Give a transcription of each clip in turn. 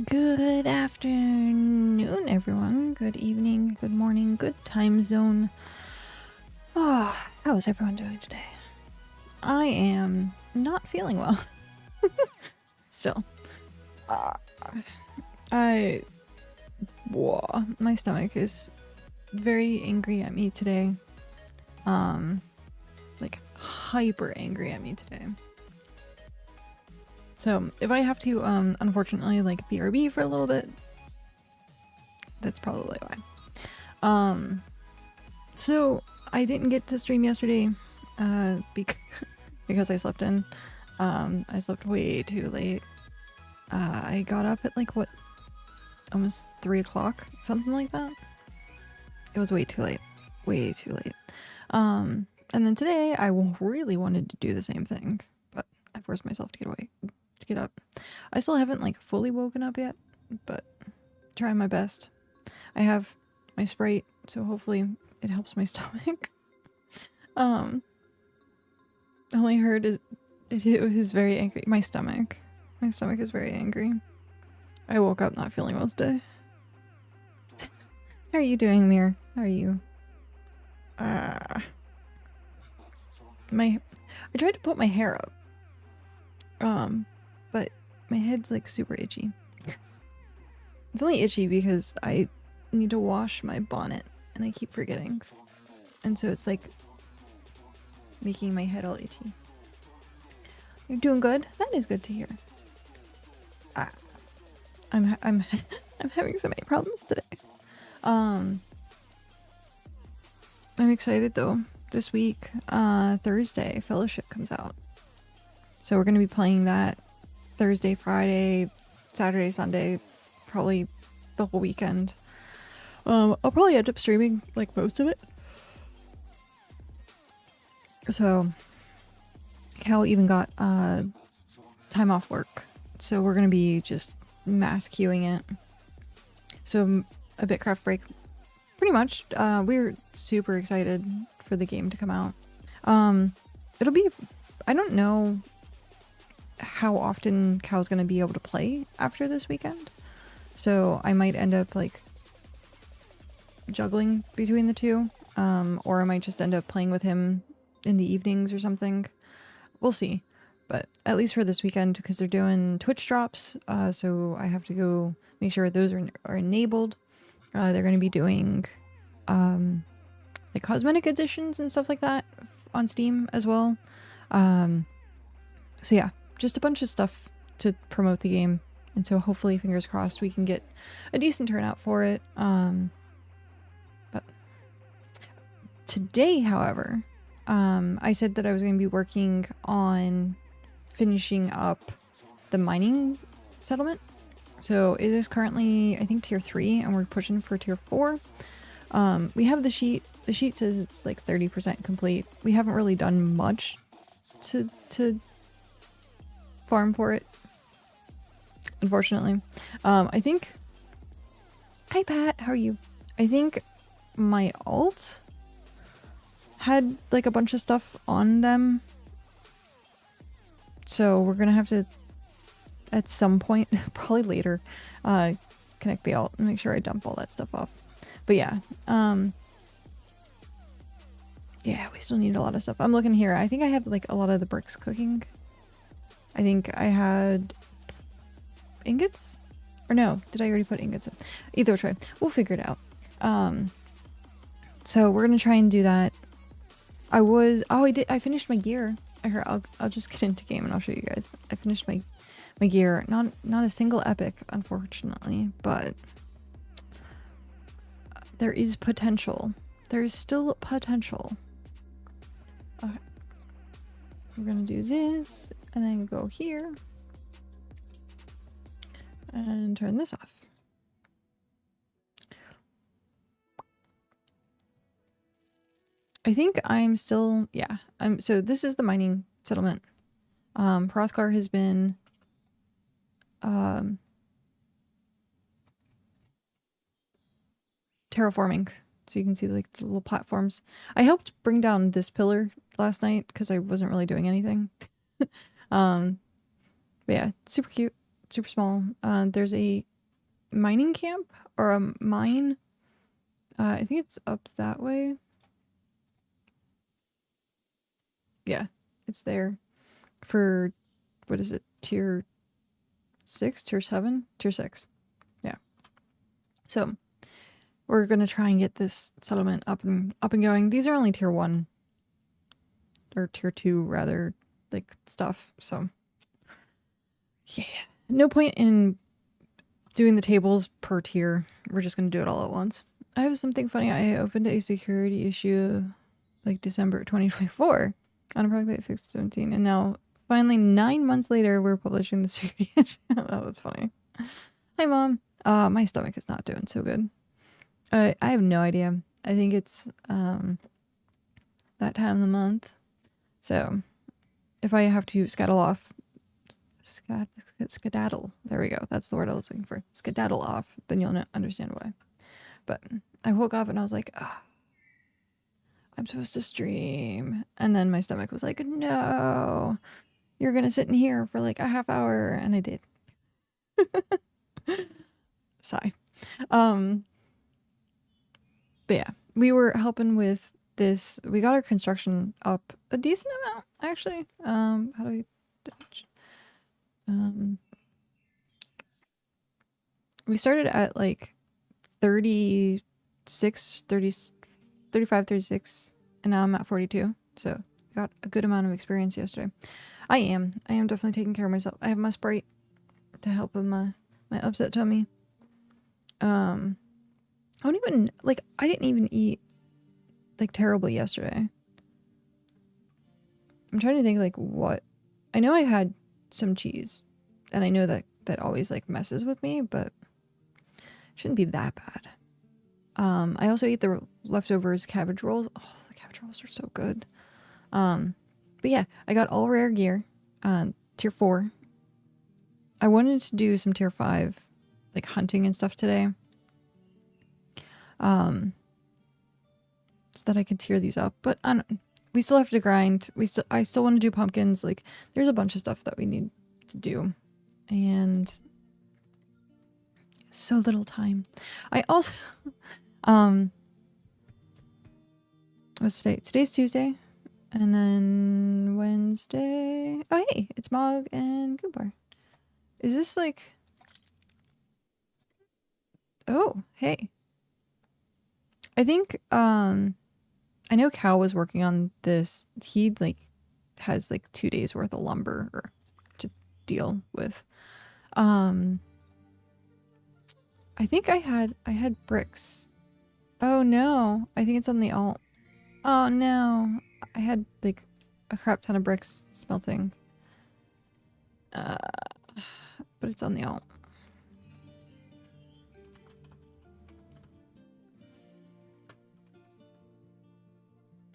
Good afternoon, everyone. Good evening, good morning, good time zone. Oh, how is everyone doing today? I am not feeling well. Still. My stomach is very angry at me today. Like hyper angry at me today. So if I have to, unfortunately, like BRB for a little bit, that's probably why. So I didn't get to stream yesterday, because I slept in. I slept way too late. I got up at like what, almost 3 o'clock, something like that. It was way too late, way too late. And then today I really wanted to do the same thing, but I forced myself to get up. I still haven't like fully woken up yet, but trying my best. I have my Sprite, so hopefully it helps my stomach. All I heard is it was very angry. My stomach is very angry. I woke up not feeling well today. How are you doing, Mir? How are you? I tried to put my hair up. But my head's like super itchy. It's only itchy because I need to wash my bonnet and I keep forgetting. And so it's like making my head all itchy. You're doing good? That is good to hear. I'm having so many problems today. I'm excited though. This week, Thursday, Fellowship comes out. So we're gonna be playing that Thursday, Friday, Saturday, Sunday, probably the whole weekend. I'll probably end up streaming like most of it. So Cal even got time off work, so we're gonna be just mass queuing it. So a BitCraft break, pretty much. We're super excited for the game to come out. It'll be, I don't know how often Cal's gonna be able to play after this weekend, so I might end up like juggling between the two, or I might just end up playing with him in the evenings or something. We'll see. But at least for this weekend, because they're doing Twitch drops, so I have to go make sure those are enabled. They're going to be doing like cosmetic editions and stuff like that on Steam as well. So yeah, just a bunch of stuff to promote the game, and so hopefully, fingers crossed, we can get a decent turnout for it. But today, however, I said that I was going to be working on finishing up the mining settlement. So it is currently, I think, tier 3, and we're pushing for tier 4. We have the sheet. The sheet says it's like 30% complete. We haven't really done much to farm for it, unfortunately. I think... Hi, Pat. How are you? I think my alt had like a bunch of stuff on them. So we're gonna have to, at some point, probably later, connect the alt and make sure I dump all that stuff off. But yeah, yeah, we still need a lot of stuff. I'm looking here. I think I have like a lot of the bricks cooking. I think I had ingots? Or no, did I already put ingots in? Either way, we'll figure it out. So we're gonna try and do that. I finished my gear. I'll just get into game and I'll show you guys. I finished my gear. Not a single epic, unfortunately, but there is potential. There is still potential. Okay. We're gonna do this and then go here and turn this off. I think I'm still, yeah. So this is the mining settlement. Hrothgar has been terraforming, so you can see like the little platforms. I helped bring down this pillar last night because I wasn't really doing anything. But yeah, super cute. super small. There's a mining camp or a mine. I think it's up that way. Yeah, it's there for, what is it, tier 6, tier 7, tier 6. Yeah. So we're gonna try and get this settlement up and going. These are only tier 1 or tier 2 rather, like stuff. So yeah, no point in doing the tables per tier. We're just gonna do it all at once. I have something funny. I opened a security issue like December 2024 on a project that fixed 17, and now finally 9 months later we're publishing the security issue. Oh, that's funny. Hi Mom. My stomach is not doing so good. I have no idea. I think it's that time of the month. So if I have to skedaddle off, skedaddle, there we go. That's the word I was looking for. Skedaddle off, then you'll understand why. But I woke up and I was like, I'm supposed to stream. And then my stomach was like, no, you're going to sit in here for like a half hour. And I did. Sigh. But yeah, we were helping with this. We got our construction up a decent amount, actually. How do we dodge? We started at like 36, 30, 35, 36, and now I'm at 42. So got a good amount of experience yesterday. I am definitely taking care of myself. I have my Sprite to help with my upset tummy. I didn't even eat like terribly yesterday. I'm trying to think like what. I know I had some cheese, and I know that always like messes with me, but it shouldn't be that bad. I also ate the leftovers cabbage rolls. Oh, the cabbage rolls are so good. But yeah, I got all rare gear, tier 4. I wanted to do some tier 5, like hunting and stuff today. So that I could tier these up, but we still have to grind. I still want to do pumpkins. Like there's a bunch of stuff that we need to do, and so little time. I also, what's today? Today's Tuesday, and then Wednesday. Oh hey, it's Mog and Goobar. Is this like? Oh hey. I think I know Cal was working on this. He like has like 2 days worth of lumber to deal with. I think I had bricks. Oh no, I think it's on the alt. Oh no, I had like a crap ton of bricks smelting. But it's on the alt.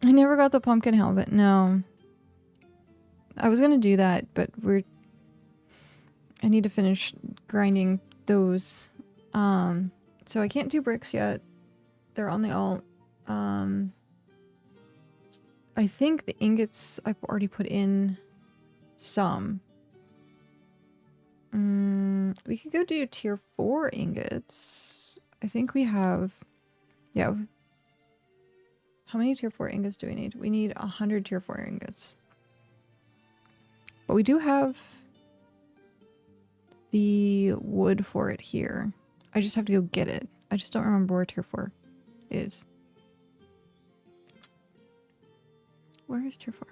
I never got the pumpkin helmet. No. I was gonna do that, but I need to finish grinding those. So I can't do bricks yet. They're on the alt. I think the ingots I've already put in some. We could go do tier 4 ingots. I think we have, yeah. How many tier 4 ingots do we need? We need 100 tier 4 ingots. But we do have the wood for it here. I just have to go get it. I just don't remember where tier 4 is. Where is tier 4?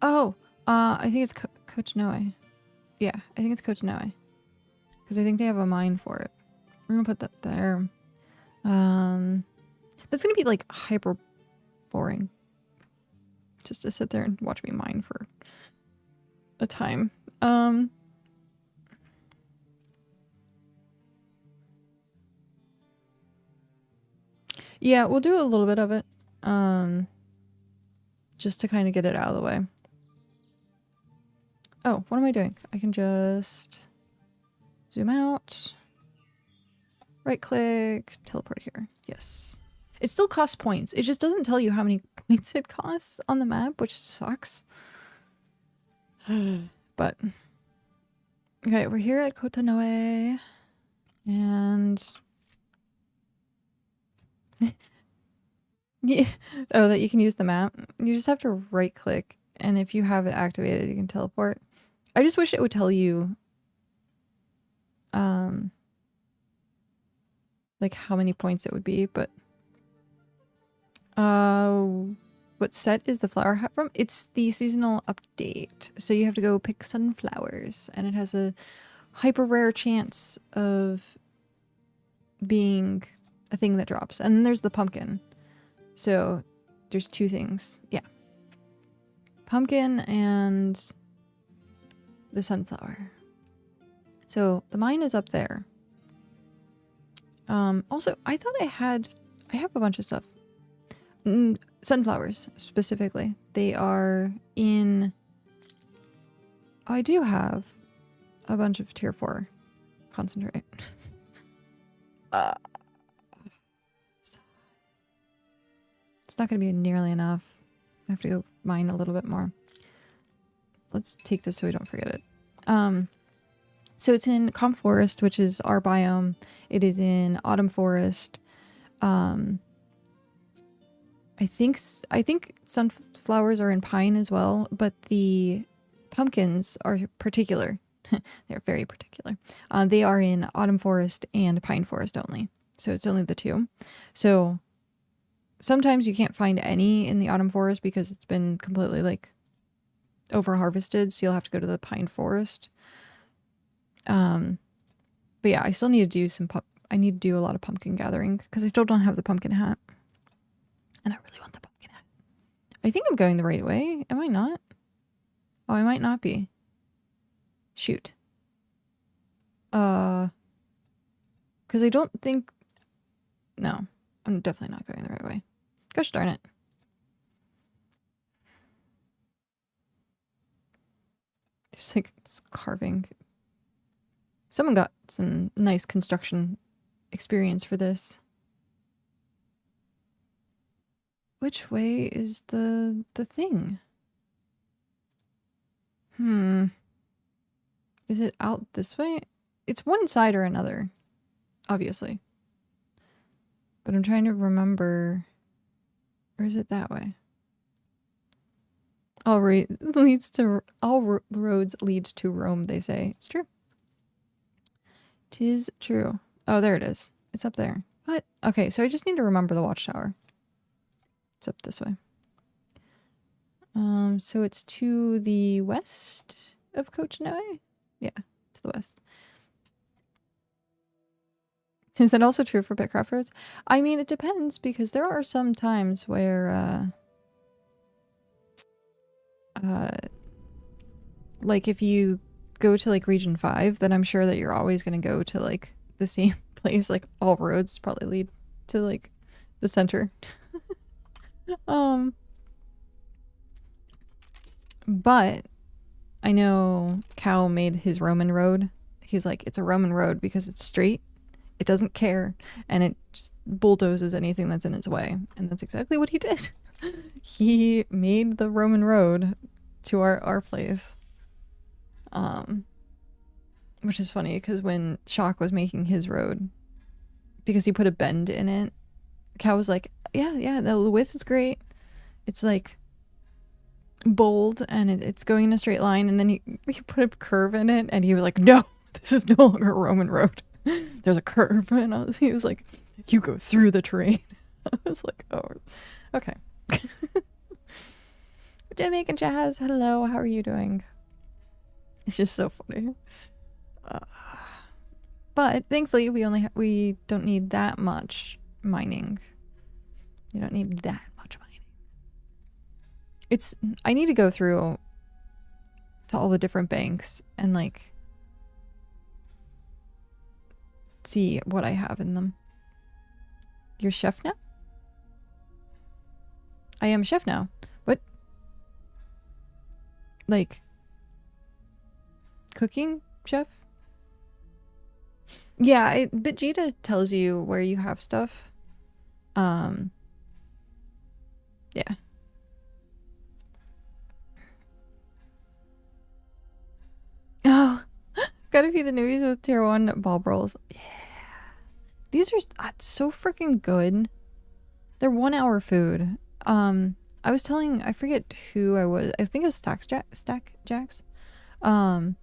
Oh, I think it's Kochinoe. Yeah, I think it's Kochinoe. Because I think they have a mine for it. We're gonna put that there. That's gonna be like hyper boring. Just to sit there and watch me mine for a time. Yeah, we'll do a little bit of it. Just to kind of get it out of the way. Oh, what am I doing? I can just zoom out. Right click, teleport here. Yes. It still costs points. It just doesn't tell you how many points it costs on the map, which sucks. But okay, we're here at Kotanoe, and yeah, oh, that you can use the map. You just have to right click, and if you have it activated, you can teleport. I just wish it would tell you, like how many points it would be, but what set is the flower hat from? It's the seasonal update. So you have to go pick sunflowers, and it has a hyper rare chance of being a thing that drops. And then there's the pumpkin. So there's two things. Yeah. Pumpkin and the sunflower. So the mine is up there. Also, I thought I have a bunch of stuff. Sunflowers, specifically. They are in... Oh, I do have a bunch of tier 4 concentrate. It's not going to be nearly enough. I have to go mine a little bit more. Let's take this so we don't forget it. So it's in Calm Forest, which is our biome. It is in Autumn Forest. I think sunflowers are in Pine as well, but the pumpkins are particular. They're very particular. They are in Autumn Forest and Pine Forest only. So it's only the two. So sometimes you can't find any in the Autumn Forest because it's been completely like over harvested. So you'll have to go to the Pine Forest. But yeah, I still need to do I need to do a lot of pumpkin gathering because I still don't have the pumpkin hat. And I really want the pumpkin hat. I think I'm going the right way. Am I not? Oh, I might not be. Shoot. Because I don't think... No, I'm definitely not going the right way. Gosh darn it. There's like this carving. Someone got some nice construction experience for this. Which way is the thing? Is it out this way? It's one side or another, obviously. But I'm trying to remember. Or is it that way? All roads lead to Rome, they say. It's true. 'Tis true. Oh, there it is. It's up there. What? Okay, so I just need to remember the watchtower. It's up this way. So it's to the west of Kotanoe? Yeah, to the west. Is that also true for BitCraft roads? I mean, it depends because there are some times where, like if you go to like region 5, then I'm sure that you're always going to go to like the same place. Like all roads probably lead to like the center. But I know Cal made his Roman road. He's like, it's a Roman road because it's straight. It doesn't care. And it just bulldozes anything that's in its way. And that's exactly what he did. He made the Roman road to our place. Which is funny because when Shock was making his road, because he put a bend in it, Cal was like, yeah, the width is great. It's like bold and it's going in a straight line, and then he put a curve in it and he was like, no, this is no longer a Roman road. There's a curve. And he was like, you go through the terrain. I was like, oh, okay. Jamaican Jazz, hello, how are you doing? It's just so funny. But thankfully we don't need that much mining. You don't need that much mining. I need to go through to all the different banks and like see what I have in them. You're chef now? I am chef now. What? Like cooking chef? Yeah, Vegeta tells you where you have stuff. Yeah. Gotta feed the newbies with tier 1 bulb rolls. Yeah. These are so freaking good. They're 1 hour food. I was telling, I forget who I was. I think it was Stack Jacks. I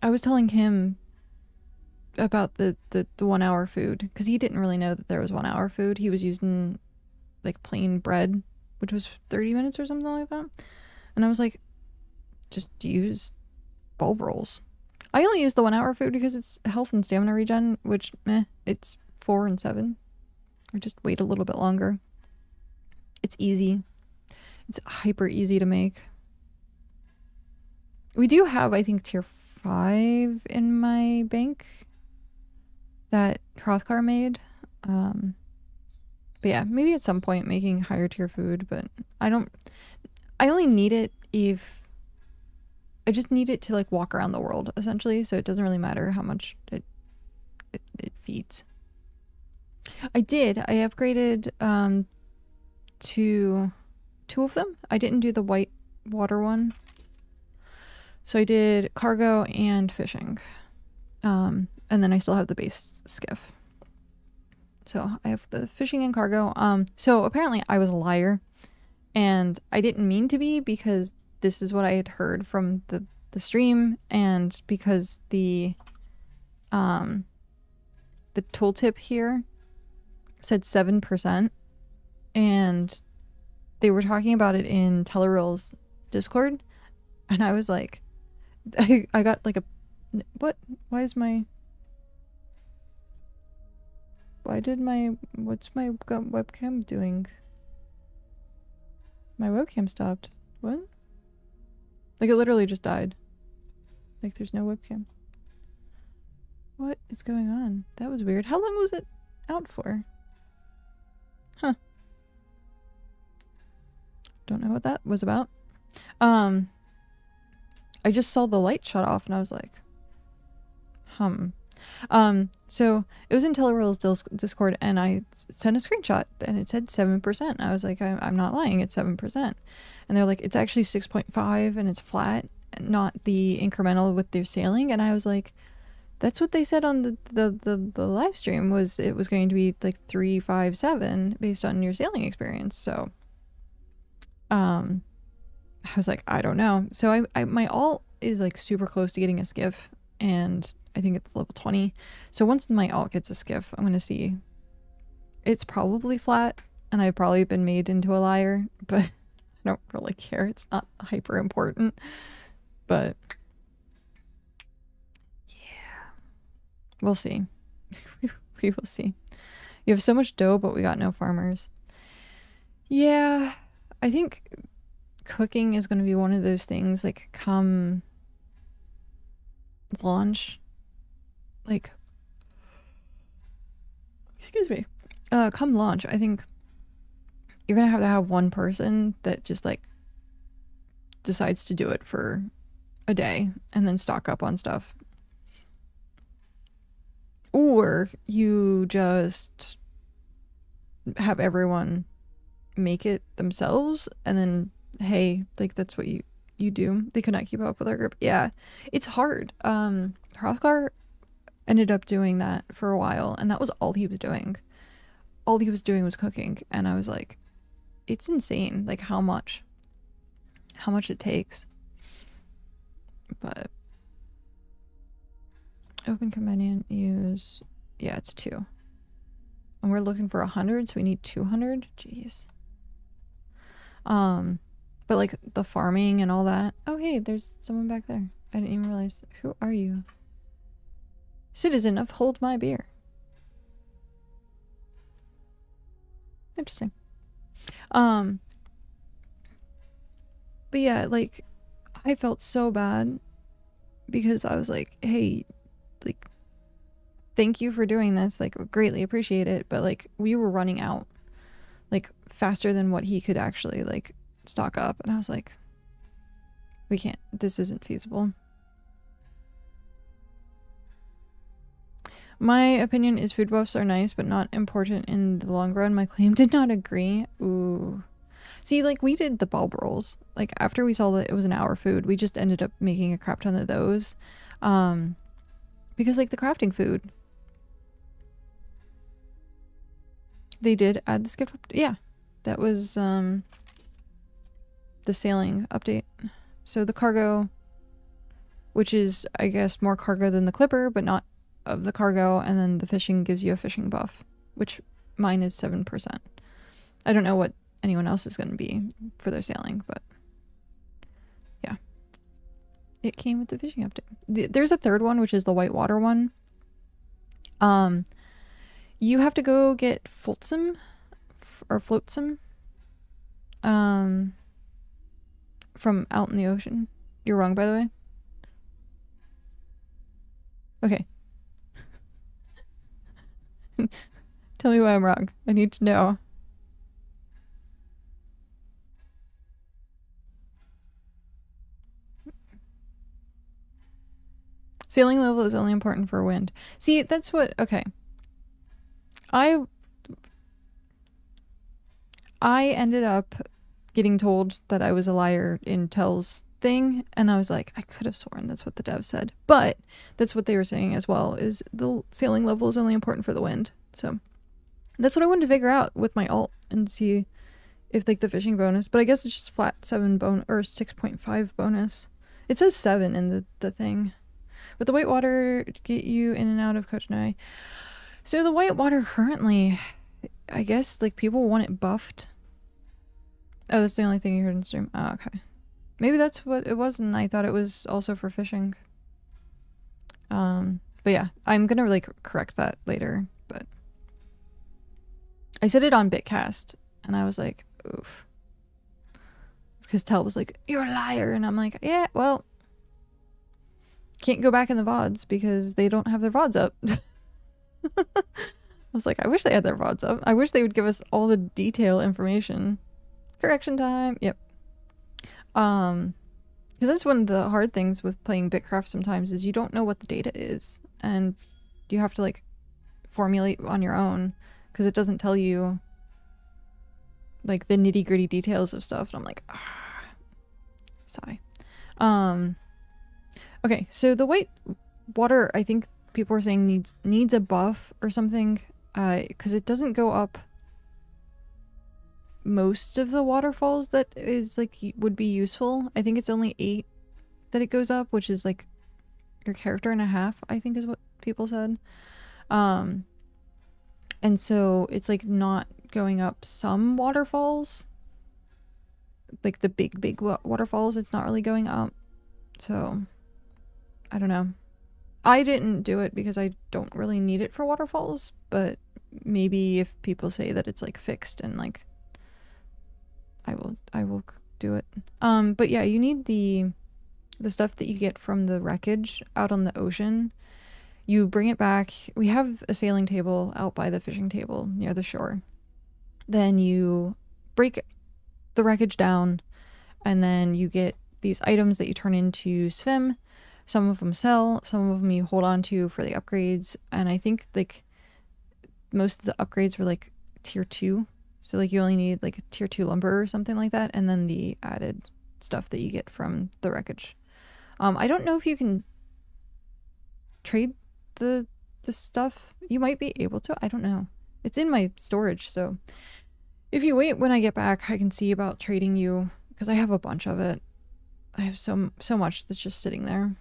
was telling him about the 1 hour food because he didn't really know that there was 1 hour food. He was using like plain bread, which was 30 minutes or something like that. And I was like, just use bulb rolls. I only use the 1 hour food because it's health and stamina regen, which it's 4 and 7. I just wait a little bit longer. It's easy. It's hyper easy to make. We do have, I think, tier 5 in my bank that Hrothgar made. But yeah, maybe at some point making higher tier food, but I only need it if I just need it to like walk around the world essentially, so it doesn't really matter how much it feeds. I upgraded to 2 of them. I didn't do the white water one. So I did cargo and fishing. And then I still have the base skiff. So I have the fishing and cargo. So apparently I was a liar and I didn't mean to be because this is what I had heard from the stream and because the tooltip here said 7% and they were talking about it in Telleril's Discord and I was like, I got like a, what? What's my webcam doing? My webcam stopped. What? Like it literally just died. Like there's no webcam. What is going on? That was weird. How long was it out for? Huh. Don't know what that was about. I just saw the light shut off and I was like, so it was in Telleril's Discord and I sent a screenshot and it said 7%. I was like, I'm not lying, it's 7%. And they're like, it's actually 6.5 and it's flat, not the incremental with their sailing. And I was like, that's what they said on the live stream, was it was going to be like 357 based on your sailing experience. So I was like, I don't know. So I my alt is like super close to getting a skiff and I think it's level 20. So once my alt gets a skiff, I'm going to see. It's probably flat and I've probably been made into a liar, but I don't really care. It's not hyper important. But yeah, we'll see. We will see. You have so much dough, but we got no farmers. Yeah, I think cooking is going to be one of those things like come launch, like, excuse me, come launch, I think you're going to have one person that just like decides to do it for a day and then stock up on stuff. Or you just have everyone make it themselves and then, hey, like that's what you do. They could not keep up with our group. Yeah, it's hard. Hrothgar ended up doing that for a while and that was all he was doing. All he was doing was cooking and I was like, it's insane like how much it takes. But open companion use, yeah, it's 2 and we're looking for 100, so we need 200. Jeez. But like the farming and all that. Oh hey, there's someone back there. I didn't even realize. Who are you? Citizen of Hold My Beer. Interesting. But yeah, like I felt so bad because I was like, hey, like thank you for doing this, like greatly appreciate it, but like we were running out like faster than what he could actually like stock up and I was like, we can't, this isn't feasible. My opinion is food buffs are nice but not important in the long run. My claim did not agree. Ooh. See, like, we did the bulb rolls. Like, after we saw that it was an hour food, we just ended up making a crap ton of those. Because, like, the crafting food, they did add the skip. Yeah, that was, the sailing update. So the cargo, which is, I guess, more cargo than the clipper, but not of the cargo, and then the fishing gives you a fishing buff, which mine is 7%. I don't know what anyone else is going to be for their sailing, but yeah. It came with the fishing update. There's a third one, which is the whitewater one. You have to go get flotsam, from out in the ocean. You're wrong, by the way. Okay. Tell me why I'm wrong. I need to know. Sailing level is only important for wind. See, that's what... Okay. I ended up getting told that I was a liar in Tell's thing, and I was like, I could have sworn that's what the dev said. But that's what they were saying as well, is the sailing level is only important for the wind. So that's what I wanted to figure out with my alt and see if, like, the fishing bonus, but I guess it's just flat 7 bonus or 6.5 bonus. It says 7 in the thing. But the whitewater get you in and out of Kotanai. So the whitewater currently, I guess, like, people want it buffed. Oh, that's the only thing you heard in stream. Oh, okay. Maybe that's what it was, and I thought it was also for fishing. But yeah, I'm gonna, like, correct that later, but I said it on Bitcast, and I was like, oof. Because Tell was like, you're a liar, and I'm like, yeah, well, can't go back in the VODs because they don't have their VODs up. I was like, I wish they had their VODs up. I wish they would give us all the detail information. Correction time. Yep. Because that's one of the hard things with playing BitCraft sometimes is you don't know what the data is, and you have to, like, formulate on your own because it doesn't tell you, like, the nitty-gritty details of stuff. And I'm like, ah, sigh. Okay, so the white water, I think people are saying needs a buff or something, because it doesn't go up most of the waterfalls that is, like, would be useful. I think it's only 8 that it goes up, which is, like, your character and a half, I think is what people said. And so it's, like, not going up some waterfalls, like the big waterfalls, it's not really going up. So I don't know. I didn't do it because I don't really need it for waterfalls, but maybe if people say that it's, like, fixed, and, like, I will do it. But yeah, you need the stuff that you get from the wreckage out on the ocean. You bring it back. We have a sailing table out by the fishing table near the shore. Then you break the wreckage down, and then you get these items that you turn into Svim. Some of them sell, some of them you hold on to for the upgrades, and I think, like, most of the upgrades were, like, tier 2. So, like, you only need, like, a tier 2 lumber or something like that, and then the added stuff that you get from the wreckage. I don't know if you can trade the stuff. You might be able to. I don't know. It's in my storage, so if you wait when I get back, I can see about trading you, because I have a bunch of it. I have so much that's just sitting there.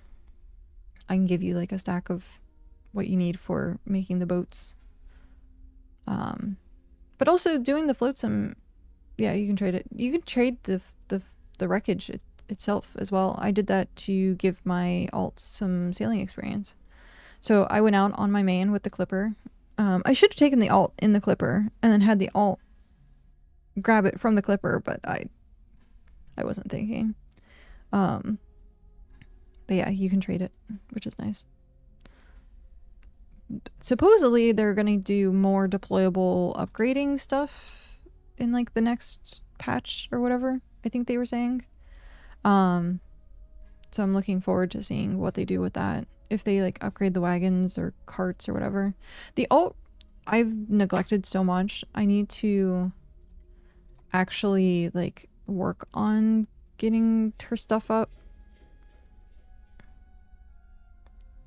I can give you, like, a stack of what you need for making the boats. But also doing the flotsam, yeah, you can trade it. You can trade the wreckage itself as well. I did that to give my alt some sailing experience. So I went out on my main with the clipper. I should have taken the alt in the clipper and then had the alt grab it from the clipper, but I wasn't thinking. But yeah, you can trade it, which is nice. Supposedly they're gonna do more deployable upgrading stuff in, like, the next patch or whatever, I think they were saying. So I'm looking forward to seeing what they do with that, if they, like, upgrade the wagons or carts or whatever. The alt I've neglected so much. I need to actually like work on getting her stuff up.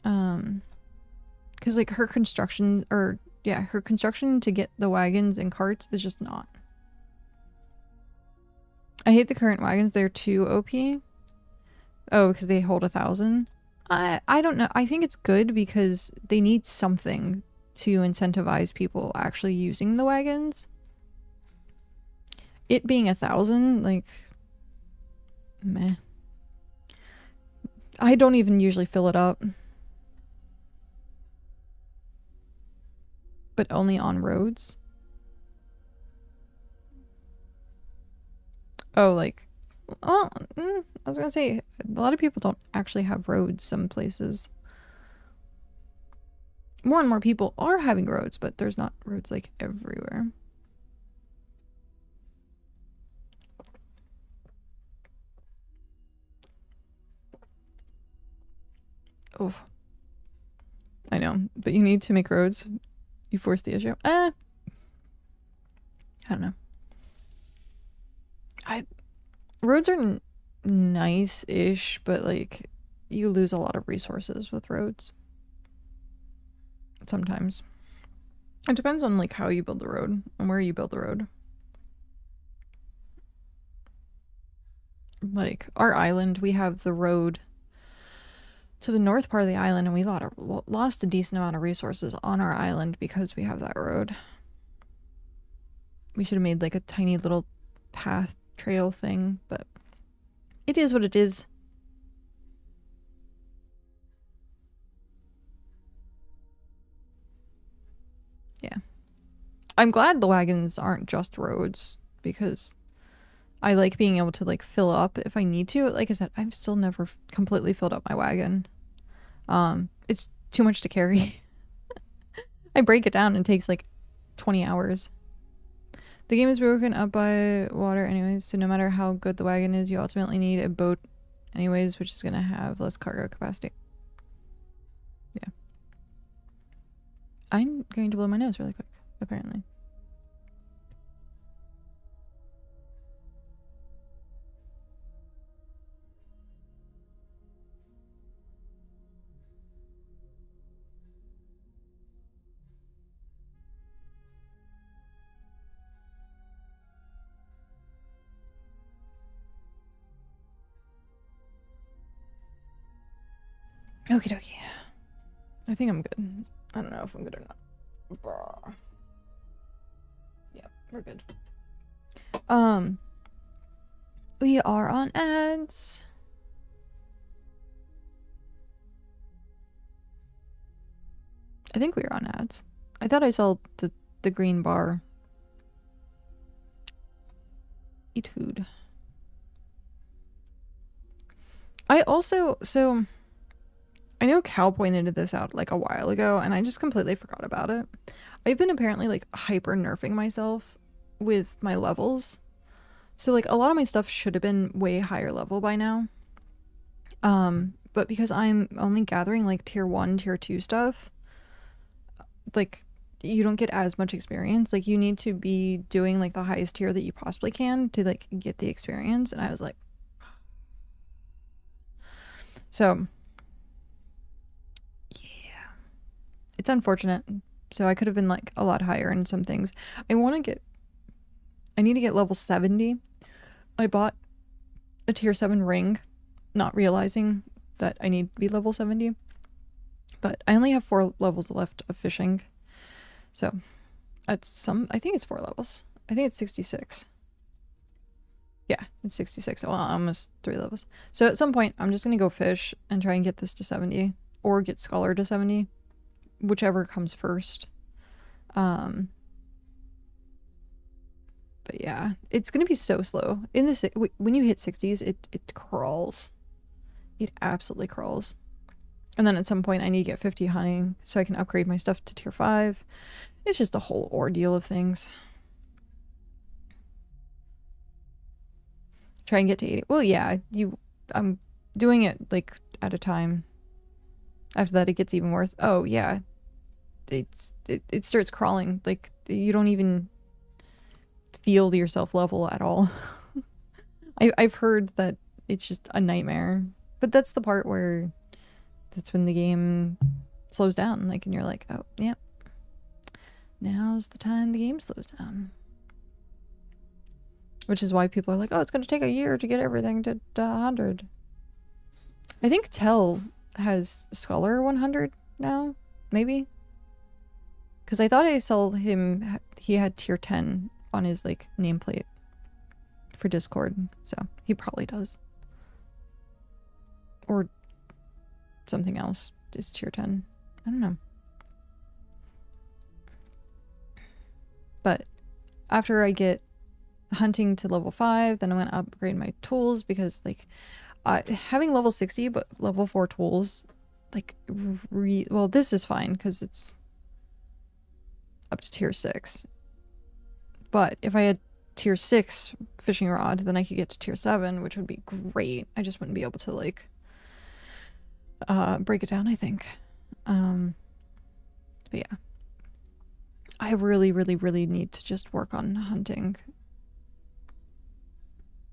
Because like her construction, or yeah, her construction to get the wagons and carts is just not. I hate the current wagons. They're too OP. Oh, because they hold 1,000. I don't know. I think it's good because they need something to incentivize people actually using the wagons. It being 1,000, like, meh. I don't even usually fill it up. But only on roads. Oh, like, well, I was gonna say, a lot of people don't actually have roads some places. More and more people are having roads, but there's not roads, like, everywhere. Oh. I know, but you need to make roads. You force the issue. I don't know. Roads are nice-ish, but, like, you lose a lot of resources with roads. Sometimes. It depends on, like, how you build the road and where you build the road. Like, our island, we have the road to the north part of the island, and we lost a decent amount of resources on our island because we have that road. We should have made, like, a tiny little path trail thing, but it is what it is. Yeah. I'm glad the wagons aren't just roads, because I like being able to, like, fill up if I need to. Like I said, I've still never completely filled up my wagon. It's too much to carry. I break it down and it takes, like, 20 hours. The game is broken up by water anyways, so no matter how good the wagon is, you ultimately need a boat anyways, which is going to have less cargo capacity. Yeah. I'm going to blow my nose really quick, apparently. Okie dokie. I think I'm good. I don't know if I'm good or not. Brr. Yeah, we're good. We are on ads. I think we are on ads. I thought I saw the green bar. Eat food. I also, so I know Cal pointed this out like a while ago, and I just completely forgot about it. I've been apparently like hyper nerfing myself with my levels. So like a lot of my stuff should have been way higher level by now. But because I'm only gathering like tier 1, tier 2 stuff, like you don't get as much experience. Like you need to be doing like the highest tier that you possibly can to like get the experience. And I was like, so yeah, it's unfortunate. So I could have been like a lot higher in some things. I need to get level 70. I bought a tier 7 ring, not realizing that I need to be level 70. But I only have 4 levels left of fishing. So that's I think it's 4 levels. I think it's 66. Yeah, it's 66. Well, almost 3 levels. So at some point, I'm just going to go fish and try and get this to 70. Or get Scholar to 70. Whichever comes first. But yeah, it's going to be so slow. In this, when you hit 60s, it crawls. It absolutely crawls. And then at some point, I need to get 50 hunting so I can upgrade my stuff to tier 5. It's just a whole ordeal of things. Try and get to 80. Well, yeah, I'm doing it like at a time. After that, it gets even worse. Oh, yeah. It starts crawling. Like, you don't even feel yourself level at all. I've heard that it's just a nightmare, but that's the part where that's when the game slows down, like, and you're like, oh, yeah, now's the time the game slows down. Which is why people are like, oh, it's going to take a year to get everything to 100. I think Tell has Scholar 100 now, maybe? Because I thought I saw him, he had tier 10 on his, like, nameplate for Discord, so he probably does. Or something else is tier 10. I don't know. But after I get hunting to level 5, then I'm going to upgrade my tools because, like, having level 60 but level 4 tools, like, well, this is fine because it's up to tier 6. But if I had tier 6 fishing rod, then I could get to tier 7, which would be great. I just wouldn't be able to, like, break it down, I think. But yeah. I really, really, really need to just work on hunting.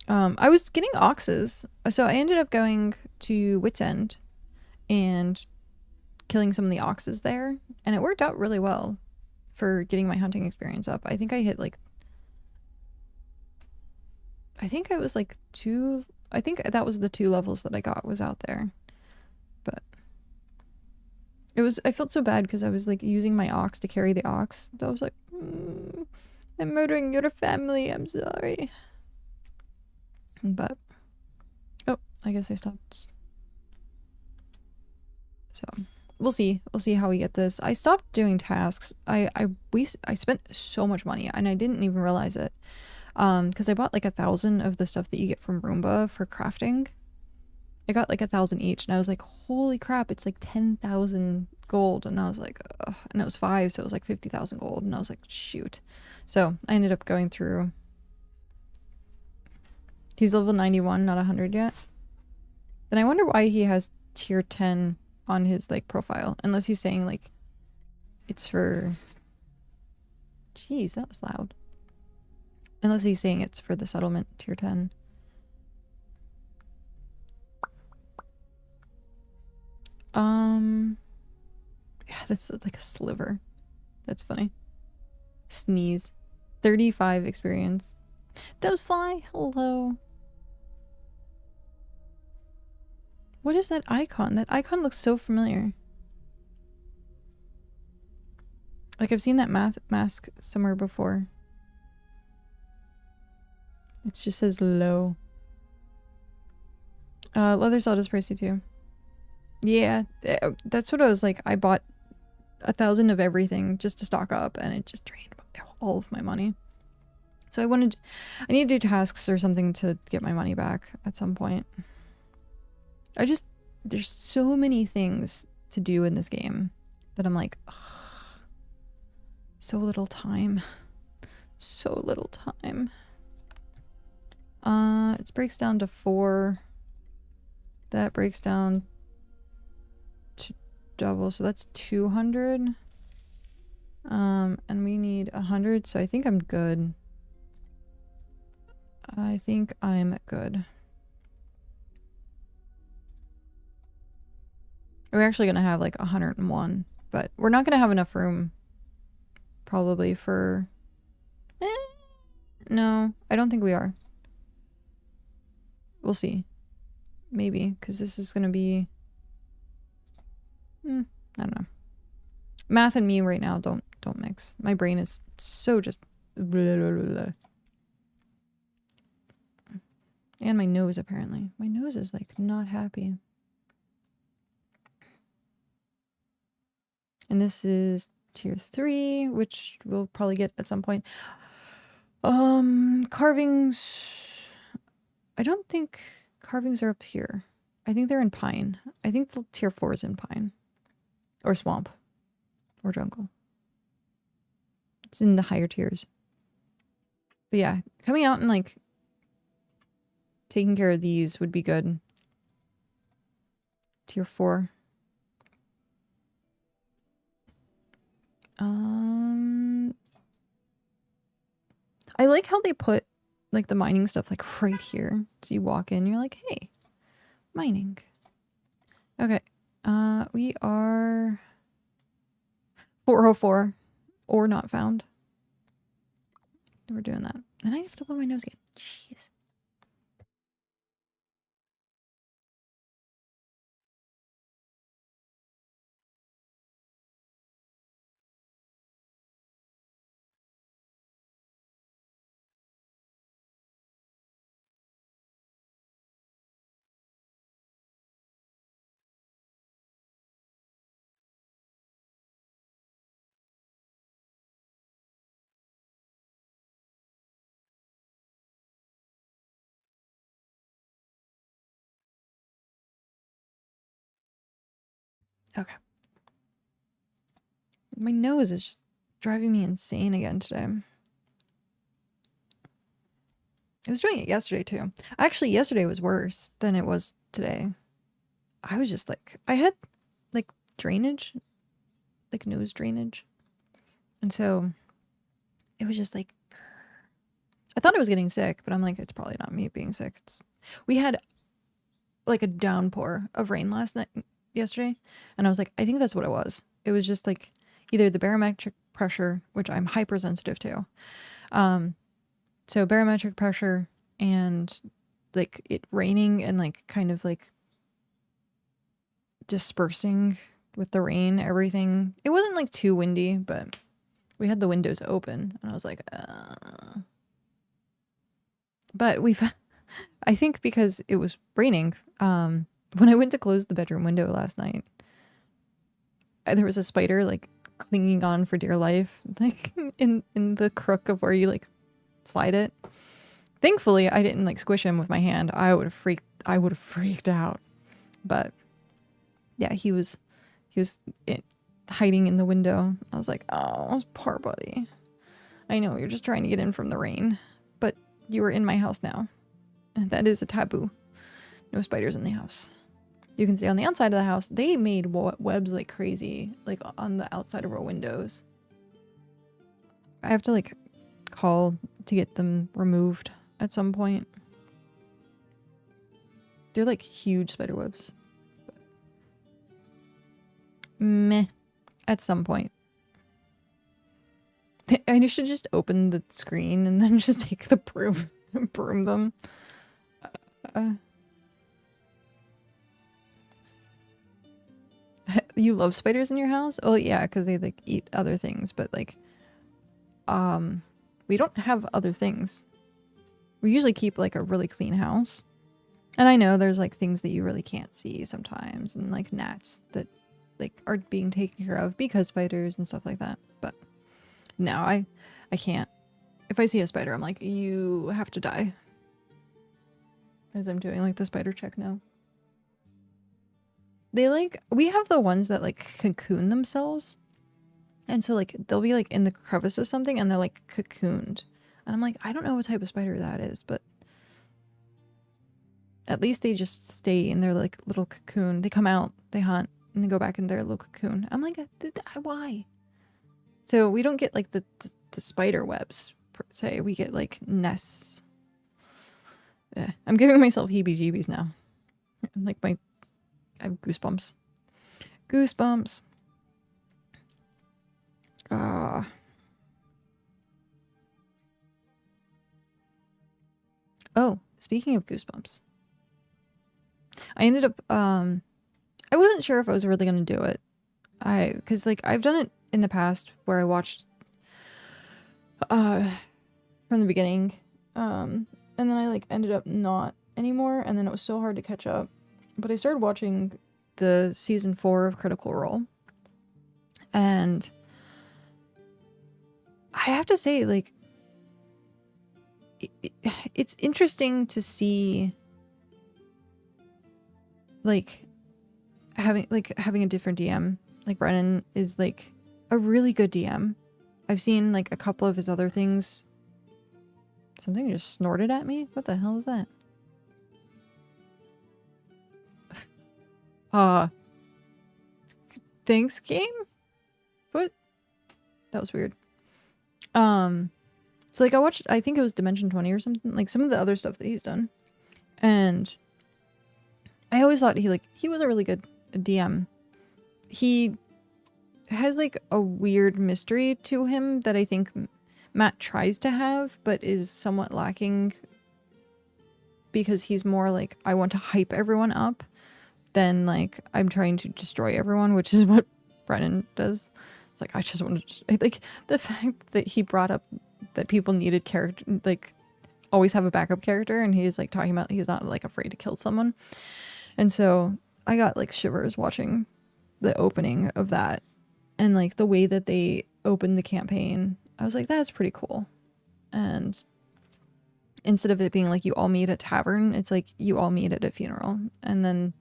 I was getting oxes, so I ended up going to Wit's End and killing some of the oxes there, and it worked out really well for getting my hunting experience up. I think I hit, like, I think I was like 2, I think that was the 2 levels that I got was out there. But it was, I felt so bad because I was, like, using my ox to carry the ox. I was like, I'm murdering your family, I'm sorry. But, oh, I guess I stopped. So, we'll see. We'll see how we get this. I stopped doing tasks. I spent so much money and I didn't even realize it. Because I bought like 1,000 of the stuff that you get from Roomba for crafting. I got like 1,000 each and I was like, holy crap, it's like 10,000 gold. And I was like, ugh. And it was 5, so it was like 50,000 gold. And I was like, shoot. So I ended up going through. He's level 91, not 100 yet. Then I wonder why he has tier 10 on his, like, profile. Unless he's saying, like, it's for... Jeez, that was loud. Unless he's saying it's for the settlement tier 10. Yeah, that's like a sliver. That's funny. Sneeze. 35 experience. Dosely, hello. What is that icon? That icon looks so familiar. Like, I've seen that mask somewhere before. It just says low. Leather salt is pricey too. Yeah, that's what I was like. I bought 1,000 of everything just to stock up and it just drained all of my money. So I need to do tasks or something to get my money back at some point. There's so many things to do in this game that I'm like, ugh, so little time. So little time. It breaks down to 4. That breaks down to double, so that's 200. And we need 100, so I think I'm good. I think I'm good. We're actually gonna have like 101, but we're not gonna have enough room probably for... No, I don't think we are. We'll see. Maybe, because this is gonna be... I don't know. Math and me right now don't mix. My brain is so just... Blah, blah, blah, blah. And my nose, apparently. My nose is, like, not happy. And this is tier 3, which we'll probably get at some point. Carvings... I don't think carvings are up here. I think they're in pine. I think the tier 4 is in pine. Or swamp. Or jungle. It's in the higher tiers. But yeah, coming out and, like, taking care of these would be good. Tier 4. I like how they put like the mining stuff like right here. So you walk in, you're like, hey, mining. Okay. We are 404 or not found. We're doing that. And I have to blow my nose again. Jeez. Okay. My nose is just driving me insane again today. I was doing it yesterday too. Actually, yesterday was worse than it was today. I was just like, I had like drainage, like nose drainage. And so it was just like, I thought I was getting sick, but I'm like, it's probably not me being sick. We had like a downpour of rain yesterday. And I was like, I think that's what it was. It was just like either the barometric pressure, which I'm hypersensitive to. So barometric pressure and like it raining and like kind of like dispersing with the rain, everything. It wasn't like too windy, but we had the windows open and I was like, But I think because it was raining, when I went to close the bedroom window last night, there was a spider like clinging on for dear life, like in the crook of where you like slide it. Thankfully, I didn't like squish him with my hand. I would have freaked out. But yeah, he was hiding in the window. I was like, oh, poor buddy. I know you're just trying to get in from the rain, but you are in my house now. And that is a taboo. No spiders in the house. You can see on the outside of the house, they made webs like crazy, like on the outside of our windows. I have to like call to get them removed at some point. They're like huge spider webs. Meh. At some point. I should just open the screen and then just take the broom and broom them. You love spiders in your house? Oh yeah, because they like eat other things, but like we don't have other things. We usually keep like a really clean house. And I know there's like things that you really can't see sometimes and like gnats that like are being taken care of because spiders and stuff like that. But no, I can't. If I see a spider, I'm like, you have to die. As I'm doing like the spider check now. They like, we have the ones that like cocoon themselves. And so like they'll be like in the crevice of something and they're like cocooned. And I'm like, I don't know what type of spider that is, but at least they just stay in their like little cocoon. They come out, they hunt, and they go back in their little cocoon. I'm like, why? So we don't get like the spider webs per se. We get like nests. I'm giving myself heebie-jeebies now. Like I have goosebumps. Goosebumps. Ah. Oh, speaking of goosebumps. I ended up, I wasn't sure if I was really going to do it. Cause like I've done it in the past where I watched, from the beginning. And then I like ended up not anymore. And then it was so hard to catch up. But I started watching the season 4 of Critical Role. And I have to say, like, it's interesting to see like having a different DM. Like Brennan is like a really good DM. I've seen like a couple of his other things. Something just snorted at me? What the hell was that? Thanks, game? What? That was weird. So like I watched, I think it was Dimension 20 or something, like some of the other stuff that he's done. And I always thought he was a really good DM. He has like a weird mystery to him that I think Matt tries to have, but is somewhat lacking because he's more like, I want to hype everyone up than like I'm trying to destroy everyone, which is what Brennan does. It's like, I just want to, like the fact that he brought up that people needed character, like always have a backup character, and he's like talking about he's not like afraid to kill someone. And so I got like shivers watching the opening of that, and like the way that they opened the campaign. I was like, that's pretty cool. And instead of it being like you all meet at a tavern, it's like you all meet at a funeral. And then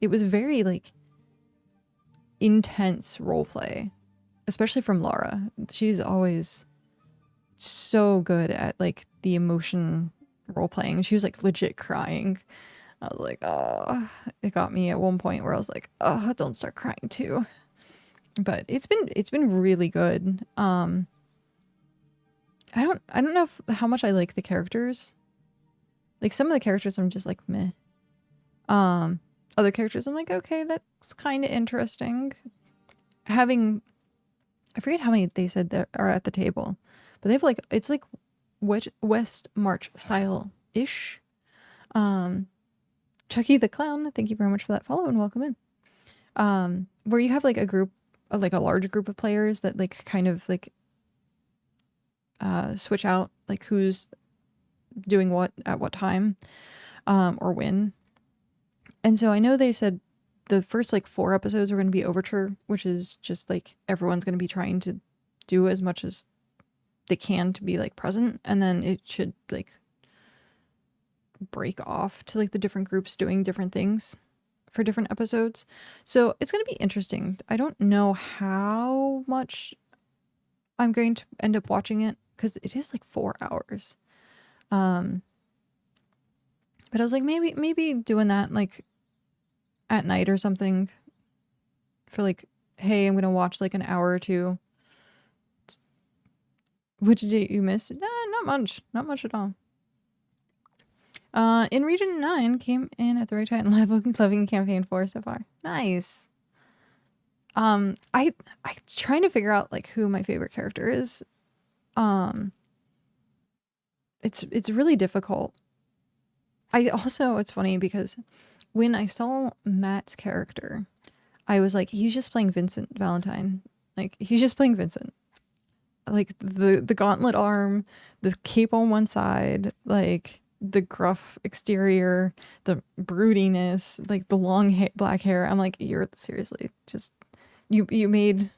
it was very like intense role play, especially from Laura. She's always so good at like the emotion role playing. She was like legit crying. I was like, oh, it got me at one point where I was like, oh, don't start crying too. But it's been really good. I don't know how much I like the characters. Like some of the characters I'm just like meh. Other characters I'm like, okay, that's kind of interesting. Having, I forget how many they said that are at the table, but they have like, it's like West March style ish. Chucky the Clown, thank you very much for that follow and welcome in. Where you have like a group, like a large group of players that like kind of like switch out like who's doing what at what time, or when. And so I know they said the first like 4 episodes are going to be Overture, which is just like everyone's going to be trying to do as much as they can to be like present, and then it should like break off to like the different groups doing different things for different episodes. So it's going to be interesting. I don't know how much I'm going to end up watching it because it is like 4 hours. But I was like, maybe doing that like at night or something for like, hey, I'm going to watch like an hour or 2. Which did you miss? Nah, not much at all. In Region 9 came in at the right time. Loving campaign 4 so far. Nice. I'm trying to figure out like who my favorite character is. It's really difficult. It's funny because when I saw Matt's character, I was like, he's just playing Vincent Valentine. Like he's just playing Vincent. Like the gauntlet arm, the cape on one side, like the gruff exterior, the broodiness, like the long black hair. I'm like, you're seriously just you made.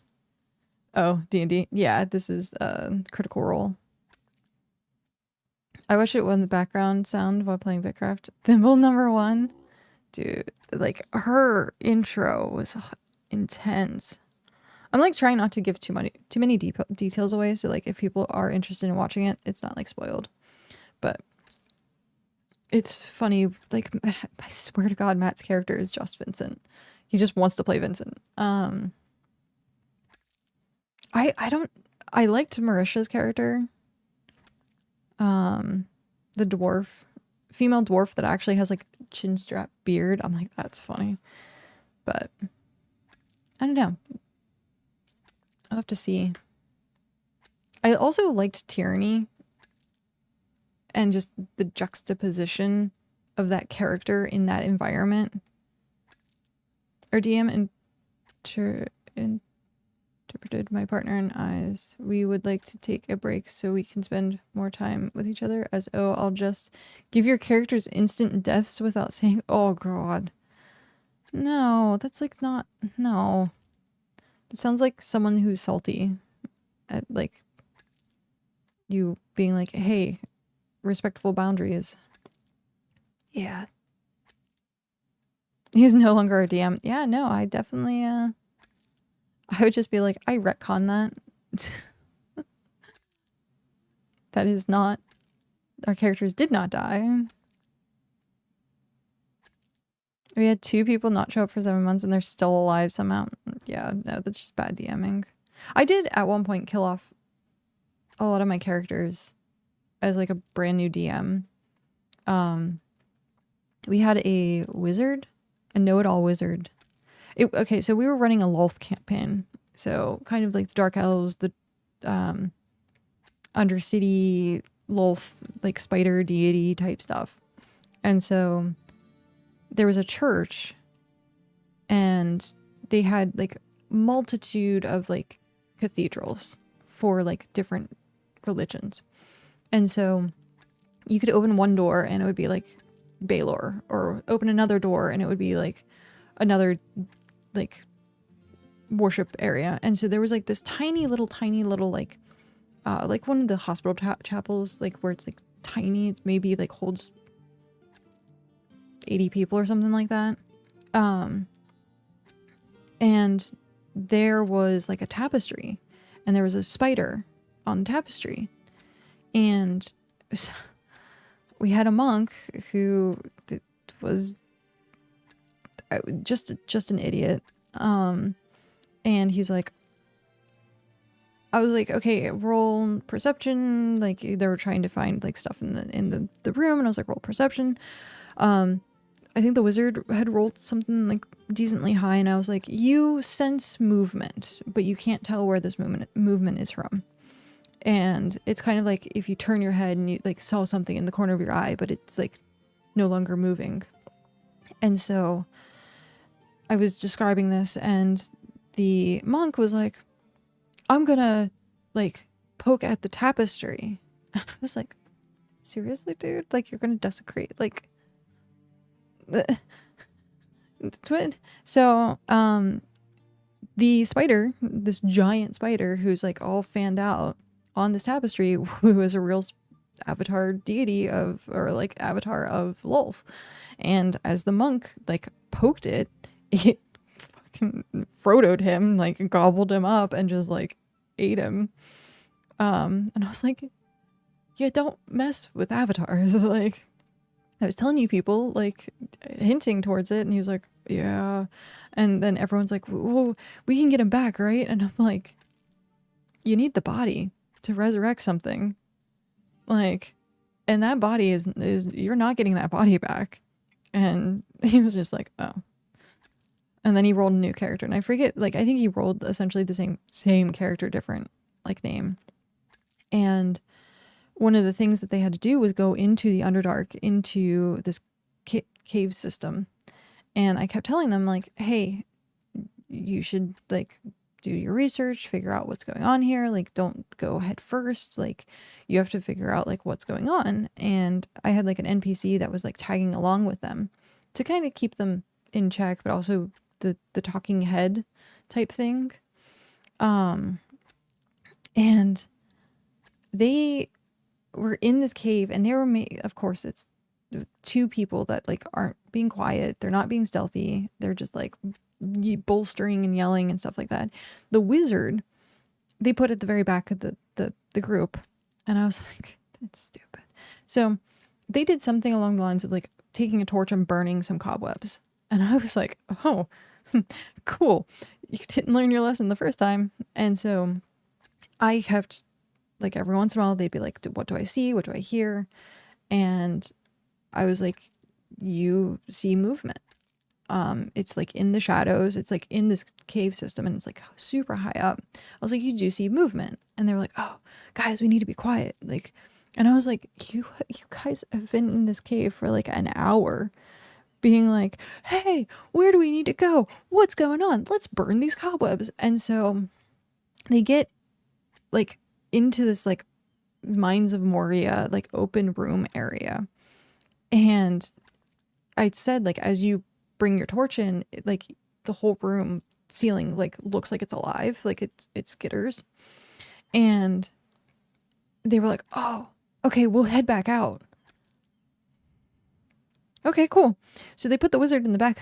Oh, D&D. Yeah, this is Critical Role. I wish it was the background sound while playing BitCraft. Thimble number 1, dude. Like her intro was intense. I'm like trying not to give too many details away, so like if people are interested in watching it, it's not like spoiled. But it's funny, like I swear to God, Matt's character is just Vincent. He just wants to play Vincent. I liked Marisha's character. The dwarf, female dwarf that actually has like chin strap beard. I'm like, that's funny. But I don't know. I'll have to see. I also liked Tyranny and just the juxtaposition of that character in that environment. Our DM interpreted my partner and I's. We would like to take a break so we can spend more time with each other as, oh, I'll just give your characters instant deaths without saying, oh God. No, that's like not, no. It sounds like someone who's salty at like you being like, hey, respectful boundaries. Yeah. He's no longer a DM. Yeah, no, I definitely, I would just be like, I retcon that. That is not, our characters did not die. We had 2 people not show up for 7 months and they're still alive somehow. Yeah, no, that's just bad DMing. I did at one point kill off a lot of my characters as like a brand new DM, we had a wizard, a know-it-all wizard. Okay, so we were running a Lolth campaign, so kind of like the Dark Elves, the Undercity Lolth, like spider deity type stuff. And so there was a church, and they had like multitude of like cathedrals for like different religions. And so you could open one door and it would be like Baylor, or open another door and it would be like another like worship area. And so there was like this tiny little like one of the hospital chapels, like where it's like tiny, it's maybe like holds 80 people or something like that. And there was like a tapestry, and there was a spider on the tapestry, and we had a monk who was just an idiot. And he's like, I was like, okay, roll perception. Like they were trying to find like stuff in the room, and I was like, roll perception. I think the wizard had rolled something like decently high, and I was like, you sense movement, but you can't tell where this movement is from. And it's kind of like if you turn your head and you like saw something in the corner of your eye, but it's like no longer moving. And so I was describing this, and the monk was like, I'm gonna like poke at the tapestry. And I was like, seriously, dude? Like you're gonna desecrate like the twin? So the spider, this giant spider who's like all fanned out on this tapestry, who is a real avatar deity of, or like avatar of Lolth. And as the monk like poked it, it fucking Frodo'd him, like gobbled him up and just like ate him. And I was like, yeah, don't mess with avatars. Like I was telling you people, like hinting towards it, and he was like, yeah. And then everyone's like, whoa, we can get him back, right? And I'm like, you need the body to resurrect something. Like, and that body is you're not getting that body back. And he was just like, oh. And then he rolled a new character, and I forget, like I think he rolled essentially the same character, different like name. And one of the things that they had to do was go into the Underdark, into this cave system. And I kept telling them like, hey, you should like do your research, figure out what's going on here. Like, don't go head first. Like, you have to figure out like what's going on. And I had like an NPC that was like tagging along with them to kind of keep them in check, but also the talking head type thing. And they were in this cave, and they were of course it's two people that like aren't being quiet, they're not being stealthy, they're just like bolstering and yelling and stuff like that. The wizard they put at the very back of the group, and I was like, that's stupid. So they did something along the lines of like taking a torch and burning some cobwebs, and I was like, oh, cool, you didn't learn your lesson the first time. And so I kept, like every once in a while they'd be like, what do I see? What do I hear? And I was like, you see movement. It's like in the shadows. It's like in this cave system, and it's like super high up. I was like, you do see movement. And they were like, oh, guys, we need to be quiet. Like, and I was like, you guys have been in this cave for like an hour being like, hey, where do we need to go? What's going on? Let's burn these cobwebs. And so they get like into this like Mines of Moria, like open room area. And I said, like, as you bring your torch in, like the whole room ceiling like looks like it's alive, like it skitters. And they were like, oh, okay, we'll head back out. Okay, cool. So they put the wizard in the back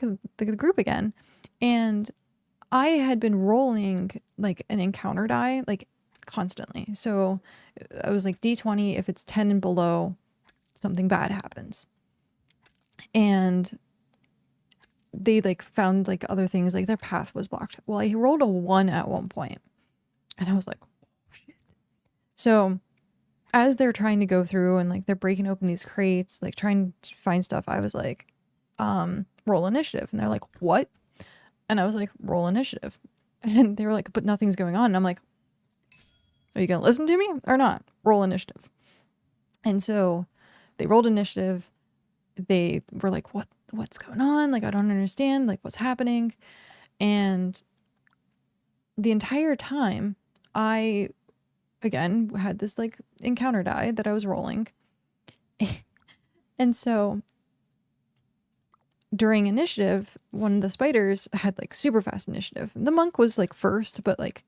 of the group again. And I had been rolling like an encounter die like constantly. So I was like, D20, if it's 10 and below, something bad happens. And they like found like other things, like their path was blocked. Well, I rolled a 1 at one point, and I was like, oh shit. So as they're trying to go through and like they're breaking open these crates, like trying to find stuff, I was like, roll initiative. And they're like, what? And I was like, roll initiative. And they were like, but nothing's going on. And I'm like, are you going to listen to me or not? Roll initiative. And so they rolled initiative. They were like, what's going on? Like, I don't understand. Like, what's happening? And the entire time I, again, had this like encounter die that I was rolling. And so during initiative, one of the spiders had like super fast initiative. The monk was like first, but like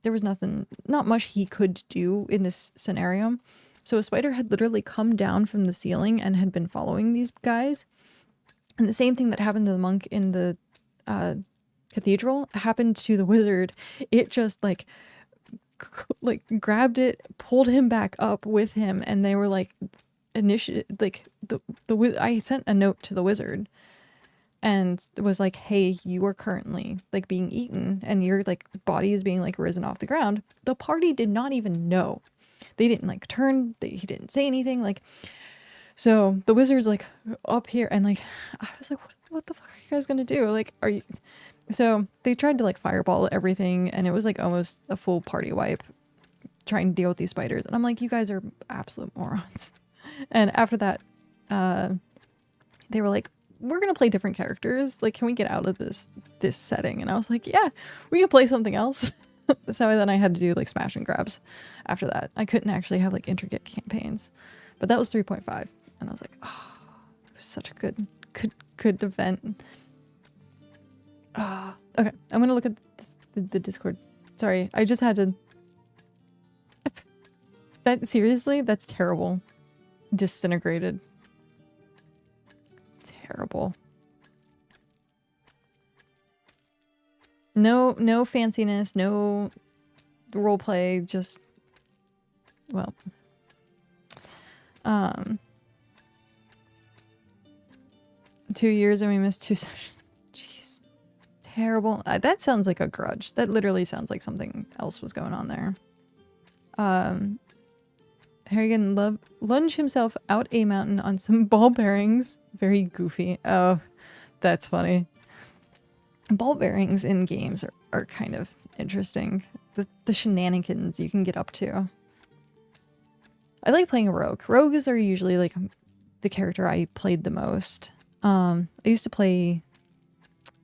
there was not much he could do in this scenario. So a spider had literally come down from the ceiling and had been following these guys. And the same thing that happened to the monk in the cathedral happened to the wizard. It just like grabbed it, pulled him back up with him, and they were like initiative. Like I sent a note to the wizard and it was like, hey, you are currently like being eaten and your like body is being like risen off the ground. The party did not even know. They didn't like turn, he didn't say anything. Like, so the wizard's like up here and like, I was like, what the fuck are you guys gonna do? Like, are you? So they tried to like fireball everything and it was like almost a full party wipe trying to deal with these spiders. And I'm like, you guys are absolute morons. And after that, they were like, we're gonna play different characters. Like, can we get out of this setting? And I was like, yeah, we can play something else. So then I had to do like smash and grabs after that. I couldn't actually have like intricate campaigns, but that was 3.5, and I was like, oh, it was such a good event. Okay, I'm gonna look at the Discord. Sorry, I just had to. That seriously, that's terrible. Disintegrated. Terrible. No fanciness, no role play, just, well, 2 years and we missed 2 sessions. Jeez, terrible. That sounds like a grudge. That literally sounds like something else was going on there. Harrigan lunged himself out a mountain on some ball bearings. Very goofy. Oh, that's funny. Ball bearings in games are kind of interesting. The shenanigans you can get up to. I like playing a rogue. Rogues are usually like the character I played the most. I used to play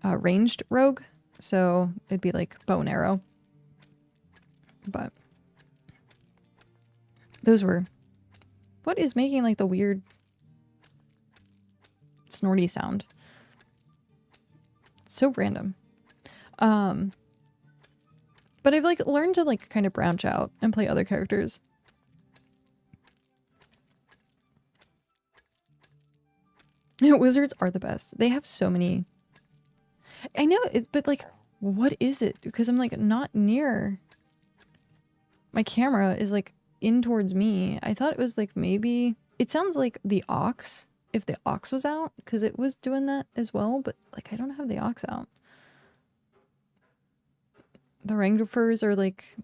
ranged rogue, so it'd be like bow and arrow. But those were... What is making like the weird snorty sound? It's so random. But I've like learned to like kind of branch out and play other characters. Wizards are the best. They have so many. I know it, but like, what is it? Because I'm like not near. My camera is like in towards me. I thought it was like maybe it sounds like the aux. If the aux was out, because it was doing that as well, but like I don't have the aux out. The Rangrafers are like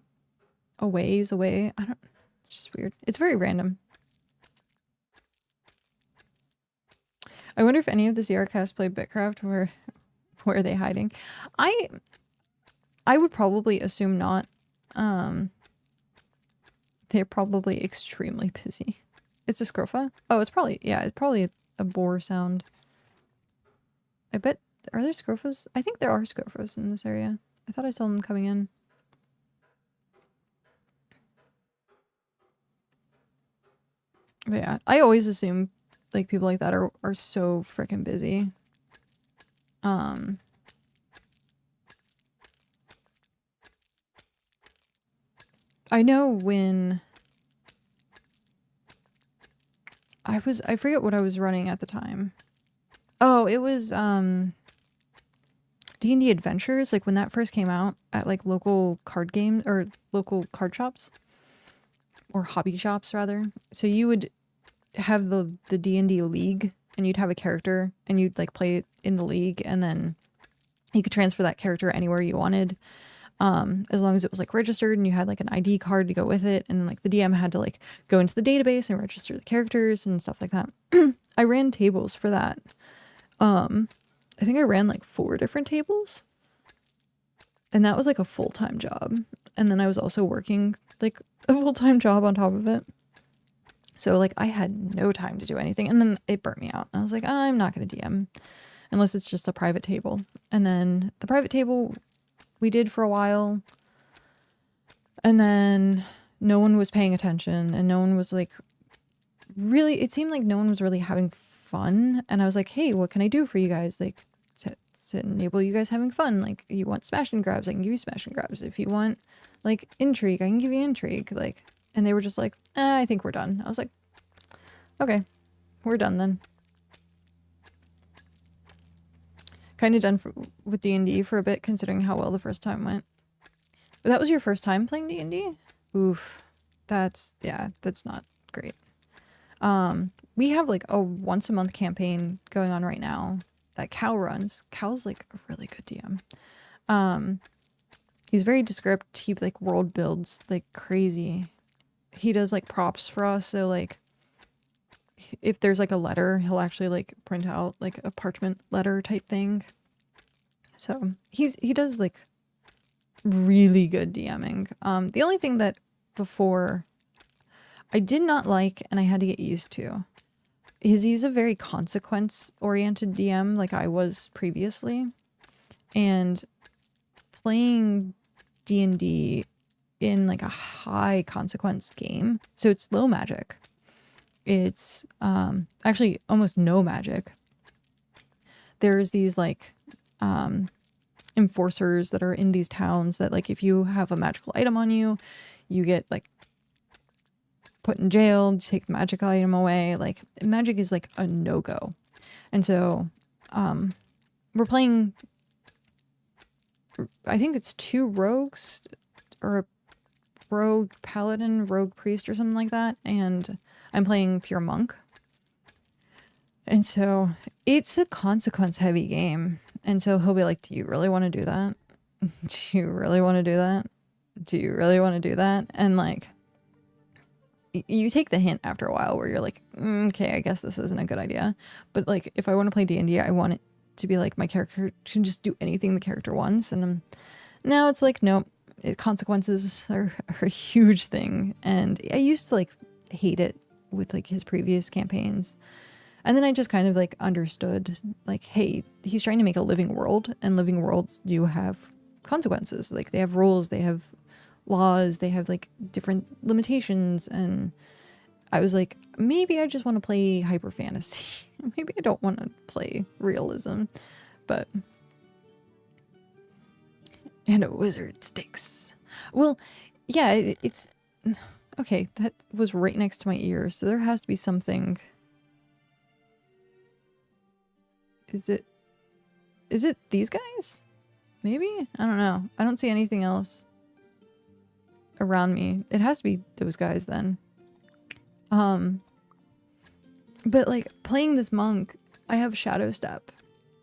a ways away. I don't. It's just weird. It's very random. I wonder if any of the CR cast played BitCraft. Where are they hiding? I would probably assume not. They're probably extremely busy. It's a scrofa? Oh, it's probably, yeah, it's probably a boar sound. I bet, are there scrofas? I think there are scrofas in this area. I thought I saw them coming in. But yeah, I always assume like people like that are so freaking busy. I know when I forget what I was running at the time. Oh, it was D&D Adventures, like when that first came out at like local card game or local card shops or hobby shops rather. So you would have the D&D league and you'd have a character and you'd like play it in the league and then you could transfer that character anywhere you wanted. as long as it was like registered and you had like an ID card to go with it. And then like the DM had to like go into the database and register the characters and stuff like that. I ran tables for that. I think I ran like 4 different tables, and that was like a full-time job. And then I was also working like a full-time job on top of it. So like I had no time to do anything, and then it burnt me out. I was like, I'm not going to DM unless it's just a private table. And then the private table we did for a while, and then no one was paying attention, and no one was like really, it seemed like no one was really having fun. And I was like, hey, what can I do for you guys, like to enable you guys having fun? Like, you want smash and grabs, I can give you smash and grabs. If you want like intrigue, I can give you intrigue. Like, and they were just like, I think we're done. I was like, okay, we're done then. Kind of done with D&D for a bit, considering how well the first time went. But that was your first time playing D&D? Oof. That's not great. We have like a once a month campaign going on right now that Cal runs. Cal's like a really good DM. He's very descript. He like world builds like crazy. He does like props for us. So like if there's like a letter, he'll actually like print out like a parchment letter type thing. So he does like really good DMing. The only thing that before I did not like, and I had to get used to, is he's a very consequence oriented DM like I was previously. And playing D&D in like a high consequence game, so it's low magic. It's actually almost no magic. There's these like enforcers that are in these towns that like if you have a magical item on you, you get like put in jail, you take the magic item away. Like magic is like a no-go. And so we're playing, I think it's 2 rogues, or a rogue paladin, rogue priest, or something like that, and I'm playing pure monk. And so it's a consequence heavy game. And so he'll be like, do you really want to do that? Do you really want to do that? Do you really want to do that? And like, you take the hint after a while where you're like, okay, I guess this isn't a good idea. But like, if I want to play D&D, I want it to be like my character can just do anything the character wants. And now it's like, nope, consequences are a huge thing. And I used to like hate it with like his previous campaigns. And then I just kind of like understood like, hey, he's trying to make a living world, and living worlds do have consequences. Like they have rules, they have laws, they have like different limitations. And I was like, maybe I just want to play hyper fantasy. Maybe I don't want to play realism. But and a wizard sticks. Well, yeah, it's okay. That was right next to my ear, so there has to be something. Is it these guys? Maybe? I don't know. I don't see anything else around me. It has to be those guys then. But like playing this monk, I have Shadow Step,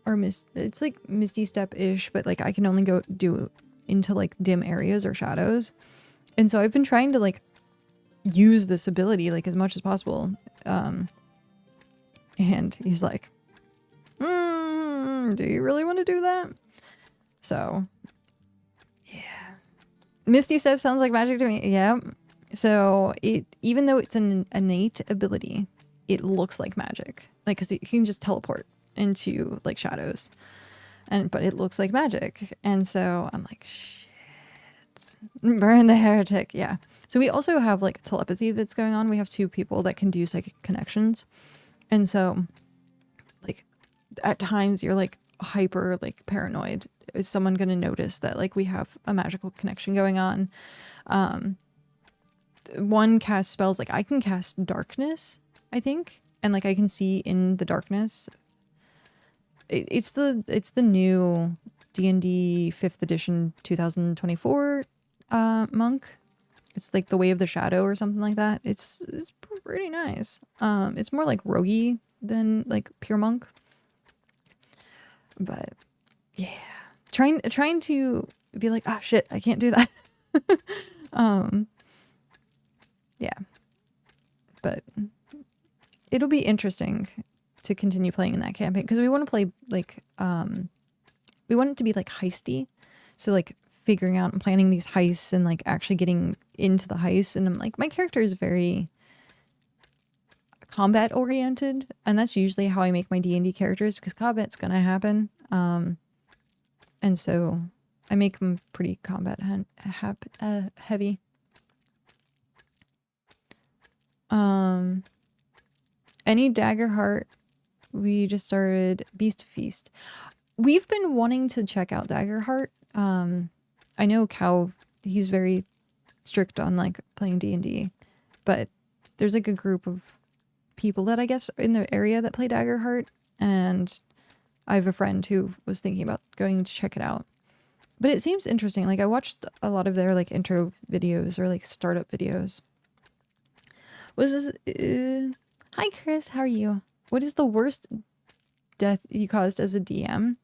or it's like Misty Step-ish, but like I can only go do into like dim areas or shadows. And so I've been trying to like use this ability like as much as possible. And he's like, do you really want to do that? So yeah, Misty Step sounds like magic to me. Yeah. So even though it's an innate ability, it looks like magic, like because you can just teleport into like shadows, but it looks like magic. And so I'm like, shit, burn the heretic. Yeah. So we also have like telepathy that's going on. We have 2 people that can do psychic connections, and so like at times you're like hyper like paranoid. Is someone going to notice that like we have a magical connection going on? One cast spells, like I can cast darkness, I think, and like I can see in the darkness. It's the new D&D 5th edition 2024 monk. It's like the Way of the Shadow or something like that. It's pretty nice. It's more like roguey than like pure monk. But yeah, trying to be like, ah, shit, I can't do that. Yeah, but it'll be interesting to continue playing in that campaign because we want to play like, we want it to be like heisty. So like figuring out and planning these heists and like actually getting into the heist. And I'm like, my character is very combat oriented, and that's usually how I make my D&D characters because combat's gonna happen. And so I make them pretty combat heavy. Any Daggerheart, we just started Beast Feast. We've been wanting to check out Daggerheart. I know Cow, he's very strict on like playing D&D, but there's like a group of people that I guess in the area that play Daggerheart, and I have a friend who was thinking about going to check it out. But it seems interesting. Like I watched a lot of their like intro videos or like startup videos. What is this? Hi Chris, how are you? What is the worst death you caused as a DM?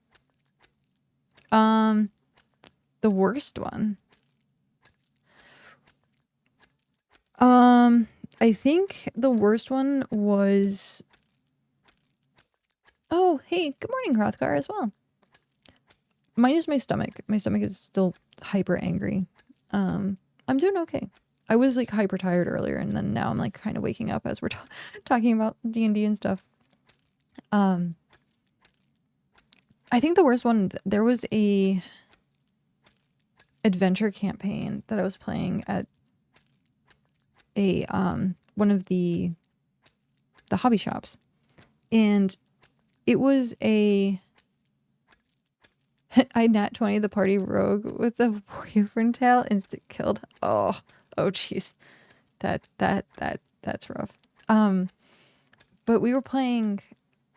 The worst one. I think the worst one was... Oh, hey, good morning, Hrothgar, as well. Mine is my stomach. My stomach is still hyper angry. I'm doing okay. I was like hyper tired earlier, and then now I'm like kind of waking up as we're talking about D&D and stuff. I think the worst one, there was a adventure campaign that I was playing at a one of the hobby shops, and it was a I nat 20 the party rogue with a wyvern tail, instant killed. Oh jeez, that's rough. But we were playing,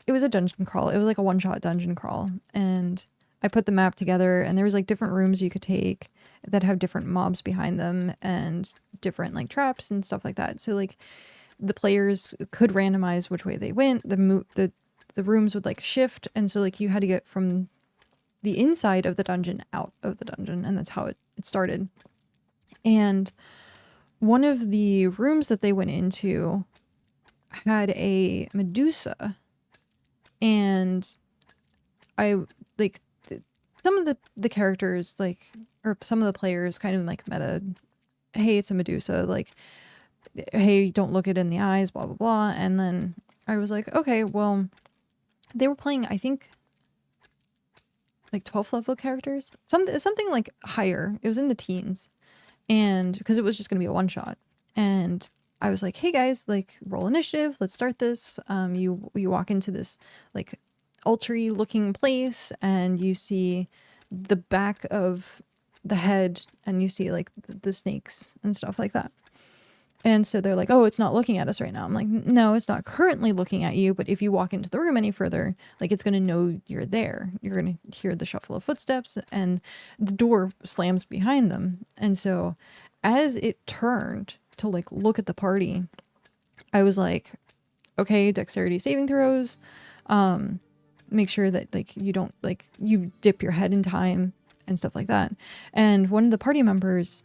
it was a dungeon crawl. It was like a one-shot dungeon crawl, and I put the map together, and there was like different rooms you could take that have different mobs behind them and different like traps and stuff like that. So like the players could randomize which way they went. The rooms would like shift, and so like you had to get from the inside of the dungeon out of the dungeon, and that's how it started. And one of the rooms that they went into had a Medusa, and I like some of the characters, like, or some of the players kind of like meta, hey, it's a Medusa, like, hey, don't look it in the eyes, blah blah blah. And then I was like, okay, well, they were playing, I think, like 12th level characters, something like higher. It was in the teens, and because it was just gonna be a one shot. And I was like, hey guys, like, roll initiative, let's start this. You walk into this like altar-y looking place, and you see the back of the head, and you see like the snakes and stuff like that. And so they're like, oh, it's not looking at us right now. I'm like, no, it's not currently looking at you, but if you walk into the room any further, like, it's going to know you're there. You're going to hear the shuffle of footsteps, and the door slams behind them. And so as it turned to like look at the party, I was like, okay, dexterity saving throws. Make sure that like you don't, like, you dip your head in time and stuff like that. And one of the party members,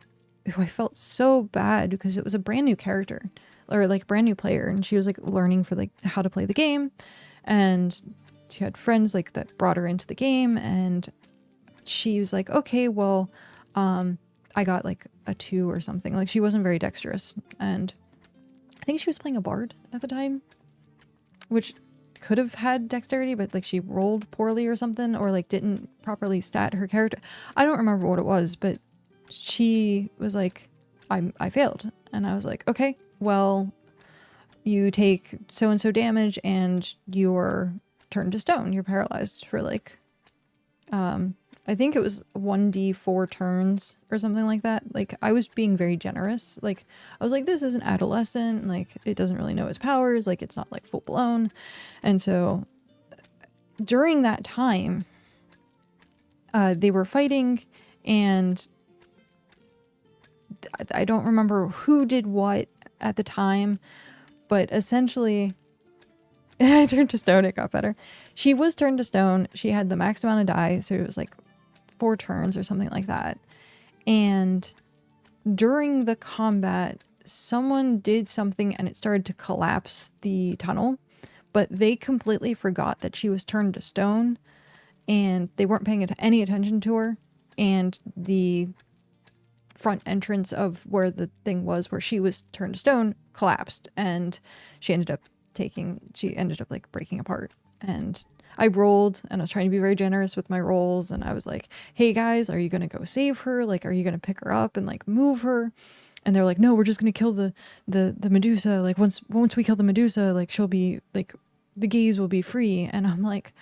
who I felt so bad because it was a brand new character, or like brand new player, and she was like learning for like how to play the game, and she had friends like that brought her into the game, and she was like, okay, well, I got like a 2 or something. Like, she wasn't very dexterous, and I think she was playing a bard at the time, which could have had dexterity, but like she rolled poorly or something, or like didn't properly stat her character. I don't remember what it was, but she was like, I failed. And I was like, okay, well, you take so and so damage and you're turned to stone. You're paralyzed for like, I think it was 1d4 turns or something like that. Like, I was being very generous. Like, I was like, this is an adolescent. Like, it doesn't really know its powers. Like, it's not like full blown. And so during that time, they were fighting, and I don't remember who did what at the time, but essentially I turned to stone. It got better. She was turned to stone. She had the max amount of die, so it was like 4 turns or something like that. And during the combat, someone did something and it started to collapse the tunnel, but they completely forgot that she was turned to stone and they weren't paying any attention to her. And the front entrance of where the thing was, where she was turned to stone, collapsed, and she ended up like breaking apart. And I rolled, and I was trying to be very generous with my rolls, and I was like, hey guys, are you gonna go save her? Like, are you gonna pick her up and like move her? And they're like, no, we're just gonna kill the Medusa. Like once we kill the Medusa, like she'll be like, the gaze will be free. And I'm like,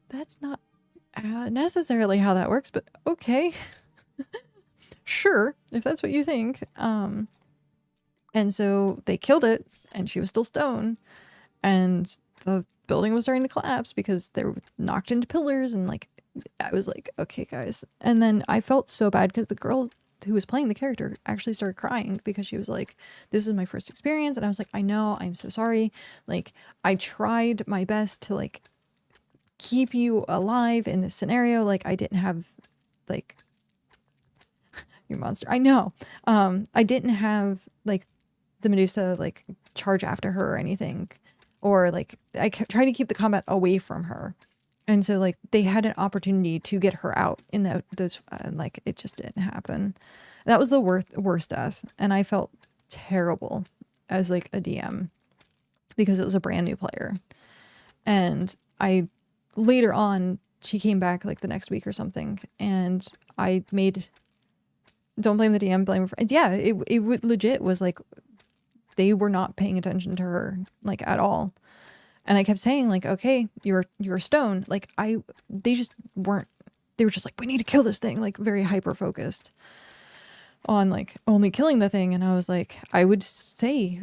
that's not necessarily how that works, but okay. Sure, if that's what you think. And so they killed it, and she was still stone, and the building was starting to collapse because they were knocked into pillars, and like, I was like, okay guys. And then I felt so bad because the girl who was playing the character actually started crying because she was like, this is my first experience. And I was like, I know, I'm so sorry. Like, I tried my best to like keep you alive in this scenario. Like, I didn't have like, you monster, I know. I didn't have like the Medusa like charge after her or anything, or like I tried to keep the combat away from her. And so like they had an opportunity to get her out in those like it just didn't happen. That was the worst death, and I felt terrible as like a DM because it was a brand new player. And I later on, she came back like the next week or something, and I made, don't blame the DM, blame her. Yeah, it would legit was like they were not paying attention to her like at all. And I kept saying like, okay, you're stone. Like they just weren't, they were just like, we need to kill this thing, like very hyper focused on like only killing the thing. And I was like, I would say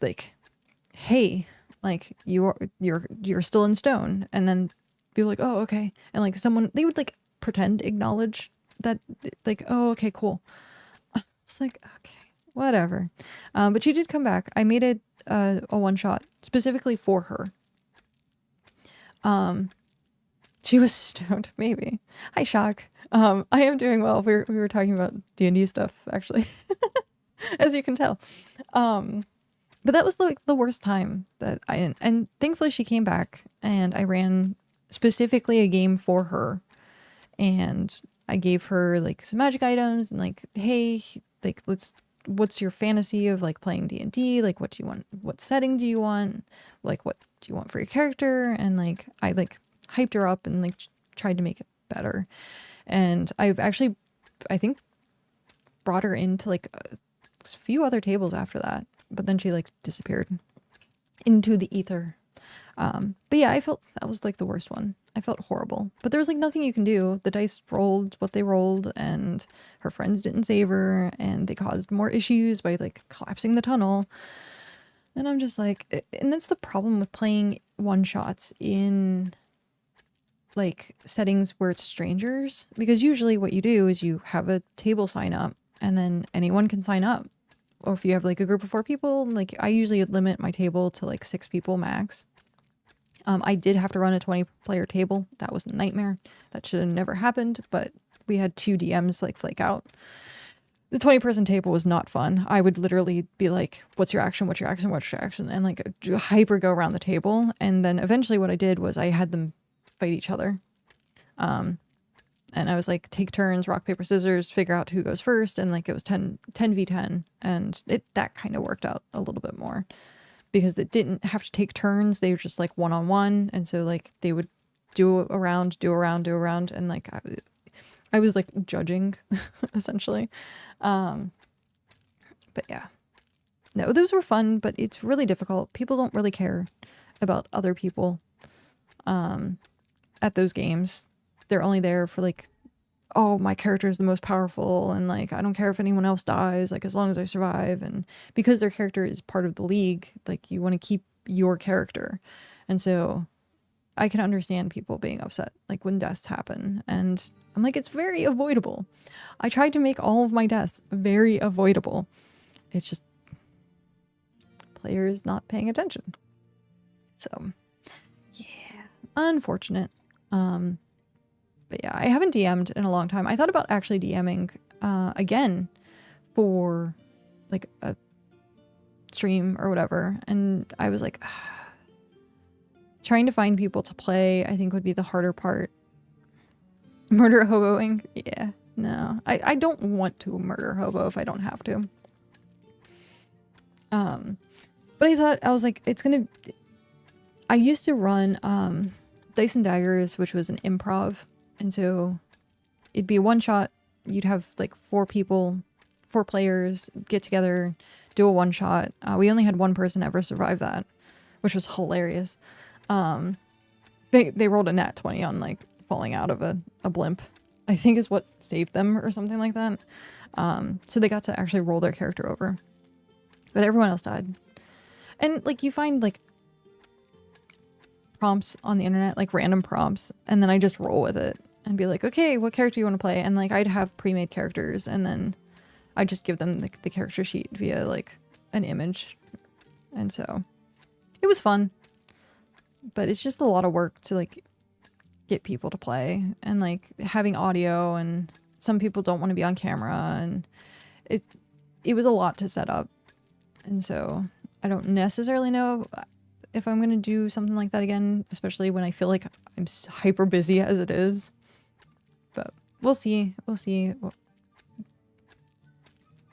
like, hey, like you're still in stone. And then be like, oh, okay. And like they would like pretend acknowledge that, like, oh, okay, cool. It's like, okay, whatever. But she did come back. I made it a one shot specifically for her. She was stoned, maybe. Hi, Shock. I am doing well. We were talking about D&D stuff, actually, as you can tell. But that was like the worst time that and thankfully she came back, and I ran specifically a game for her, and I gave her like some magic items and like, hey, like what's your fantasy of like playing D&D? Like, what do you want? What setting do you want? Like, what do you want for your character? And like, I like hyped her up and like tried to make it better. And I've actually, I think, brought her into like a few other tables after that, but then she like disappeared into the ether. But yeah, I felt that was like the worst one. I felt horrible, but there was like nothing you can do. The dice rolled what they rolled, and her friends didn't save her, and they caused more issues by like collapsing the tunnel. And I'm just like, and that's the problem with playing one shots in like settings where it's strangers, because usually what you do is you have a table sign up, and then anyone can sign up. Or if you have like a group of 4 people, like I usually limit my table to like 6 people max. I did have to run a 20-player table. That was a nightmare. That should have never happened, but we had 2 DMs like flake out. The 20-person table was not fun. I would literally be like, what's your action? What's your action? What's your action? And like hyper go around the table. And then eventually what I did was I had them fight each other. And I was like, take turns, rock, paper, scissors, figure out who goes first. And like it was 10v10. And that kind of worked out a little bit more, because it didn't have to take turns. They were just like one-on-one. And so like they would do a round. And like I was like judging essentially. But yeah, no, those were fun, but it's really difficult. People don't really care about other people at those games. They're only there for like, oh, my character is the most powerful, and like I don't care if anyone else dies, like as long as I survive. And because their character is part of the league, like you want to keep your character. And so I can understand people being upset like when deaths happen, and I'm like, it's very avoidable. I tried to make all of my deaths very avoidable. It's just players not paying attention. So yeah, unfortunate. But yeah, I haven't DM'd in a long time. I thought about actually DMing again for like a stream or whatever, and I was like, trying to find people to play I think would be the harder part. Murder hoboing? Yeah, no. I don't want to murder hobo if I don't have to. But I thought, I was like, it's gonna... I used to run Dice and Daggers, which was an improv, and so it'd be a one-shot. You'd have like 4 people, 4 players get together, do a one-shot. We only had one person ever survive that, which was hilarious. They rolled a nat 20 on like falling out of a blimp, I think is what saved them or something like that. So they got to actually roll their character over, but everyone else died. And like you find like prompts on the internet, like random prompts, and then I just roll with it and be like, okay, what character you want to play? And like I'd have pre-made characters, and then I just give them the character sheet via like an image. And so it was fun, but it's just a lot of work to like get people to play, and like having audio, and some people don't want to be on camera, and it was a lot to set up. And so I don't necessarily know if I'm going to do something like that again, especially when I feel like I'm hyper busy as it is. But we'll see. We'll see.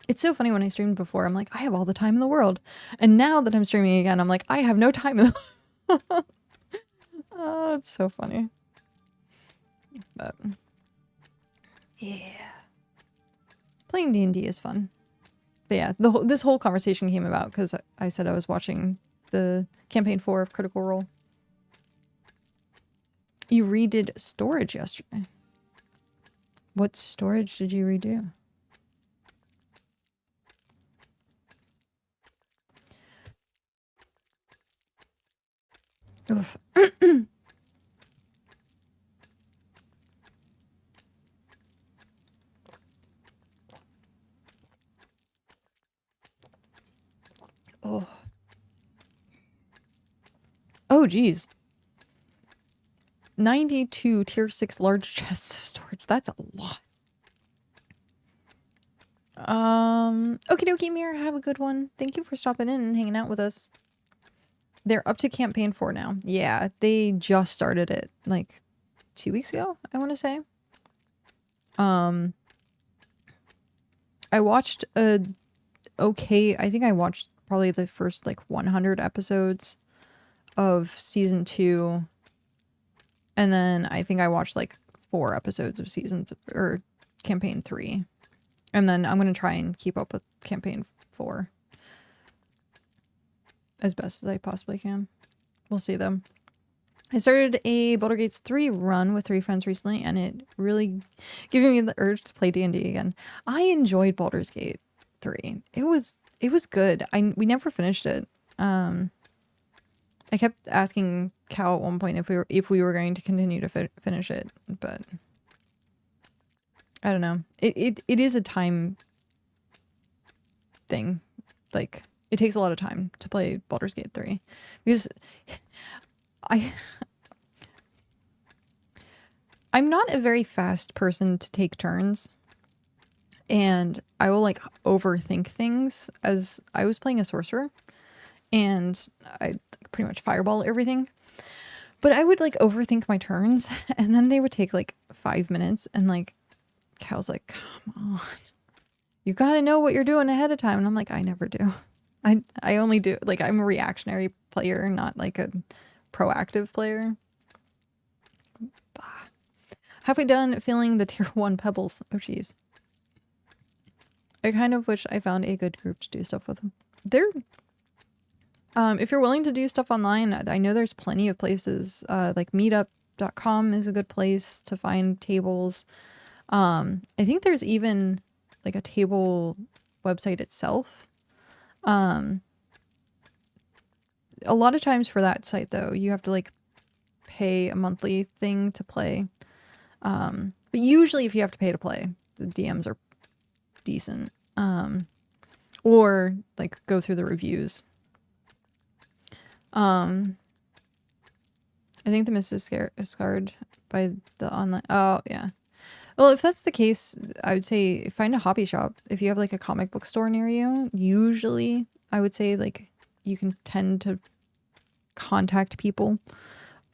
It's so funny, when I streamed before, I'm like, I have all the time in the world. And now that I'm streaming again, I'm like, I have no time in the Oh, it's so funny. But yeah. Playing D&D is fun. But yeah, this whole conversation came about because I said I was watching the campaign 4 of Critical Role. You redid storage yesterday. What storage did you redo? Oof. Oh. Oh, geez. 92 tier 6 large chests of storage. That's a lot. Okie dokie, Mir. Have a good one. Thank you for stopping in and hanging out with us. They're up to campaign 4 now. Yeah, they just started it like 2 weeks ago, I want to say. I watched I think I watched probably the first like 100 episodes of season 2, and then I think I watched like 4 episodes of campaign 3, and then I'm gonna try and keep up with campaign 4 as best as I possibly can. We'll see though. I started a Baldur's Gate 3 run with 3 friends recently, and it really giving me the urge to play D&D again. I enjoyed Baldur's Gate 3. It was good. We never finished it. I kept asking Cal at one point if we were going to continue to finish it, but I don't know. It is a time thing. Like, it takes a lot of time to play Baldur's Gate 3 because I'm not a very fast person to take turns, and I will like overthink things. As I was playing a sorcerer, and I pretty much fireball everything, but I would like overthink my turns, and then they would take like 5 minutes, and like Cal's like, come on, you gotta know what you're doing ahead of time. And I'm like, I never do. I only do, like, I'm a reactionary player, not like a proactive player. Halfway done filling the tier 1 pebbles. Oh geez. I kind of wish I found a good group to do stuff with them. If you're willing to do stuff online, I know there's plenty of places. Like meetup.com is a good place to find tables. I think there's even like a table website itself. A lot of times for that site though, you have to like pay a monthly thing to play. But usually if you have to pay to play, the DMs are decent. Or like go through the reviews. I think the mist is scarred by the online. Oh, yeah. Well, if that's the case, I would say find a hobby shop. If you have like a comic book store near you, usually I would say like you can tend to contact people,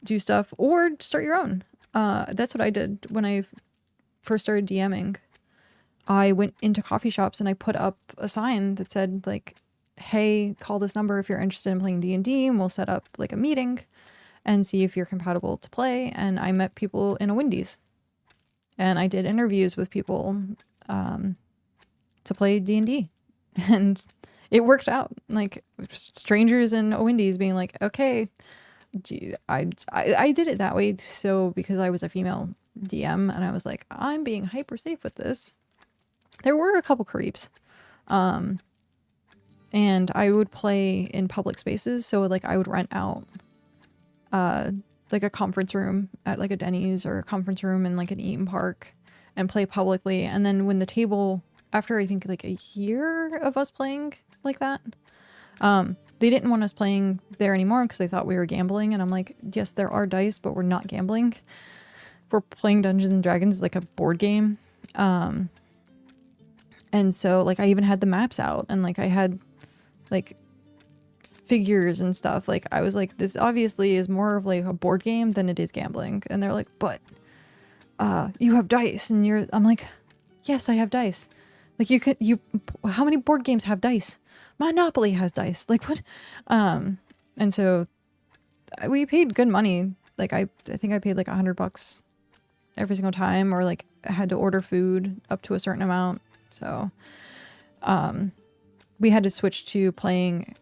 do stuff, or start your own. That's what I did when I first started DMing. I went into coffee shops and I put up a sign that said like, hey, call this number if you're interested in playing D&D, and we'll set up like a meeting and see if you're compatible to play. And I met people in a Wendy's. And I did interviews with people to play D&D. And it worked out. Like, strangers in a Wendy's being like, okay, I did it that way. So because I was a female DM and I was like, I'm being hyper safe with this. There were a couple creeps. And I would play in public spaces. So like I would rent out like a conference room at like a Denny's, or a conference room in like an Eaton Park, and play publicly. And then when the table, after I think like a year of us playing like that, they didn't want us playing there anymore because they thought we were gambling. And I'm like, yes, there are dice, but we're not gambling. We're playing Dungeons and Dragons, like a board game. And so like I even had the maps out, and like I had like figures and stuff. Like I was like, this obviously is more of like a board game than it is gambling. And they're like, but you have dice, and I'm like, yes, I have dice. Like how many board games have dice? Monopoly has dice. Like what? And so we paid good money. Like I think I paid like $100 every single time, or like I had to order food up to a certain amount. So we had to switch to playing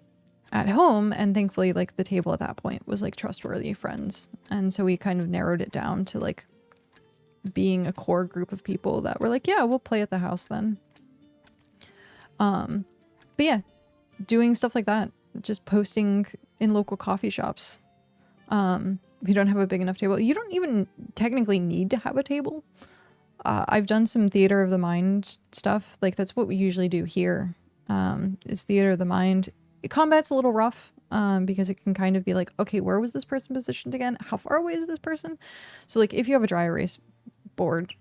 at home, and thankfully like the table at that point was like trustworthy friends, and so we kind of narrowed it down to like being a core group of people that were like, yeah, we'll play at the house then. But yeah, doing stuff like that, just posting in local coffee shops. If you don't have a big enough table, you don't even technically need to have a table. I've done some theater of the mind stuff. Like that's what we usually do here. Is theater of the mind. Combat's a little rough because it can kind of be like, okay, where was this person positioned again? How far away is this person? So like if you have a dry erase board,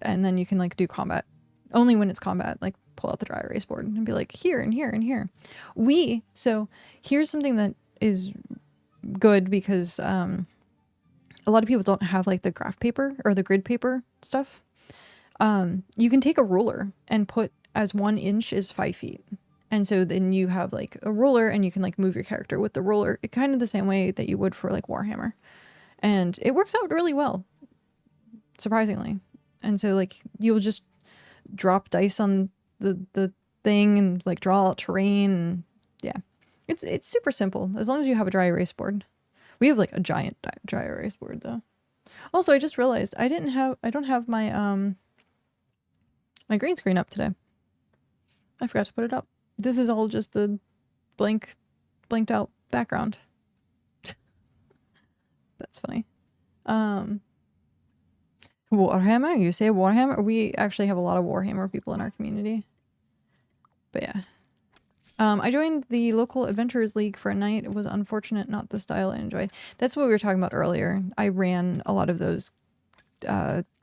and then you can like do combat only when it's combat, like pull out the dry erase board and be like here and here and here. So here's something that is good because a lot of people don't have like the graph paper or the grid paper stuff. You can take a ruler and put as 1 inch is 5 feet. And so then you have like a ruler, and you can like move your character with the ruler, kind of the same way that you would for like Warhammer. And it works out really well, surprisingly. And so like you'll just drop dice on the thing and like draw out terrain. And yeah, it's super simple as long as you have a dry erase board. We have like a giant dry erase board though. Also, I just realized I don't have my my green screen up today. I forgot to put it up. This is all just the blanked out background. That's funny. Warhammer? You say Warhammer? We actually have a lot of Warhammer people in our community. But yeah. I joined the local Adventurers League for a night. It was unfortunate, not the style I enjoy. That's what we were talking about earlier. I ran a lot of those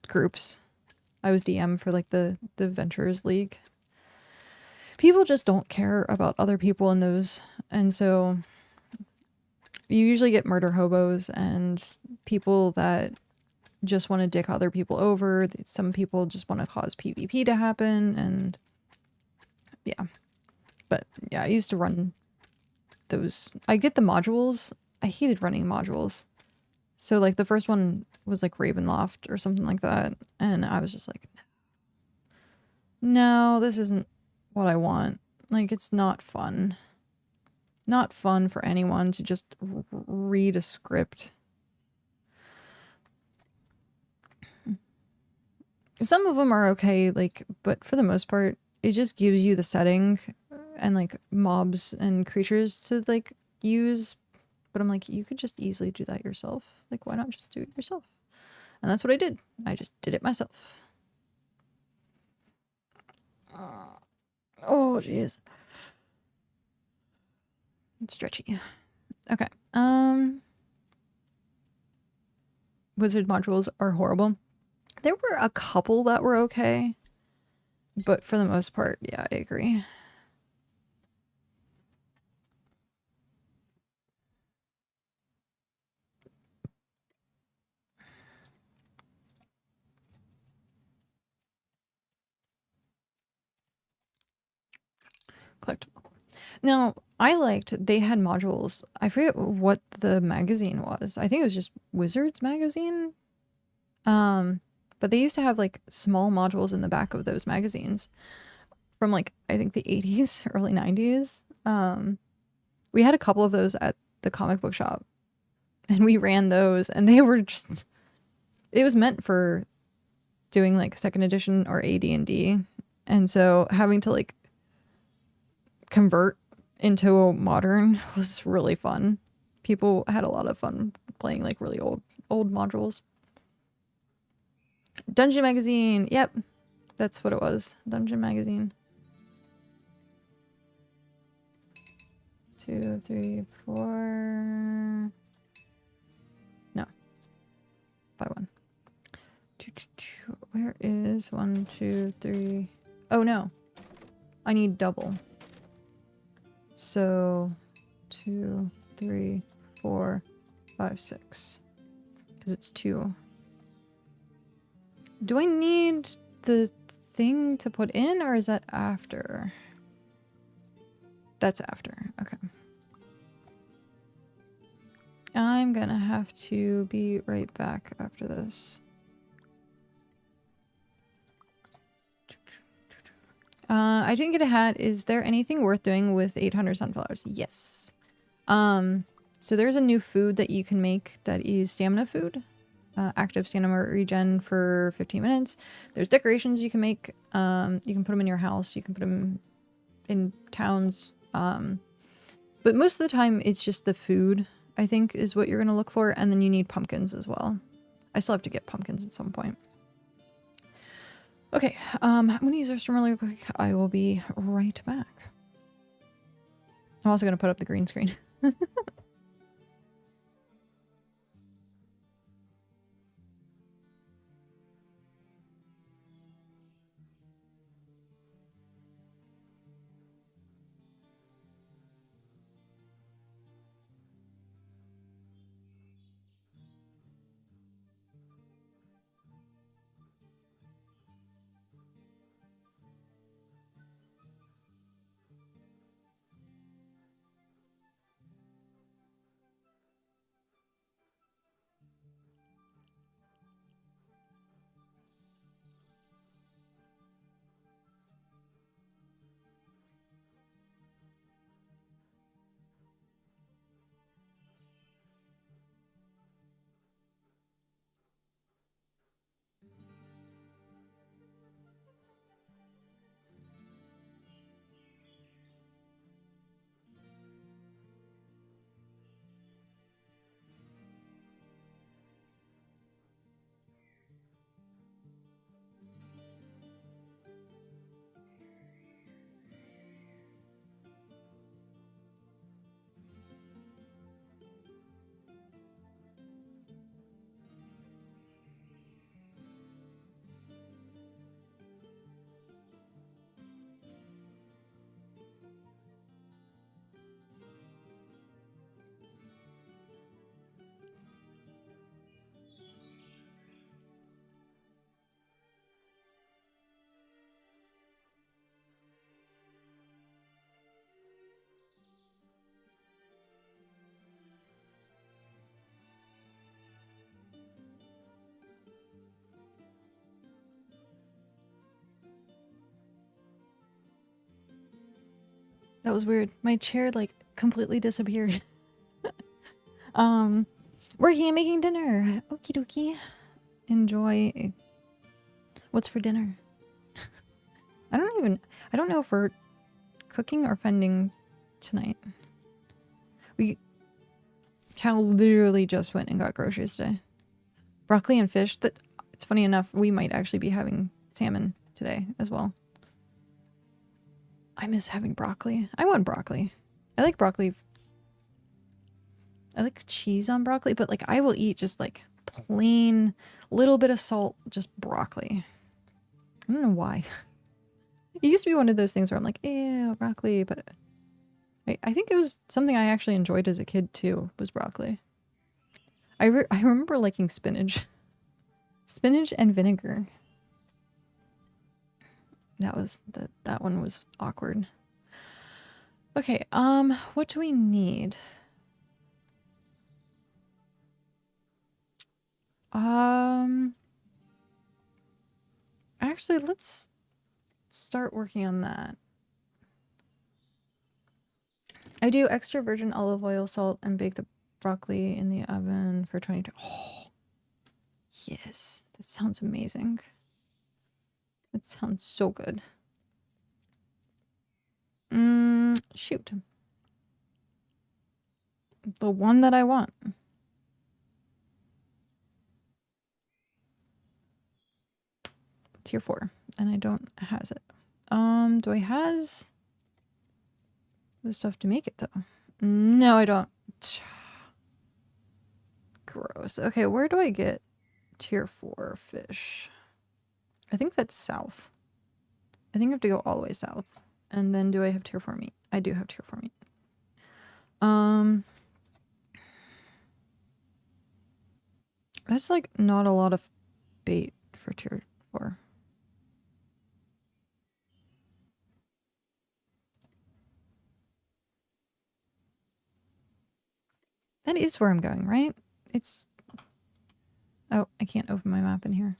groups. I was DM for like the Adventurers League. People just don't care about other people in those, and so you usually get murder hobos and people that just want to dick other people over. Some people just want to cause PvP to happen, and yeah. But yeah, I used to run those. I get the modules. I hated running modules. So like the first one was like Ravenloft or something like that, and I was just like, no, this isn't what I want. Like, it's not fun. Not fun for anyone to just read a script. Some of them are okay, like, but for the most part, it just gives you the setting and like mobs and creatures to like use. But I'm like, you could just easily do that yourself. Like, why not just do it yourself? And that's what I did. I just did it myself. Oh, jeez. It's stretchy. Okay. Wizard modules are horrible. There were a couple that were okay, but for the most part, yeah, I agree. Collectible. Now, I liked, they had modules. I forget what the magazine was. I think it was just Wizards magazine. But they used to have like small modules in the back of those magazines from like, I think the 80s, early 90s. We had a couple of those at the comic book shop and we ran those and they were just, it was meant for doing like second edition or AD&D. And so having to like convert into a modern was really fun. People had a lot of fun playing like really old modules. Dungeon magazine. Yep. That's what it was. Dungeon magazine. 2, 3, 4. No. By 1. 2, 2, 2. Where is 1, 2, 3? Oh no. I need double. So 2, 3, 4, 5, 6. Because it's 2. Do I need the thing to put in, or is that after? That's after. Okay. I'm gonna have to be right back after this. I didn't get a hat. Is there anything worth doing with 800 sunflowers? Yes. So there's a new food that you can make that is stamina food. Active stamina regen for 15 minutes. There's decorations you can make. You can put them in your house. You can put them in towns. But most of the time it's just the food, I think, is what you're going to look for. And then you need pumpkins as well. I still have to get pumpkins at some point. Okay, I'm going to use this really quick. I will be right back. I'm also going to put up the green screen. That was weird. My chair like completely disappeared. Working and making dinner. Okie dokie. Enjoy. What's for dinner? I don't know if we're cooking or fending tonight. Cal literally just went and got groceries today. Broccoli and fish. It's funny enough, we might actually be having salmon today as well. I miss having broccoli. I want broccoli. I like broccoli. I like cheese on broccoli, but like I will eat just like plain, little bit of salt, just broccoli. I don't know why. It used to be one of those things where I'm like, ew, broccoli, but I think it was something I actually enjoyed as a kid too, was broccoli. I remember liking spinach. Spinach and vinegar. That one was awkward. Okay, what do we need? Actually, let's start working on that. I do extra virgin olive oil, salt, and bake the broccoli in the oven for 22. Oh, yes, that sounds amazing. That sounds so good. Shoot. The one that I want. Tier 4, and I don't has it. Do I has the stuff to make it though? No, I don't. Gross. Okay, where do I get tier 4 fish? I think that's south. I think I have to go all the way south. And then do I have tier 4 meat? I do have tier 4 meat. That's like not a lot of bait for tier 4. That is where I'm going, right? It's... Oh, I can't open my map in here.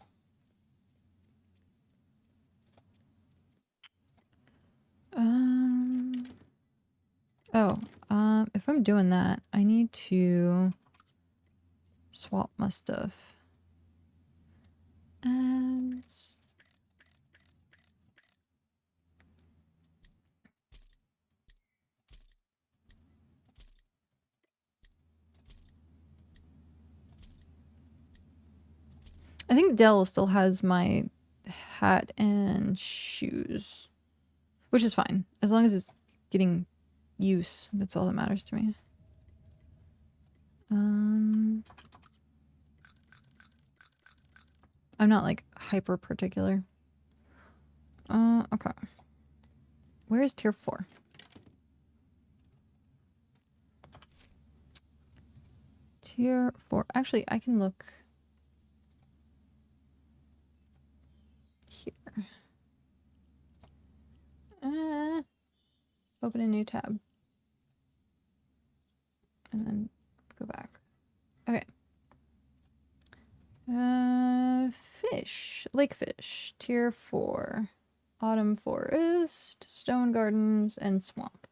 If I'm doing that, I need to swap my stuff. And... I think Dell still has my hat and shoes, which is fine. As long as it's getting use, that's all that matters to me. I'm not like hyper particular. Okay. Where is tier 4? Tier 4. Actually, I can look here. Open a new tab. And then go back. Okay. Fish. Lake fish. Tier 4. Autumn forest. Stone gardens. And swamp.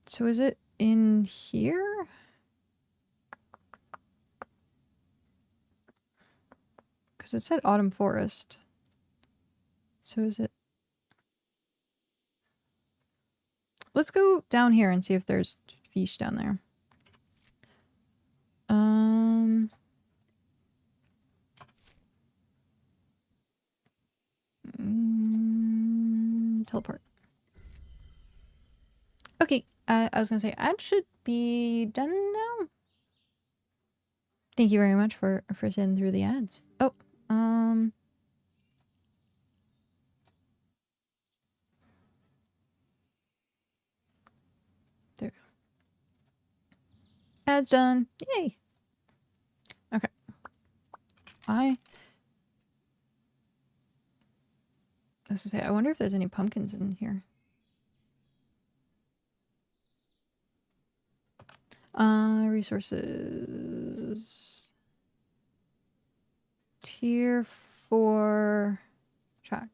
So is it in here? Because it said autumn forest. So is it... Let's go down here and see if there's fish down there. Teleport. Okay, I was gonna say ad should be done now. Thank you very much for sending through the ads. Oh, there we go. Ads done. Yay. Okay. I was gonna say, I wonder if there's any pumpkins in here. Resources. Tier 4 track.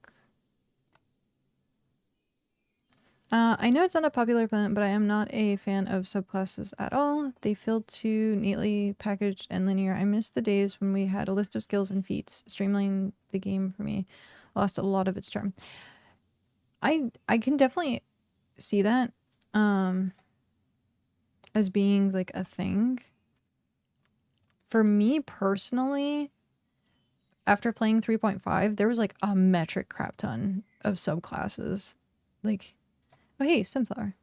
I know it's not a popular plant, but I am not a fan of subclasses at all. They feel too neatly packaged and linear. I miss the days when we had a list of skills and feats. Streamlining the game for me lost a lot of its charm. I can definitely see that as being like a thing. For me personally, after playing 3.5, there was like a metric crap ton of subclasses. Like, oh hey, sunflower.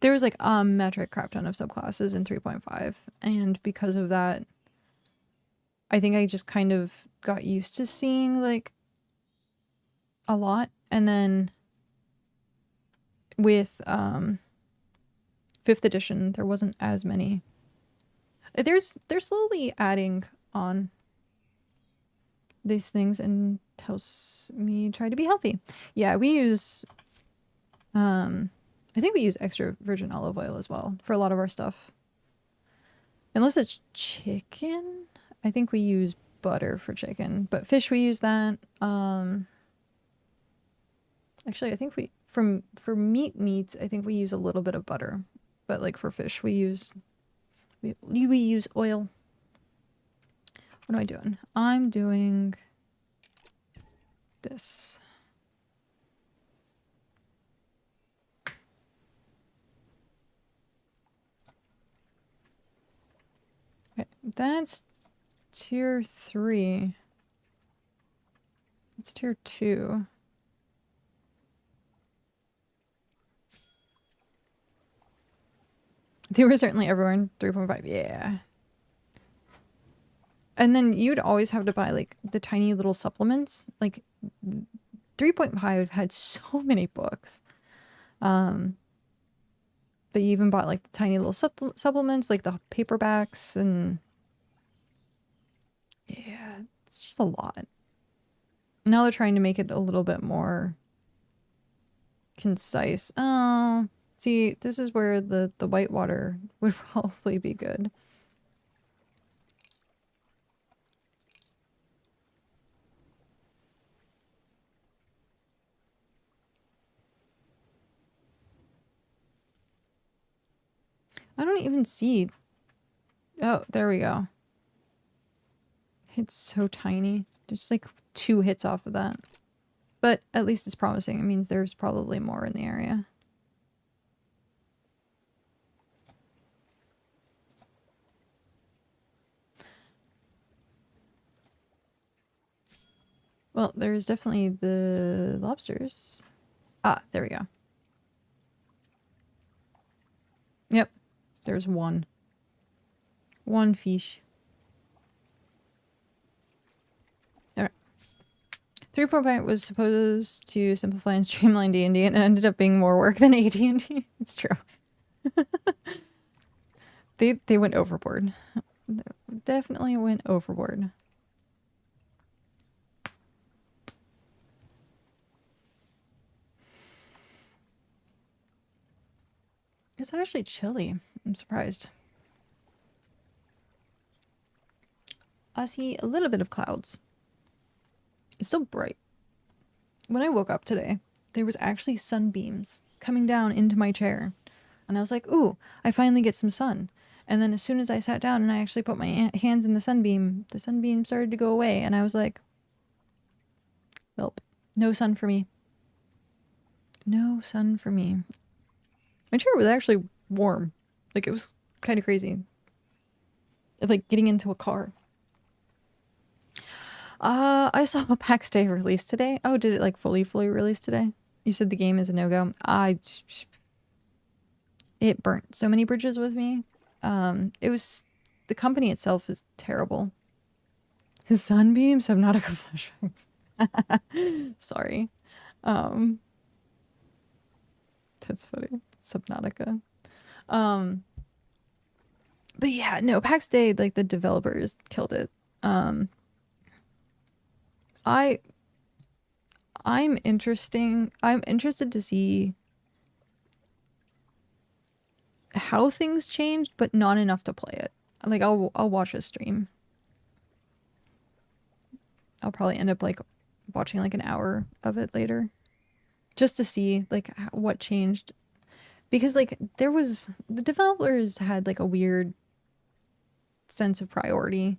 there was like a metric crap ton of subclasses in 3.5, and because of that, I think I just kind of got used to seeing like a lot, and then with 5th edition there wasn't as many. They're slowly adding on these things and tells me try to be healthy. Yeah, we use I think we use extra virgin olive oil as well for a lot of our stuff. Unless it's chicken, I think we use butter for chicken, but fish we use that. Actually, I think for meats, I think we use a little bit of butter, but like for fish, we use oil. What am I doing? I'm doing this. Okay, that's tier 3. It's tier 2. They were certainly everywhere in 3.5. Yeah. And then you'd always have to buy like the tiny little supplements. Like 3.5 had so many books. But you even bought like the tiny little supplements, like the paperbacks, and yeah, it's just a lot. Now they're trying to make it a little bit more concise. Oh, see, this is where the white water would probably be good. I don't even see. Oh, there we go. It's so tiny. There's like 2 hits off of that. But at least it's promising. It means there's probably more in the area. Well, there's definitely the lobsters. Ah, there we go. Yep. There's one. One fish. Alright. 3.5 was supposed to simplify and streamline D&D, and it ended up being more work than AD&D. It's true. They went overboard. They definitely went overboard. It's actually chilly. I'm surprised. I see a little bit of clouds. It's still bright. When I woke up today, there was actually sunbeams coming down into my chair. And I was like, ooh, I finally get some sun. And then as soon as I sat down and I actually put my hands in the sunbeam started to go away. And I was like, nope, no sun for me. No sun for me. My chair was actually warm. Like, it was kind of crazy. Like, getting into a car. I saw a PAX Day release today. Oh, did it, like, fully release today? You said the game is a no-go. It burnt so many bridges with me. It was... The company itself is terrible. His sunbeams have not a good flashbacks. Sorry. That's funny. Subnautica. But yeah, no, PAX Day, like, the developers killed it. I'm interested to see how things changed, but not enough to play it. Like, I'll watch a stream. I'll probably end up like watching like an hour of it later, just to see like what changed. Because like the developers had like a weird sense of priority,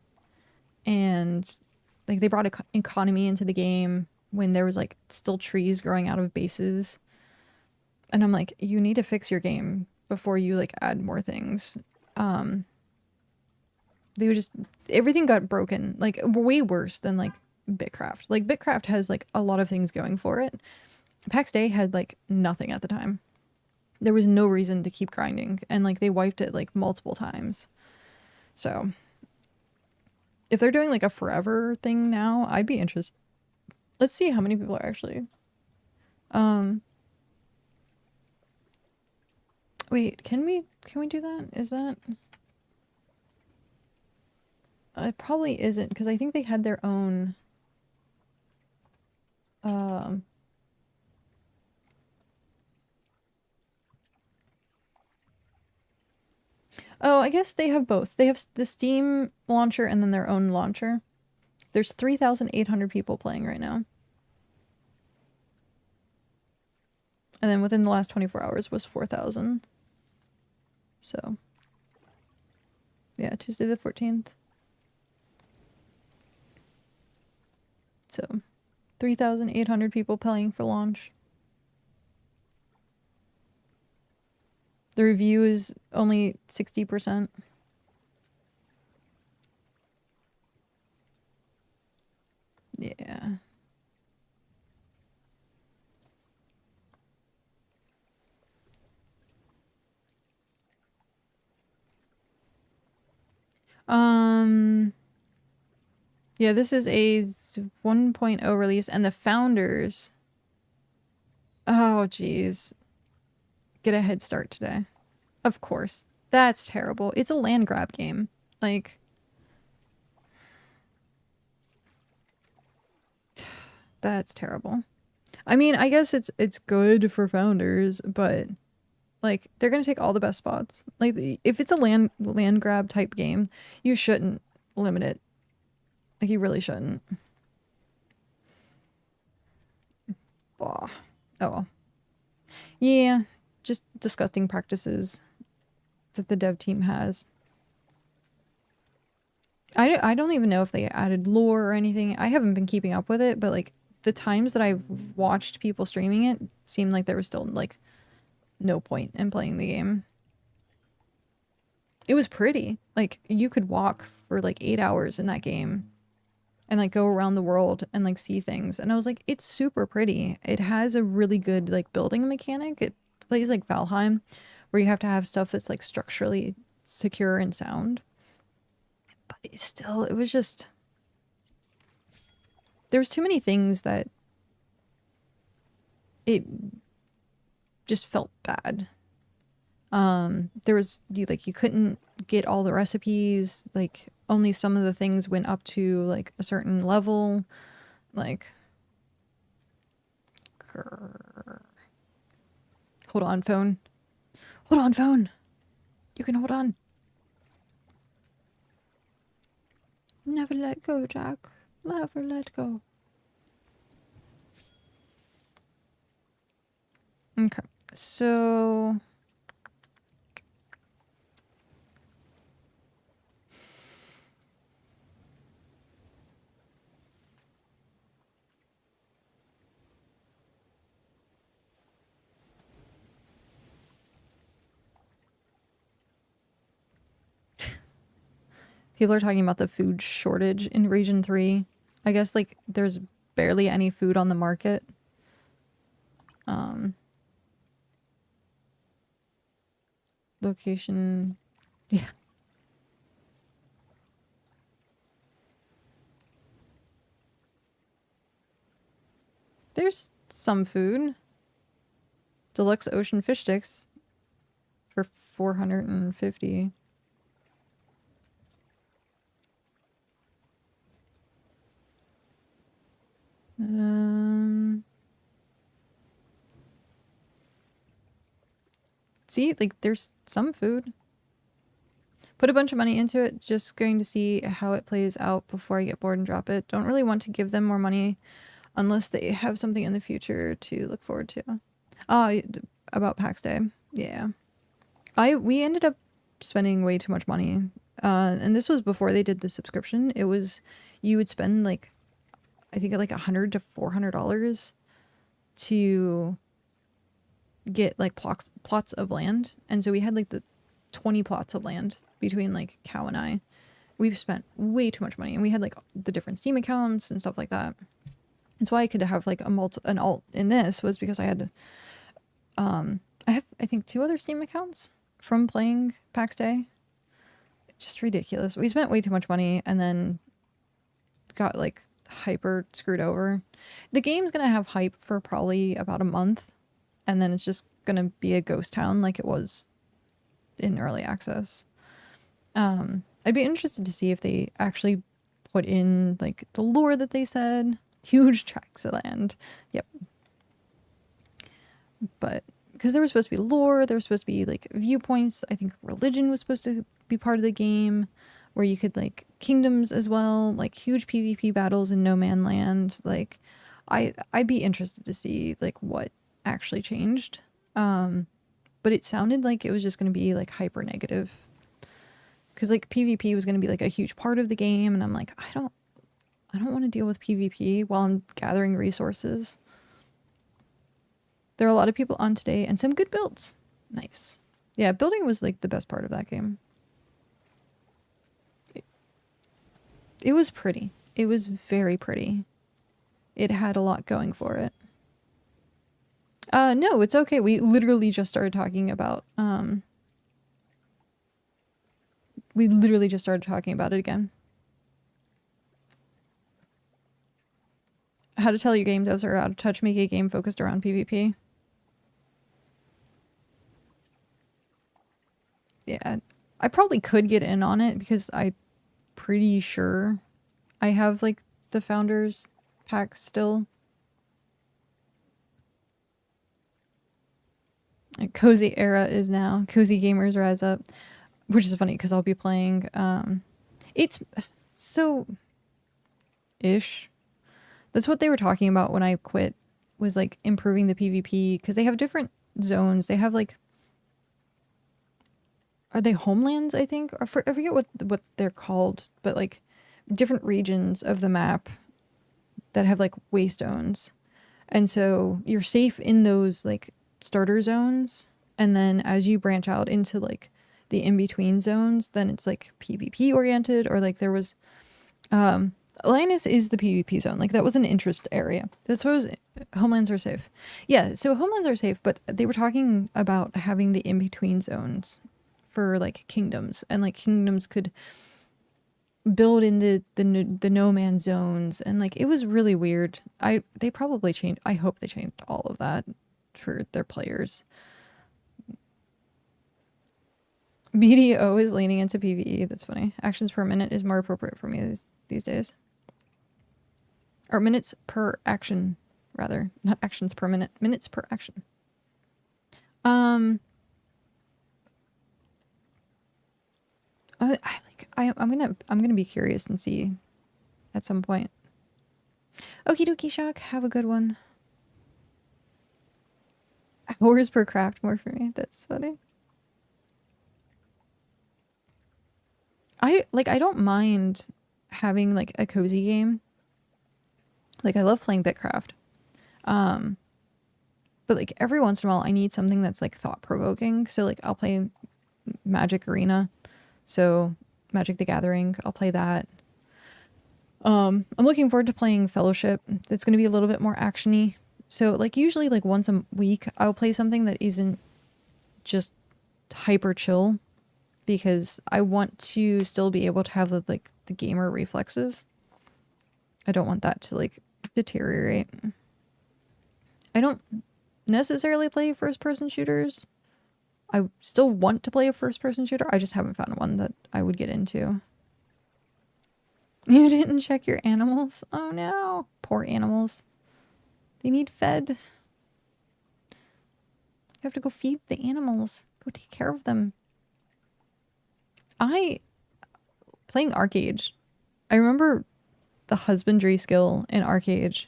and like they brought economy into the game when there was like still trees growing out of bases. And I'm like, you need to fix your game before you like add more things. They would just, everything got broken, like way worse than like BitCraft. Like BitCraft has like a lot of things going for it. PAX Day had like nothing at the time. there was no reason to keep grinding, and like they wiped it like multiple times. So if they're doing like a forever thing now, I'd be interested. Let's see how many people are actually. Wait, can we do that? Is that? It probably isn't, because I think they had their own oh, I guess they have both. They have the Steam launcher and then their own launcher. There's 3,800 people playing right now. And then within the last 24 hours was 4,000. So, yeah, Tuesday the 14th. So, 3,800 people playing for launch. The review is only 60%. Yeah. Yeah, this is a 1.0 release, and the founders, oh geez, get a head start today. Of course. That's terrible. It's a land grab game. Like, that's terrible. I mean, I guess it's good for founders, but like they're gonna take all the best spots. Like, if it's a land grab type game, you shouldn't limit it. Like, you really shouldn't. Blah. Oh well. Yeah, just disgusting practices that the dev team has. I don't even know if they added lore or anything. I haven't been keeping up with it, but like the times that I've watched people streaming it seemed like there was still like no point in playing the game. It was pretty. Like, you could walk for like 8 hours in that game and like go around the world and like see things. And I was like, it's super pretty. It has a really good like building mechanic. It plays like Valheim, where you have to have stuff that's like structurally secure and sound. But it was just, there was too many things that it just felt bad. There was, you couldn't get all the recipes, like only some of the things went up to like a certain level, like, hold on, phone. Hold on, phone. You can hold on. Never let go, Jack. Never let go. Okay, so people are talking about the food shortage in Region 3. I guess, like, there's barely any food on the market. Location... Yeah. There's some food. Deluxe ocean fish sticks for 450. See, like, there's some food. Put a bunch of money into it, just going to see how it plays out before I get bored and drop it. Don't really want to give them more money unless they have something in the future to look forward to. About PAX Day. Yeah. We ended up spending way too much money. And this was before they did the subscription. It was, you would spend like, I think like $100 to $400 to get like plots of land. And so we had like the 20 plots of land between like Cow and I. We spent way too much money, and we had like the different Steam accounts and stuff like that. That's why I could have like an alt in this, was because I had I have, I think, 2 other Steam accounts from playing PAX Day. Just ridiculous. We spent way too much money and then got like hyper screwed over. The game's gonna have hype for probably about a month, and then it's just gonna be a ghost town like it was in early access. I'd be interested to see if they actually put in like the lore that they said. Huge tracts of land. Yep. But because there was supposed to be lore, there was supposed to be like viewpoints. I think religion was supposed to be part of the game, where you could like kingdoms as well, like huge PvP battles in No Man Land. Like, I'd be interested to see like what actually changed. But it sounded like it was just going to be like hyper negative, because like PvP was going to be like a huge part of the game, and I'm like, I don't want to deal with PvP while I'm gathering resources. There are a lot of people on today and some good builds. Nice. Yeah, building was like the best part of that game. It was pretty. It was very pretty. It had a lot going for it. No, it's okay. We literally just started talking about, it again. How to tell your game devs are out of touch, make a game focused around PvP. Yeah, I probably could get in on it because I'm pretty sure I have like the founders pack still. Like, Cozy Era is now. Cozy Gamers Rise Up. Which is funny because I'll be playing, it's so ish. That's what they were talking about when I quit, was like improving the PvP, because they have different zones. They have like, are they homelands, I think? I forget what they're called, but like different regions of the map that have like waystones. And so you're safe in those like starter zones. And then as you branch out into like the in-between zones, then it's like PvP oriented, or like there was, Linus is the PvP zone. Like that was an interest area. That's what it was. Homelands are safe. Yeah, so homelands are safe, but they were talking about having the in-between zones for like kingdoms, and like kingdoms could build in the no man zones, and like it was really weird. They probably changed. I hope they changed all of that for their players. BDO is leaning into PvE. That's funny. Actions per minute is more appropriate for me these days. Or minutes per action, rather. Not actions per minute. Minutes per action. I'm gonna be curious and see at some point. Okie dokie, Shock. Have a good one. Hours per craft more for me. That's funny. I don't mind having like a cozy game. Like I love playing BitCraft. But like every once in a while I need something that's like thought-provoking. So like I'll play Magic Arena. So Magic the Gathering, I'll play that. I'm looking forward to playing Fellowship. It's going to be a little bit more action-y. So like usually like once a week I'll play something that isn't just hyper chill, because I want to still be able to have the gamer reflexes. I don't want that to like deteriorate. I don't necessarily play first-person shooters. I still want to play a first-person shooter. I just haven't found one that I would get into. You didn't check your animals? Oh no. Poor animals. They need fed. You have to go feed the animals. Go take care of them. Playing Arcade, I remember the husbandry skill in Arcade,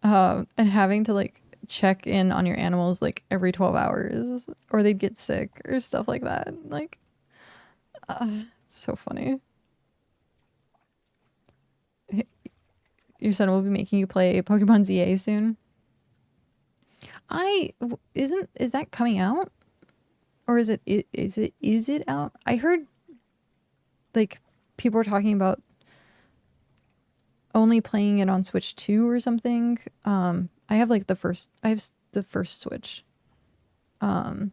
and having to like check in on your animals like every 12 hours or they'd get sick or stuff like that. Like, it's so funny. Your son will be making you play Pokemon ZA soon. Is that coming out? Or is it out? I heard like people were talking about only playing it on Switch 2 or something. I have the first Switch. But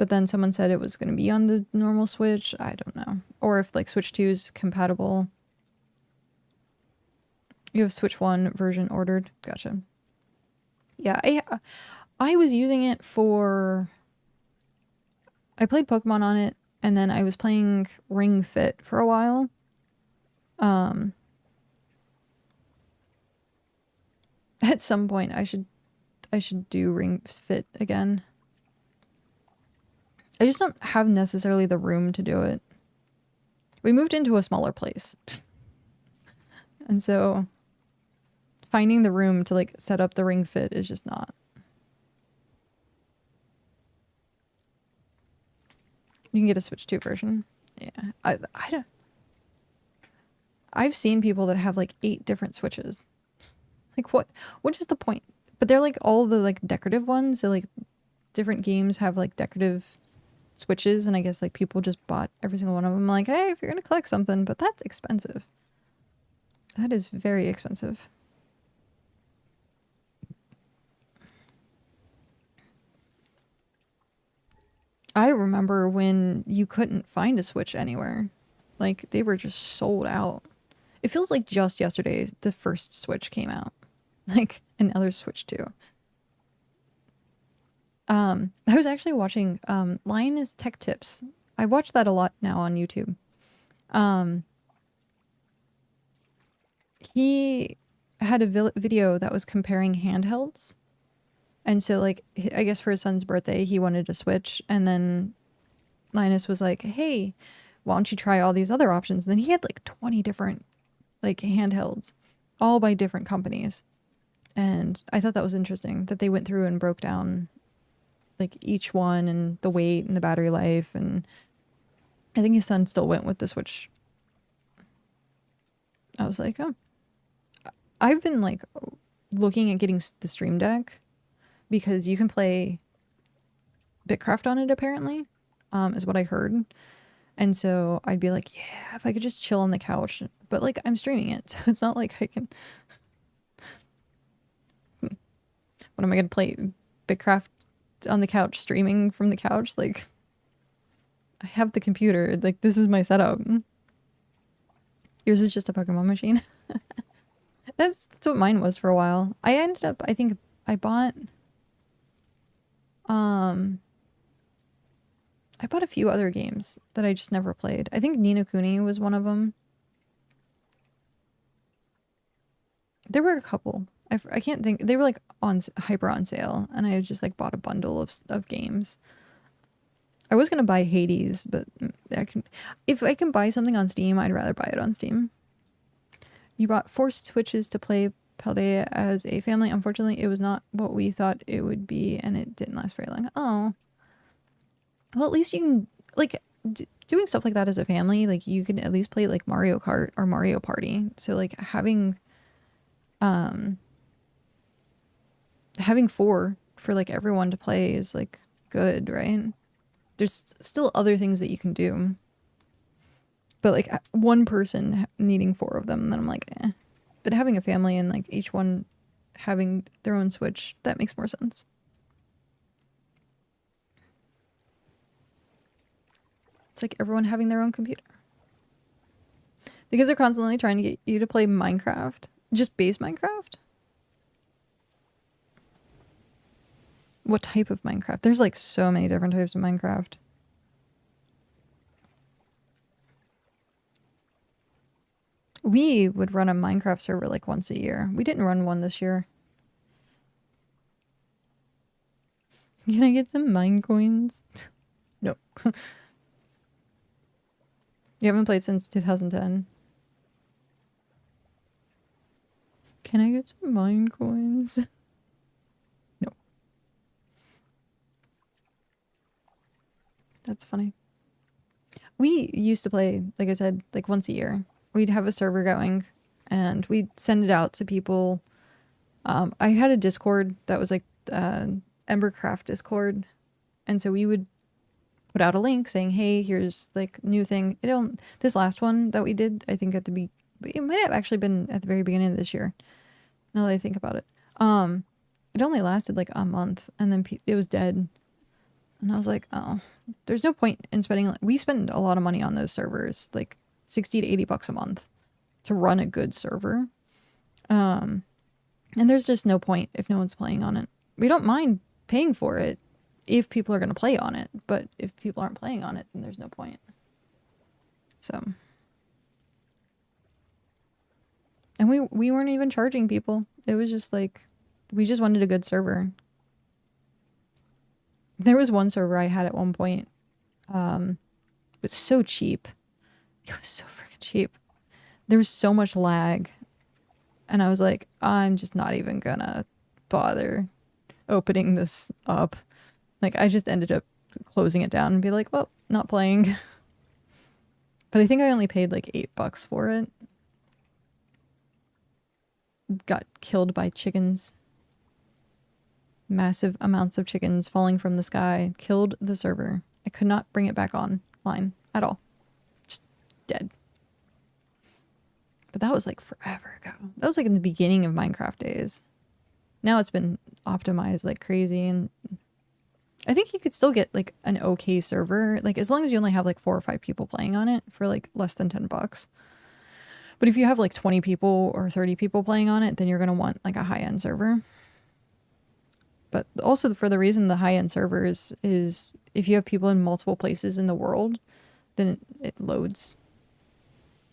then someone said it was going to be on the normal Switch. I don't know. Or if like Switch 2 is compatible. You have Switch 1 version ordered. Gotcha. Yeah, I was using it for... I played Pokemon on it, and then I was playing Ring Fit for a while. At some point, I should do Ring Fit again. I just don't have necessarily the room to do it. We moved into a smaller place. And so finding the room to like set up the Ring Fit is just not. You can get a Switch 2 version. Yeah. I don't... I've seen people that have like 8 different Switches. Like what is the point? But they're like all the like decorative ones. So like different games have like decorative Switches, and I guess like people just bought every single one of them. Like, hey, if you're gonna collect something, but that's expensive. That is very expensive. I remember when you couldn't find a Switch anywhere. Like, they were just sold out. It feels like just yesterday the first Switch came out. Like, another Switch too. I was actually watching Linus Tech Tips. I watch that a lot now on YouTube. He had a video that was comparing handhelds. And so, like, I guess for his son's birthday, he wanted a Switch. And then Linus was like, hey, why don't you try all these other options? And then he had like 20 different, like, handhelds, all by different companies. And I thought that was interesting that they went through and broke down, like, each one and the weight and the battery life. And I think his son still went with the Switch. I was like, oh. I've been, like, looking at getting the Stream Deck because you can play BitCraft on it, apparently, is what I heard. And so I'd be like, yeah, if I could just chill on the couch. But, like, I'm streaming it, so it's not like I can... What am I going to play? BitCraft on the couch, streaming from the couch? Like, I have the computer. Like, this is my setup. Yours is just a Pokemon machine. That's what mine was for a while. I ended up, I think I bought a few other games that I just never played. I think Ni no Kuni was one of them. There were a couple. I can't think. They were like hyper on sale, and I just like bought a bundle of games. I was gonna buy Hades, but if I can buy something on Steam, I'd rather buy it on Steam. You bought 4 Switches to play Paldea as a family. Unfortunately, it was not what we thought it would be, and it didn't last very long. Oh. Well, at least you can, like, doing stuff like that as a family, like, you can at least play, like, Mario Kart or Mario Party. So, like, having 4 for, like, everyone to play is, like, good, right? There's still other things that you can do. But, like, one person needing 4 of them, then I'm like, eh. But having a family and, like, each one having their own Switch, that makes more sense. It's like everyone having their own computer. Because they're constantly trying to get you to play Minecraft. Just base Minecraft? What type of Minecraft? There's, like, so many different types of Minecraft. We would run a Minecraft server like once a year. We didn't run one this year. Can I get some mine coins? No. You haven't played since 2010. Can I get some mine coins? No. That's funny. We used to play, like I said, like once a year. We'd have a server going and we'd send it out to people. I had a Discord that was like emberKat Discord. And so we would put out a link saying, hey, here's like new thing. This last one that we did, I think it might have actually been at the very beginning of this year. Now that I think about it. it only lasted like a month, and then it was dead. And I was like, oh, there's no point in spending. We spend a lot of money on those servers, like 60 to 80 bucks a month to run a good server. And there's just no point if no one's playing on it. We don't mind paying for it if people are going to play on it, but if people aren't playing on it, then there's no point. So, and we weren't even charging people. It was just like, we just wanted a good server. There was one server I had at one point. It was so cheap. It was so freaking cheap. There was so much lag. And I was like, I'm just not even gonna bother opening this up. Like, I just ended up closing it down and be like, well, not playing. But I think I only paid like $8 for it. Got killed by chickens. Massive amounts of chickens falling from the sky. Killed the server. I could not bring it back online at all. Just dead. But that was like forever ago. That was like in the beginning of Minecraft days. Now it's been optimized like crazy, and I think you could still get like an okay server, like as long as you only have like 4 or 5 people playing on it for like less than $10. But if you have like 20 people or 30 people playing on it, then you're going to want like a high-end server. But also for the reason the high-end servers is if you have people in multiple places in the world, then it loads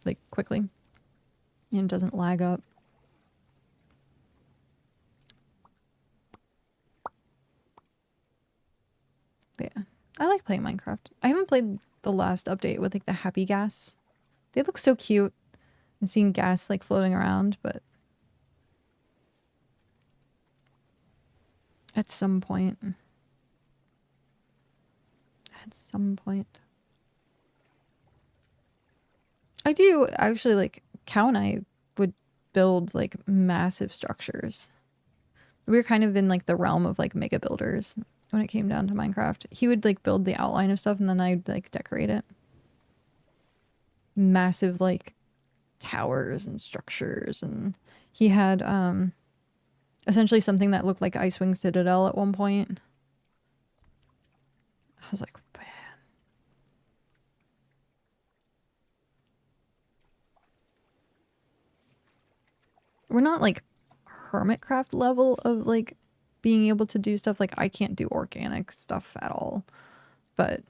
like quickly and it doesn't lag up. But yeah, I like playing Minecraft. I haven't played the last update with like the happy gas. They look so cute and seeing gas like floating around, but at some point. I do actually like, Cow and I would build like massive structures. We were kind of in like the realm of like mega builders when it came down to Minecraft. He would like build the outline of stuff and then I'd like decorate it. Massive like towers and structures, and he had essentially something that looked like Icewing Citadel at one point. I was like, man. We're not like Hermitcraft level of like being able to do stuff. Like I can't do organic stuff at all, but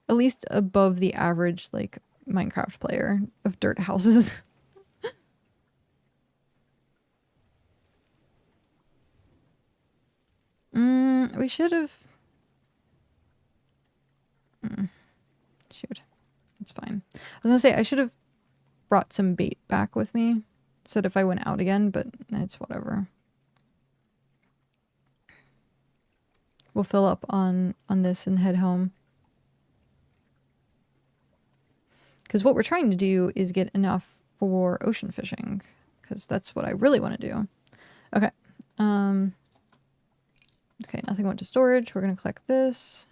at least above the average like Minecraft player of dirt houses. We should have... Shoot. It's fine. I was gonna say, I should have brought some bait back with me, so that if I went out again, but it's whatever. We'll fill up on this and head home. Because what we're trying to do is get enough for ocean fishing, because that's what I really want to do. Okay. Okay, nothing went to storage. We're going to collect this.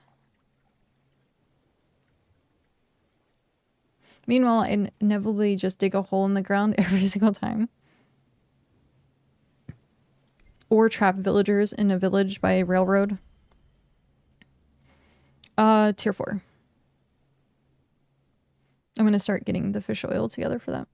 Meanwhile, I inevitably just dig a hole in the ground every single time. Or trap villagers in a village by a railroad. Tier 4. I'm going to start getting the fish oil together for that.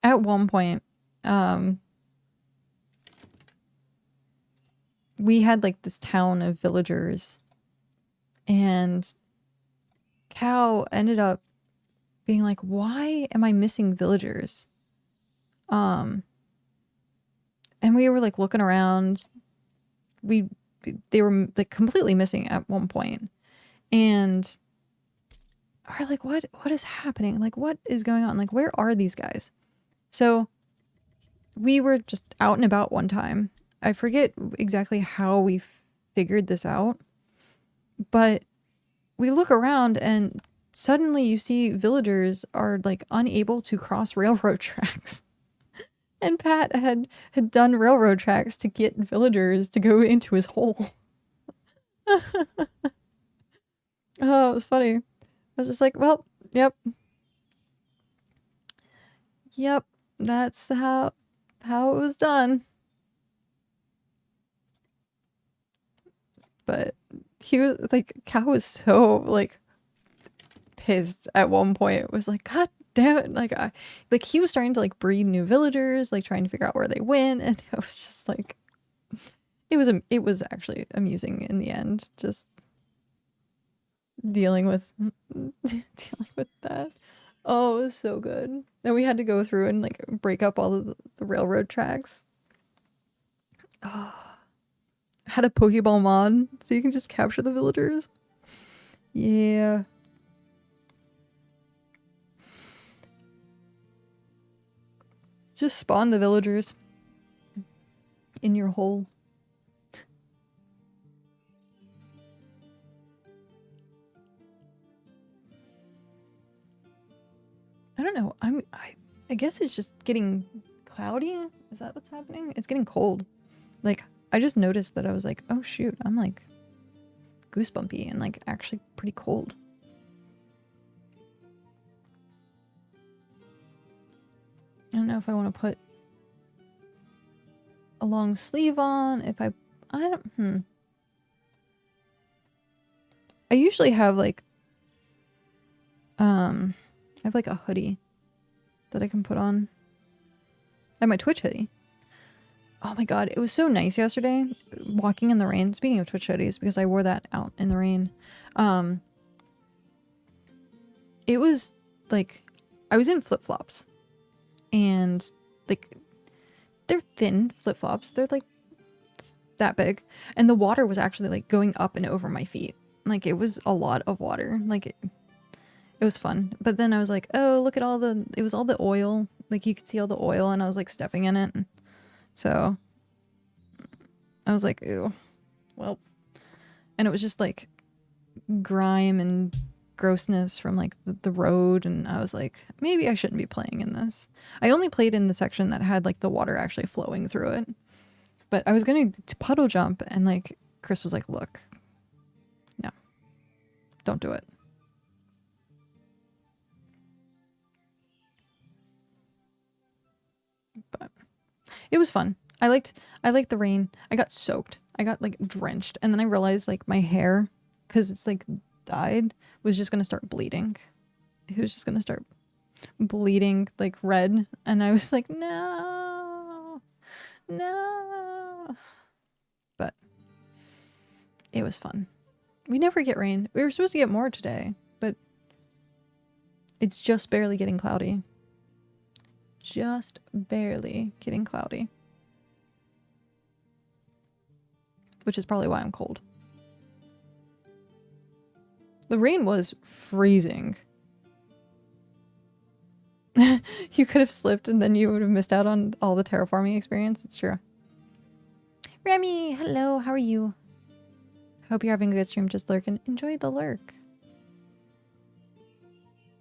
At one point, we had like this town of villagers, and Cow ended up being like, why am I missing villagers? And we were like looking around. They were like completely missing at one point. And we're like, what is happening? Like, what is going on? Like, where are these guys? So we were just out and about one time. I forget exactly how we figured this out, but we look around and suddenly you see villagers are like unable to cross railroad tracks. And Pat had done railroad tracks to get villagers to go into his hole. Oh, it was funny. I was just like, well, yep. Yep, that's how it was done. But he was like, Cal was so like pissed at one point. It was like, God damn it. Like he was starting to like breed new villagers, like trying to figure out where they went, and it was just like it was actually amusing in the end, just dealing with that. Oh, it was so good. Then we had to go through and like break up all of the railroad tracks. Oh, had a Pokeball mod, so you can just capture the villagers. Yeah. Just spawn the villagers in your hole. I don't know. I guess it's just getting cloudy. Is that what's happening? It's getting cold. Like I just noticed that I was like, oh shoot, I'm like goosebumpy and like actually pretty cold. I don't know if I want to put a long sleeve on. If I don't. I usually have like I have like a hoodie that I can put on. I have my Twitch hoodie. Oh my god, it was so nice yesterday walking in the rain. Speaking of Twitch hoodies, because I wore that out in the rain. It was like I was in flip-flops and like they're thin flip-flops. They're like that big, and the water was actually like going up and over my feet. Like it was a lot of water. Like it was fun. But then I was like, oh, look at it was all the oil. Like you could see all the oil, and I was like stepping in it. So I was like, ew, well, and it was just like grime and grossness from like the road, and I was like, maybe I shouldn't be playing in this. I only played in the section that had like the water actually flowing through it, but I was going to puddle jump, and like Chris was like, look, no, don't do it. But it was fun. I liked the rain. I got soaked. I got like drenched, and then I realized like my hair, because it's like dyed, was just gonna start bleeding. It was just gonna start bleeding like red, and I was like, no, no. But it was fun. We never get rain. We were supposed to get more today, but it's just barely getting cloudy. Just barely getting cloudy. Which is probably why I'm cold. The rain was freezing. You could have slipped and then you would have missed out on all the terraforming experience. It's true. Remy, hello, how are you? Hope you're having a good stream. Just lurking. Enjoy the lurk.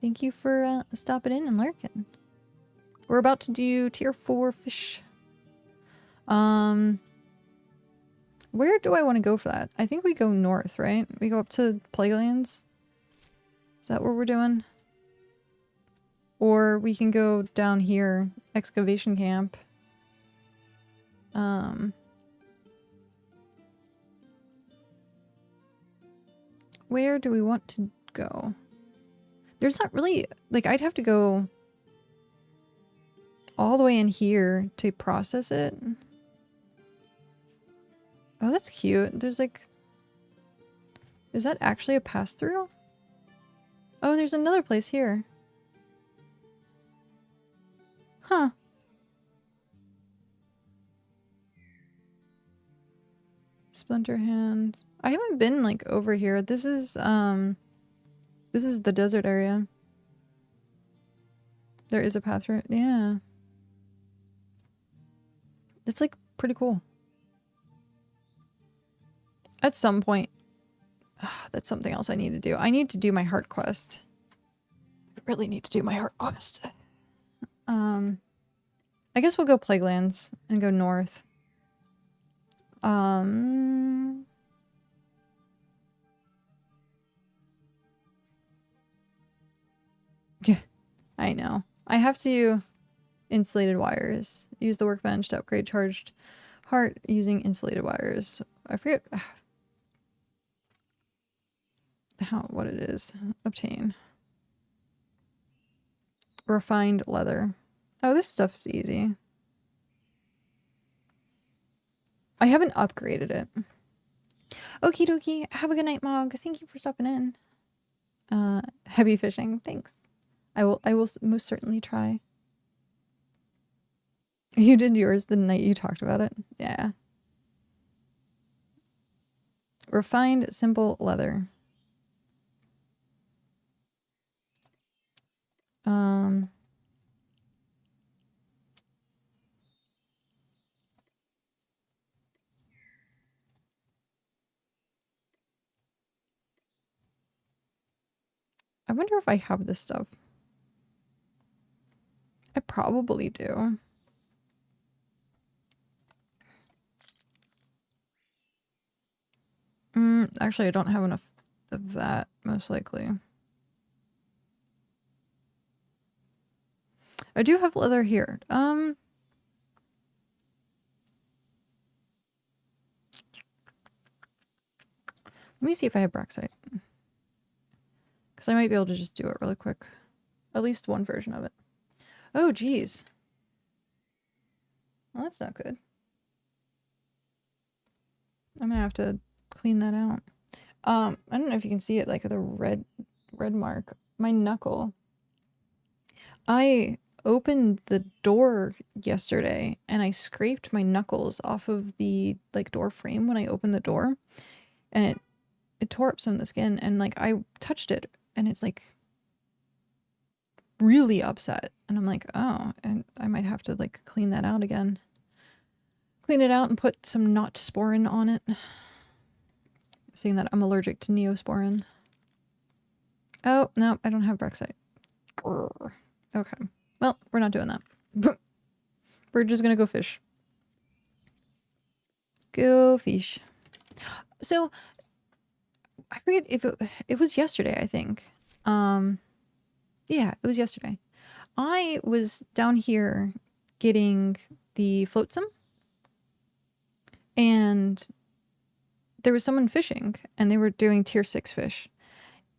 Thank you for stopping in and lurking. We're about to do tier 4 fish. Where do I want to go for that? I think we go north, right? We go up to Plaguelands. Is that what we're doing? Or we can go down here, excavation camp. Where do we want to go? There's not really, like, I'd have to go all the way in here to process it. Oh, that's cute. There's like, is that actually a pass-through? Oh, there's another place here. Huh. Splinter hand. I haven't been like over here. This is the desert area. There is a path through it. Yeah. It's like pretty cool. At some point, that's something else I need to do. I need to do my heart quest. I really need to do my heart quest. I guess we'll go Plaguelands and go north. I know. I have to insulated wires. Use the workbench to upgrade charged heart using insulated wires. I forget what it is. Obtain. Refined leather. Oh, this stuff's easy. I haven't upgraded it. Okie dokie. Have a good night, Mog. Thank you for stopping in. Heavy fishing. Thanks. I will most certainly try. You did yours the night you talked about it? Yeah. Refined simple leather. I wonder if I have this stuff. I probably do. Actually, I don't have enough of that, most likely. I do have leather here. Let me see if I have Braxite. Because I might be able to just do it really quick. At least one version of it. Oh, geez. Well, that's not good. I'm gonna have to clean that out. I don't know if you can see it, like the red mark. My knuckle. I opened the door yesterday and I scraped my knuckles off of the like door frame when I opened the door, and it tore up some of the skin, and like I touched it and it's like really upset, and I'm like, oh, and I might have to like clean that out again. Clean it out and put some Notsporin on it. Seeing that I'm allergic to Neosporin. Oh, no, I don't have Braxite. Grr. Okay. Well, we're not doing that. We're just gonna go fish. Go fish. So, I forget if it was yesterday, I think. Yeah, it was yesterday. I was down here getting the flotsam, and there was someone fishing, and they were doing tier 6 fish.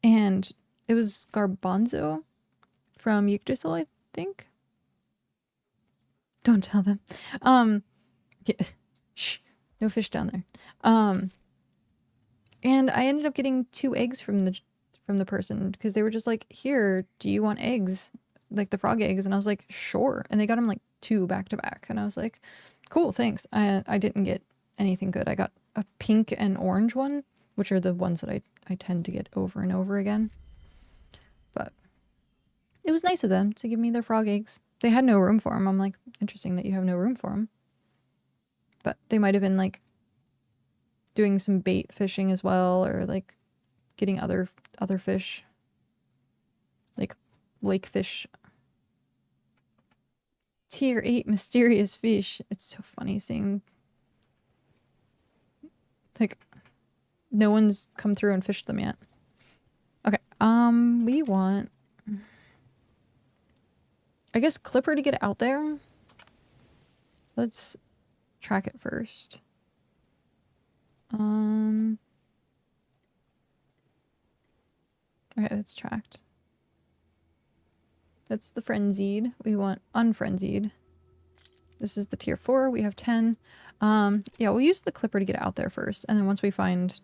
And it was Garbanzo from Yggdrasil, I think. Don't tell them. Yeah, shh, no fish down there. And I ended up getting 2 eggs from the person, because they were just like, here, do you want eggs? Like the frog eggs. And I was like, sure. And they got them like 2 back to back. And I was like, cool, thanks. I didn't get anything good. I got a pink and orange one, which are the ones that I tend to get over and over again. But it was nice of them to give me their frog eggs. They had no room for them. I'm like, interesting that you have no room for them. But they might have been like doing some bait fishing as well, or like getting other fish, like lake fish. Tier 8 mysterious fish. It's so funny seeing like no one's come through and fished them yet. Okay, we want, I guess, Clipper to get out there. Let's track it first. Okay, that's tracked. That's the frenzied. We want unfrenzied. This is the tier 4. We have 10. Yeah, we'll use the Clipper to get out there first, and then once we find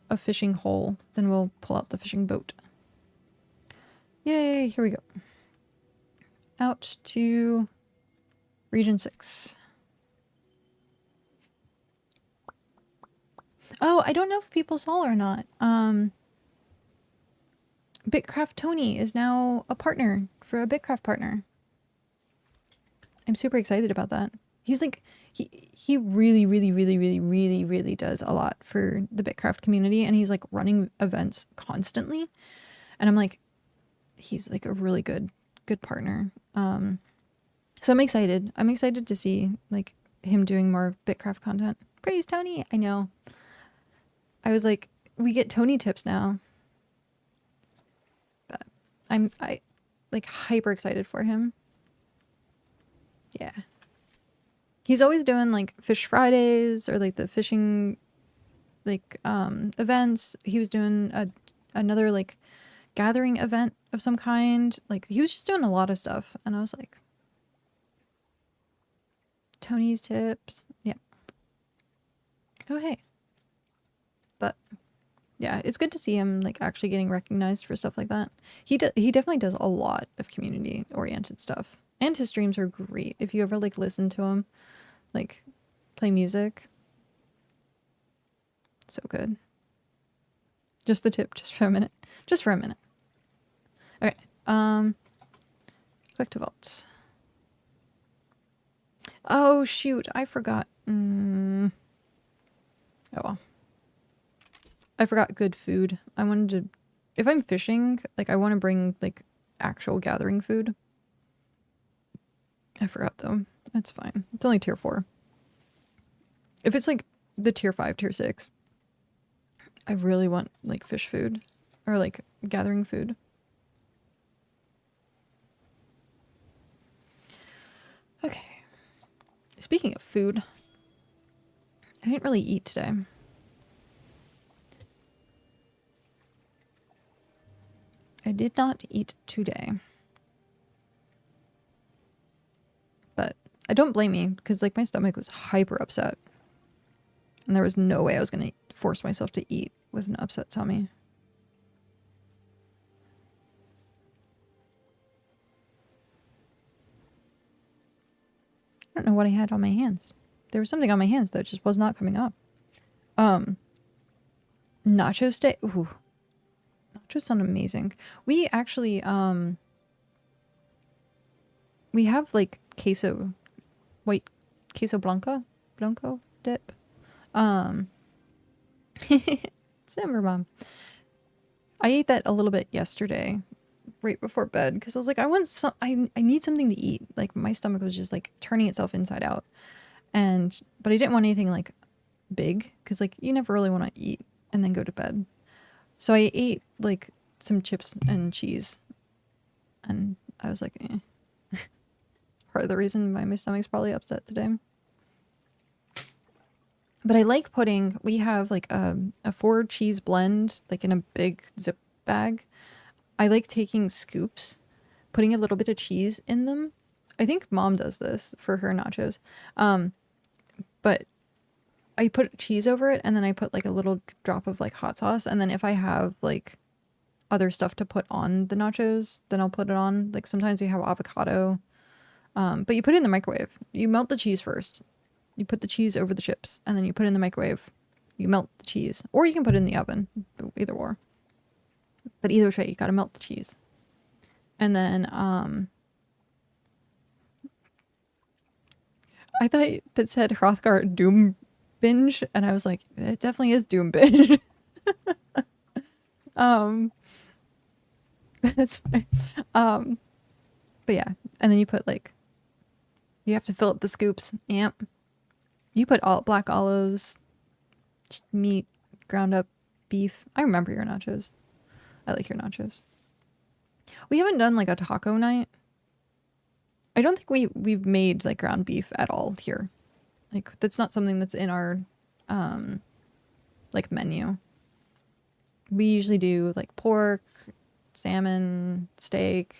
a fishing hole, then we'll pull out the fishing boat. Yay, here we go. Out to region 6. Oh, I don't know if people saw or not. BitCraft Tony is now a partner for a BitCraft partner. I'm super excited about that. He's like, he really, really, really, really, really, really does a lot for the BitCraft community, and he's like running events constantly. And I'm like, he's like a really good partner. So I'm excited. I'm excited to see like him doing more BitCraft content. Praise Tony. I know. I was like, we get Tony tips now. But I like hyper excited for him. Yeah. He's always doing like fish Fridays or like the fishing like events. He was doing another like gathering event of some kind. Like he was just doing a lot of stuff and I was like, Tony's tips. Yeah. Oh hey. But yeah, it's good to see him like actually getting recognized for stuff like that. He definitely does a lot of community oriented stuff. And his streams are great. If you ever like listen to him like play music. So good. Just the tip, just for a minute. Just for a minute. Okay. Collective vaults. Oh shoot, I forgot. Oh well. I forgot good food. I wanted to, if I'm fishing, like I want to bring like actual gathering food. I forgot though. That's fine. It's only tier 4. If it's like the tier 5, tier 6, I really want like fish food or like gathering food. Okay. Speaking of food, I didn't really eat today. I did not eat today. But I don't blame you because like my stomach was hyper upset. And there was no way I was going to force myself to eat with an upset tummy. I don't know what I had on my hands. There was something on my hands that just was not coming up. Nacho steak. Ooh. Nachos sound amazing. We actually, we have like queso, white queso blanco dip. It's Ember Mom. I ate that a little bit yesterday, right before bed, because I was like, I want some. I need something to eat. Like my stomach was just like turning itself inside out, but I didn't want anything like big, because like you never really want to eat and then go to bed. So I ate like some chips and cheese, and I was like, eh. It's part of the reason why my stomach's probably upset today. But I like putting, we have like a 4 cheese blend, like in a big zip bag. I like taking scoops, putting a little bit of cheese in them. I think Mom does this for her nachos. But I put cheese over it and then I put like a little drop of like hot sauce. And then if I have like other stuff to put on the nachos, then I'll put it on. Like sometimes we have avocado. But you put it in the microwave. You melt the cheese first. You put the cheese over the chips and then you put it in the microwave. You melt the cheese. Or you can put it in the oven. Either or. But either way, you gotta melt the cheese. And then, I thought that said Hrothgar Doom Binge, and I was like, it definitely is Doom Binge. That's fine. But yeah, and then you put like, you have to fill up the scoops. Yep. You put all black olives, meat, ground up beef. I remember your nachos. I like your nachos. We haven't done like a taco night. I don't think we've made like ground beef at all here. Like that's not something that's in our like menu. We usually do like pork, salmon, steak,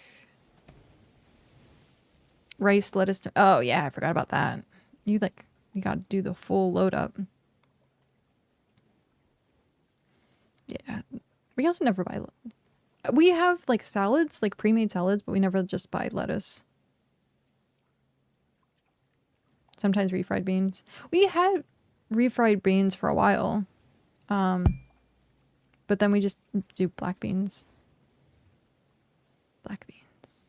rice, lettuce. Oh yeah, I forgot about that. You got to do the full load up. Yeah. We also never buy. We have like salads, like pre-made salads, but we never just buy lettuce. Sometimes refried beans. We had refried beans for a while. But then we just do black beans. Black beans.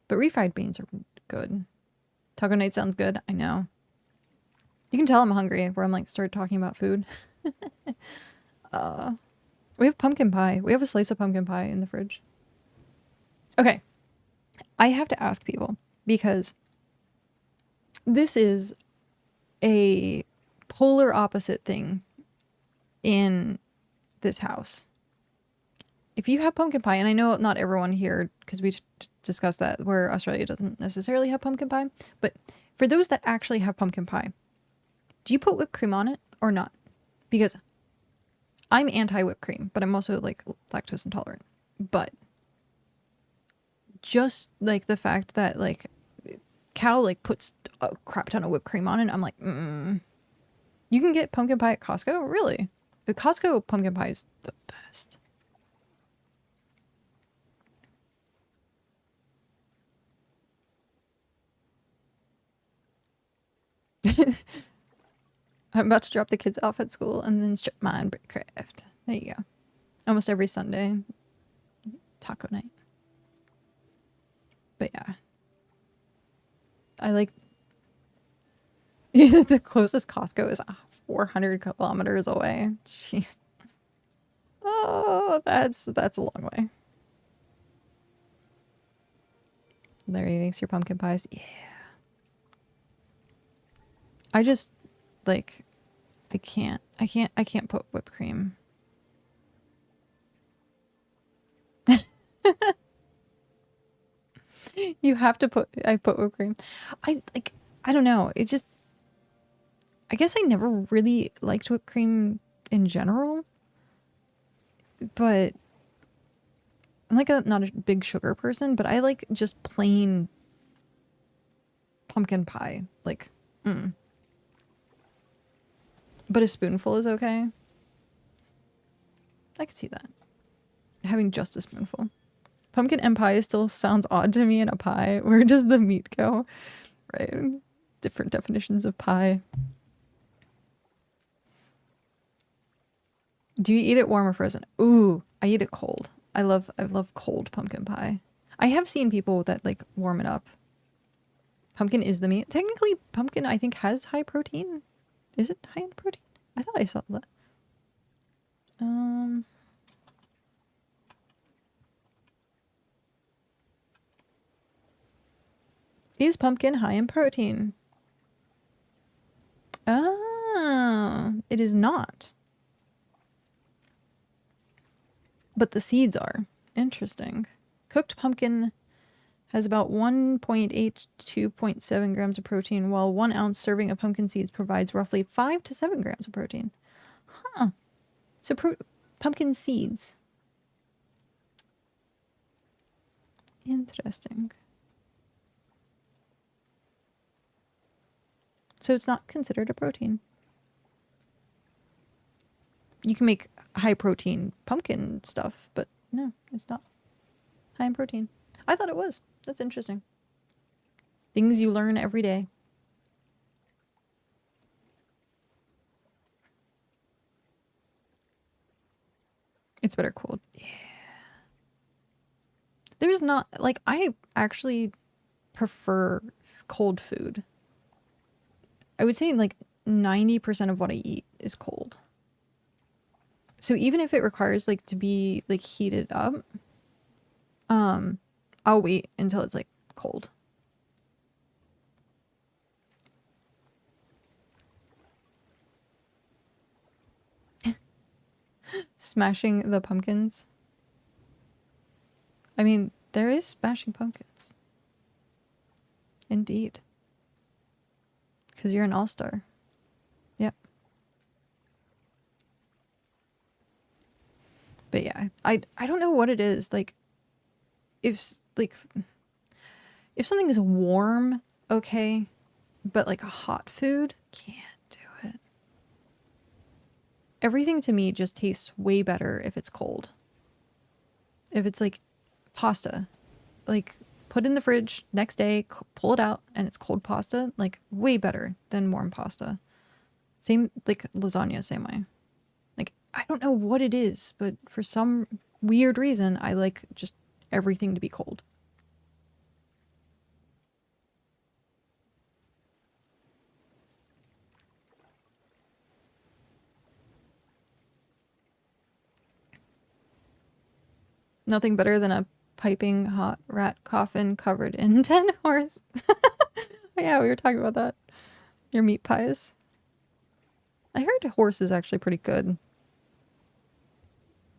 But refried beans are good. Taco night sounds good. I know. You can tell I'm hungry where I'm like start talking about food. We have pumpkin pie. We have a slice of pumpkin pie in the fridge. Okay. I have to ask people because this is a polar opposite thing in this house. if you have pumpkin pie, and I know not everyone here, because we discussed that, where Australia doesn't necessarily have pumpkin pie, but for those that actually have pumpkin pie, do you put whipped cream on it or not? Because I'm anti-whipped cream, but I'm also like lactose intolerant. But just like the fact that like Cal like puts a crap ton of whipped cream on it, I'm like, You can get pumpkin pie at Costco? Really? The Costco pumpkin pie is the best. I'm about to drop the kids off at school and then strip mine BitCraft. There you go. Almost every Sunday. Taco night. But yeah. I like... the closest Costco is 400 kilometers away. Jeez. Oh, that's a long way. Larry makes your pumpkin pies. Yeah. I just like I can't put whipped cream. You have to put whipped cream. I don't know. It just I guess I never really liked whipped cream in general. But I'm like not a big sugar person, but I like just plain pumpkin pie. Like, But a spoonful is okay. I can see that. Having just a spoonful. Pumpkin and pie still sounds odd to me in a pie. Where does the meat go? Right. Different definitions of pie. Do you eat it warm or frozen? Ooh, I eat it cold. I love cold pumpkin pie. I have seen people that like warm it up. Pumpkin is the meat. Technically, pumpkin I think has high protein. Is it high in protein? I thought I saw that. Is pumpkin high in protein? Oh, it is not. But the seeds are. Interesting. Cooked pumpkin has about 1.8 to 2.7 grams of protein, while 1 ounce serving of pumpkin seeds provides roughly 5 to 7 grams of protein. Huh. So pumpkin seeds. Interesting. So it's not considered a protein. You can make high protein pumpkin stuff, but no, it's not high in protein. I thought it was. That's interesting. Things you learn every day. It's better cold. Yeah. There's not, like, I actually prefer cold food. I would say like 90% of what I eat is cold. So even if it requires like to be like heated up, I'll wait until it's like cold. Smashing the pumpkins. I mean, there is smashing pumpkins. Indeed. Because you're an all-star. Yep. But yeah, I don't know what it is. Like, if something is warm, okay. But like a hot food, can't do it. Everything to me just tastes way better if it's cold. If it's like pasta, like put in the fridge, next day, pull it out, and it's cold pasta, like way better than warm pasta. Same, like lasagna, same way. Like, I don't know what it is, but for some weird reason, I like just everything to be cold. Nothing better than a piping hot rat coffin covered in 10 horse. Yeah, we were talking about that. Your meat pies. I heard horse is actually pretty good.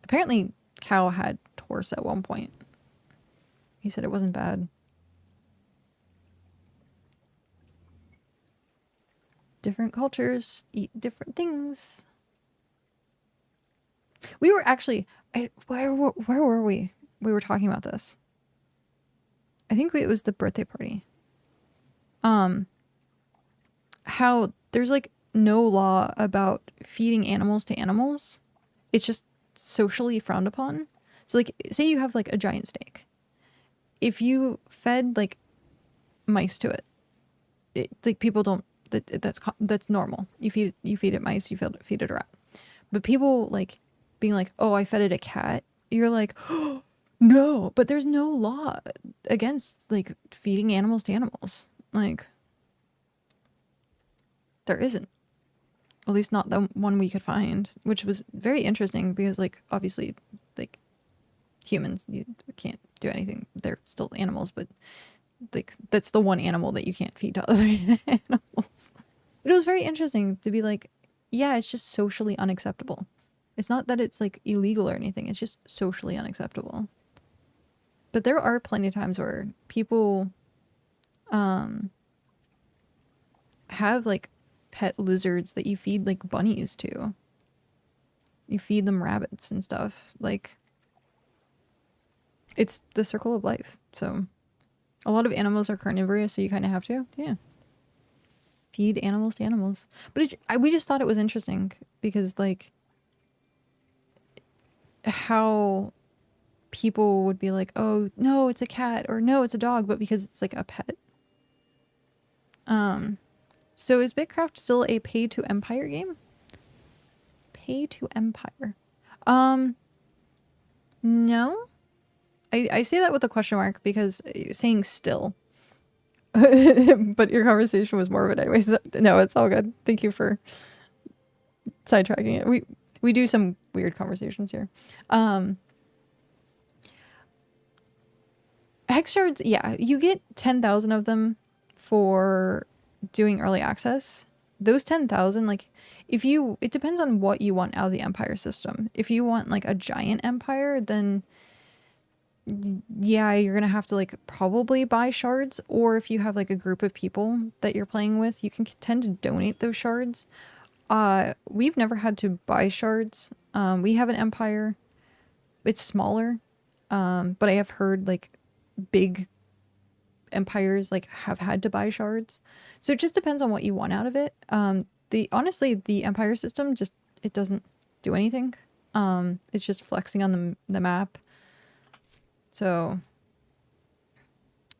Apparently cow had horse at one point. He said it wasn't bad. Different cultures eat different things. We were actually, where were we? We were talking about this. I think it was the birthday party. How there's like no law about feeding animals to animals. It's just socially frowned upon. So like, say you have like a giant steak. If you fed like mice to it, like people don't. That's normal. You feed it mice. You feed it a rat. But people like being like, oh, I fed it a cat. You're like, oh, no. But there's no law against like feeding animals to animals. Like, there isn't. At least not the one we could find, which was very interesting because like obviously like humans, you can't do anything. They're still animals, but like that's the one animal that you can't feed to other animals. But it was very interesting to be like, yeah, it's just socially unacceptable. It's not that it's like illegal or anything. It's just socially unacceptable. But there are plenty of times where people have like pet lizards that you feed like bunnies to. You feed them rabbits and stuff. Like, it's the circle of life. So a lot of animals are carnivorous, so you kind of have to, yeah, feed animals to animals. But we just thought it was interesting because like how people would be like, oh no, it's a cat, or no, it's a dog, but because it's like a pet. So is BitCraft still a pay to empire game? Pay to empire. No. I say that with a question mark because saying still. But your conversation was more of it anyway. So, no, it's all good. Thank you for sidetracking it. We do some weird conversations here. Hex shards, yeah, you get 10,000 of them for doing early access. Those 10,000, like, it depends on what you want out of the empire system. If you want like a giant empire, then yeah, you're gonna have to like probably buy shards, or if you have like a group of people that you're playing with, you can tend to donate those shards. We've never had to buy shards. We have an empire. It's smaller, but I have heard like big empires like have had to buy shards. So it just depends on what you want out of it. Honestly, the empire system just, it doesn't do anything. It's just flexing on the map. So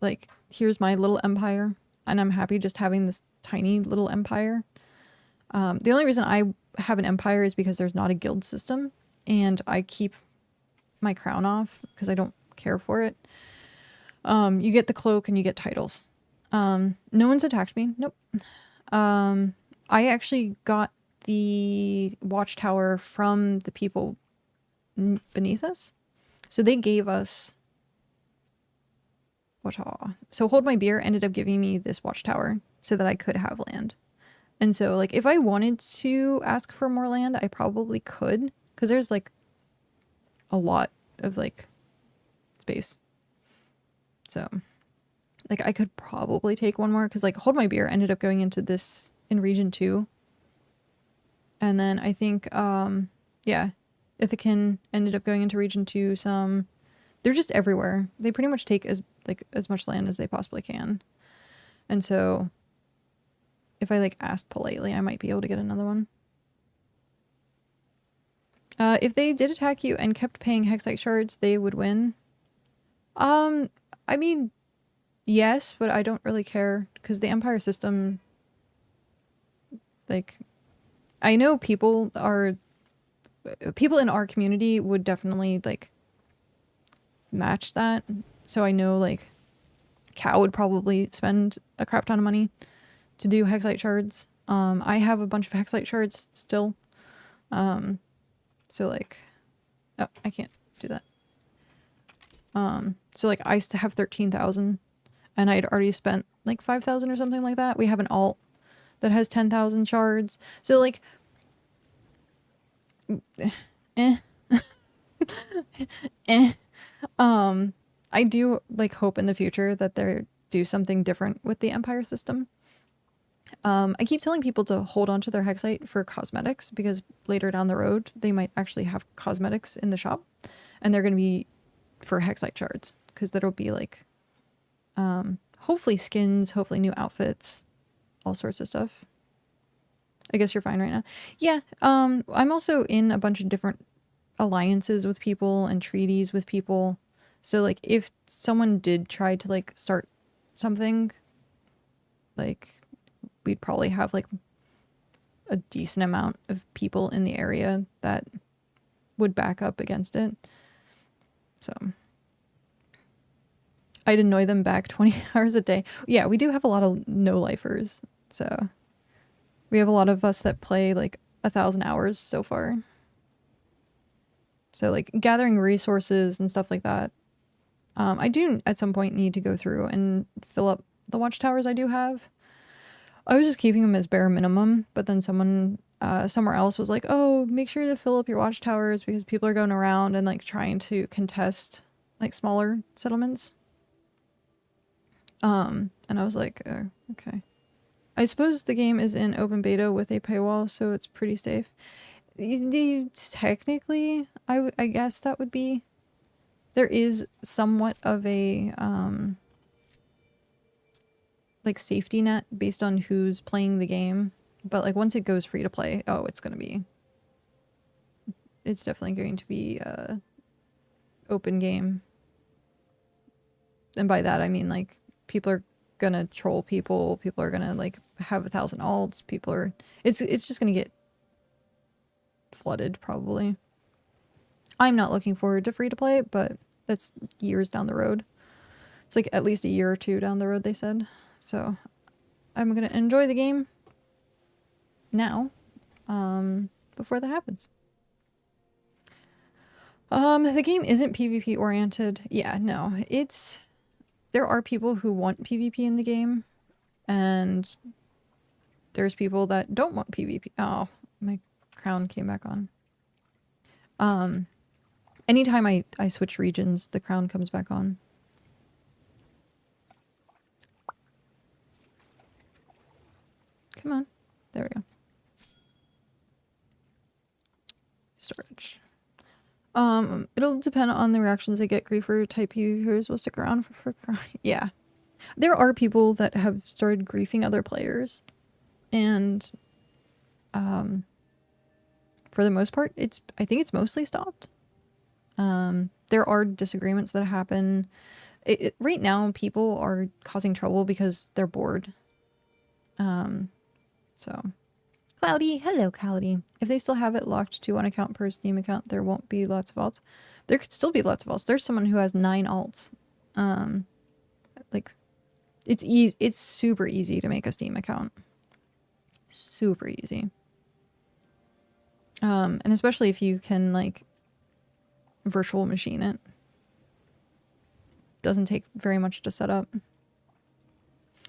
like, here's my little empire, and I'm happy just having this tiny little empire. The only reason I have an empire is because there's not a guild system, and I keep my crown off because I don't care for it. You get the cloak and you get titles. No one's attacked me. Nope. I actually got the watchtower from the people beneath us. So they gave us so Hold My Beer ended up giving me this watchtower so that I could have land. And so like if I wanted to ask for more land, I probably could, because there's like a lot of like space. So like I could probably take one more, because like Hold My Beer ended up going into this in region 2. And then I think yeah, Ithacan ended up going into region 2 some. They're just everywhere. They pretty much take as much land as they possibly can. And so if I like asked politely, I might be able to get another one. If they did attack you and kept paying hexite shards, they would win. I mean, yes, but I don't really care, because the empire system, like, I know people in our community would definitely like match that. So I know like Cow would probably spend a crap ton of money to do hexite shards. I have a bunch of hexite shards still. So like, oh, I can't do that. So like I used to have 13,000 and I'd already spent like 5,000 or something like that. We have an alt that has 10,000 shards. So like, I do like hope in the future that they do something different with the Empire system. I keep telling people to hold on to their hexite for cosmetics because later down the road they might actually have cosmetics in the shop, and they're going to be for hexite shards because there'll be like hopefully skins, hopefully new outfits, all sorts of stuff. I guess you're fine right now. Yeah, I'm also in a bunch of different alliances with people and treaties with people. So like if someone did try to like start something, like we'd probably have like a decent amount of people in the area that would back up against it. So I'd annoy them back 20 hours a day. Yeah, we do have a lot of no-lifers. So we have a lot of us that play like 1,000 hours so far. So like gathering resources and stuff like that. I do at some point need to go through and fill up the watchtowers I do have. I was just keeping them as bare minimum, but then someone somewhere else was like, oh, make sure to fill up your watchtowers because people are going around and like trying to contest like smaller settlements. And I was like, okay. I suppose the game is in open beta with a paywall, so it's pretty safe. Technically, I guess that would be. There is somewhat of a like safety net based on who's playing the game, but like once it goes free to play, oh, it's definitely going to be open game. And by that I mean like people are gonna troll people are gonna like have 1,000 alts, it's just gonna get flooded probably. I'm not looking forward to free to play, but that's years down the road. It's like at least a year or two down the road, they said. So I'm gonna enjoy the game now, before that happens. The game isn't PvP oriented. Yeah, no, there are people who want PvP in the game, and there's people that don't want PvP. Oh, my crown came back on. Anytime I switch regions, the crown comes back on. Come on. There we go. Storage. It'll depend on the reactions I get. Griefer type viewers will stick around for yeah. There are people that have started griefing other players, and for the most part, I think it's mostly stopped. There are disagreements that happen. Right now, people are causing trouble because they're bored. So, Cloudy, hello, Cloudy. If they still have it locked to one account per Steam account, there won't be lots of alts. There could still be lots of alts. There's someone who has 9 alts. Like, it's easy. It's super easy to make a Steam account. Super easy. And especially if you can like virtual machine it. Doesn't take very much to set up.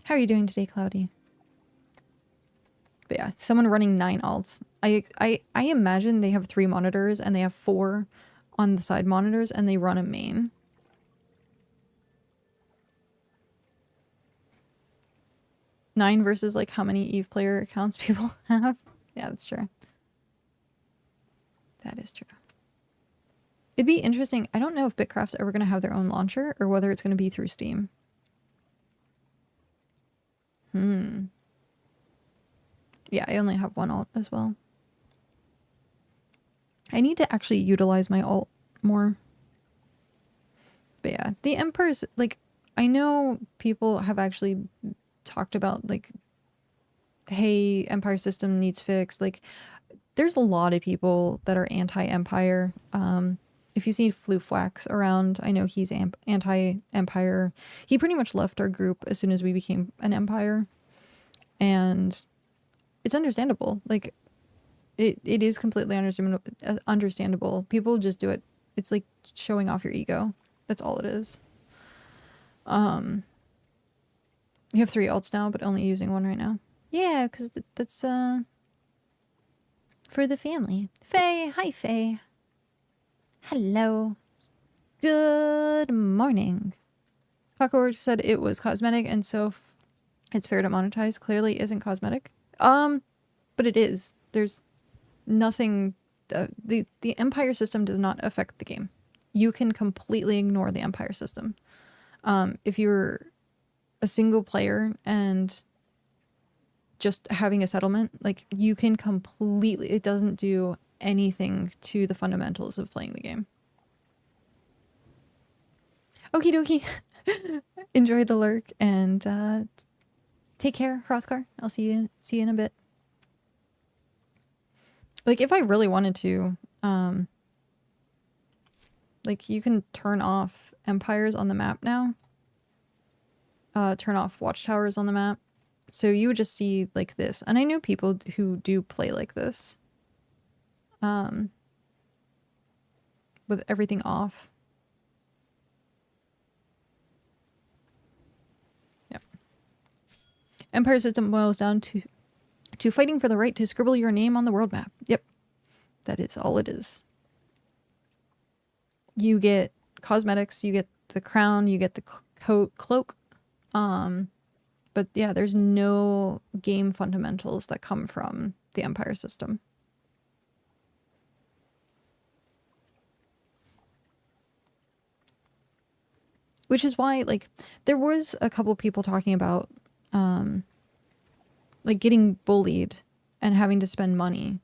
How are you doing today, Cloudy? But yeah, someone running 9 alts. I imagine they have 3 monitors and they have 4 on the side monitors and they run a main. Nine versus like how many Eve player accounts people have. Yeah, that's true. That is true. It'd be interesting. I don't know if BitCraft's ever going to have their own launcher or whether it's going to be through Steam. Yeah, I only have 1 alt as well. I need to actually utilize my alt more. But yeah, the Ember's, like, I know people have actually talked about, like, hey, Empire system needs fixed. Like, there's a lot of people that are anti-Empire. If you see Floofwax around, I know he's anti-Empire. He pretty much left our group as soon as we became an Empire. And it's understandable. Like, it is completely understandable. People just do it. It's like showing off your ego. That's all it is. You have 3 alts now, but only using 1 right now. Yeah, because that's for the family. Faye, hi Faye. Hello. Good morning. Clockwork said it was cosmetic, and so it's fair to monetize. Clearly isn't cosmetic. But it is. There's nothing. The Empire system does not affect the game. You can completely ignore the Empire system. If you're a single player and just having a settlement, like, you can completely, it doesn't do anything to the fundamentals of playing the game. Okie dokie. Enjoy the lurk, and take care, Hrothgar. I'll see you in a bit. Like, if I really wanted to, like, you can turn off empires on the map now. Turn off watchtowers on the map. So you would just see like this. And I know people who do play like this. With everything off. Yep. Empire system boils down to fighting for the right to scribble your name on the world map. Yep. That is all it is. You get cosmetics, you get the crown, you get the cloak. But yeah, there's no game fundamentals that come from the Empire system. Which is why, like, there was a couple people talking about, like, getting bullied and having to spend money.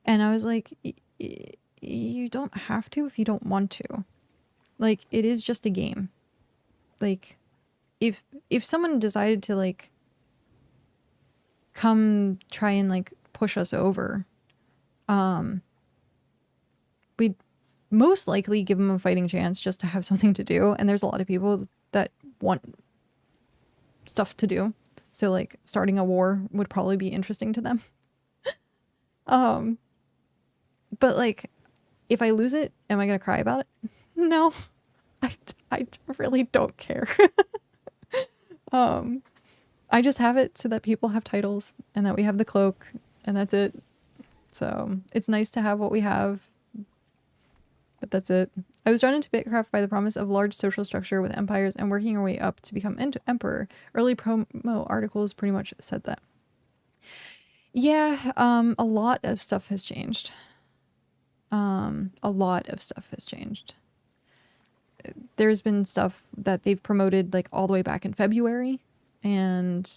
And I was like, you don't have to if you don't want to. Like, it is just a game. Like, if someone decided to, like, come try and, like, push us over, we'd most likely give them a fighting chance just to have something to do. And there's a lot of people that want stuff to do. So, like, starting a war would probably be interesting to them. But, like, if I lose it, am I going to cry about it? No. I really don't care. I just have it so that people have titles and that we have the cloak, and that's it. So it's nice to have what we have, but that's it. I was drawn into BitCraft by the promise of large social structure with empires and working your way up to become emperor. Early promo articles pretty much said that. Yeah, a lot of stuff has changed. A lot of stuff has changed. There's been stuff that they've promoted, like, all the way back in February, and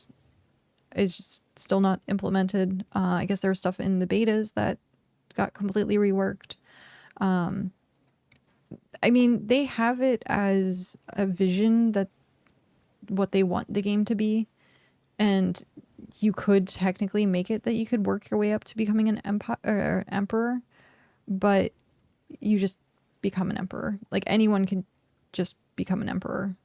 it's just still not implemented. I guess there was stuff in the betas that got completely reworked. I mean, they have it as a vision that what they want the game to be, and you could technically make it that you could work your way up to becoming an emperor, but you just become an emperor. Like, anyone can just become an emperor.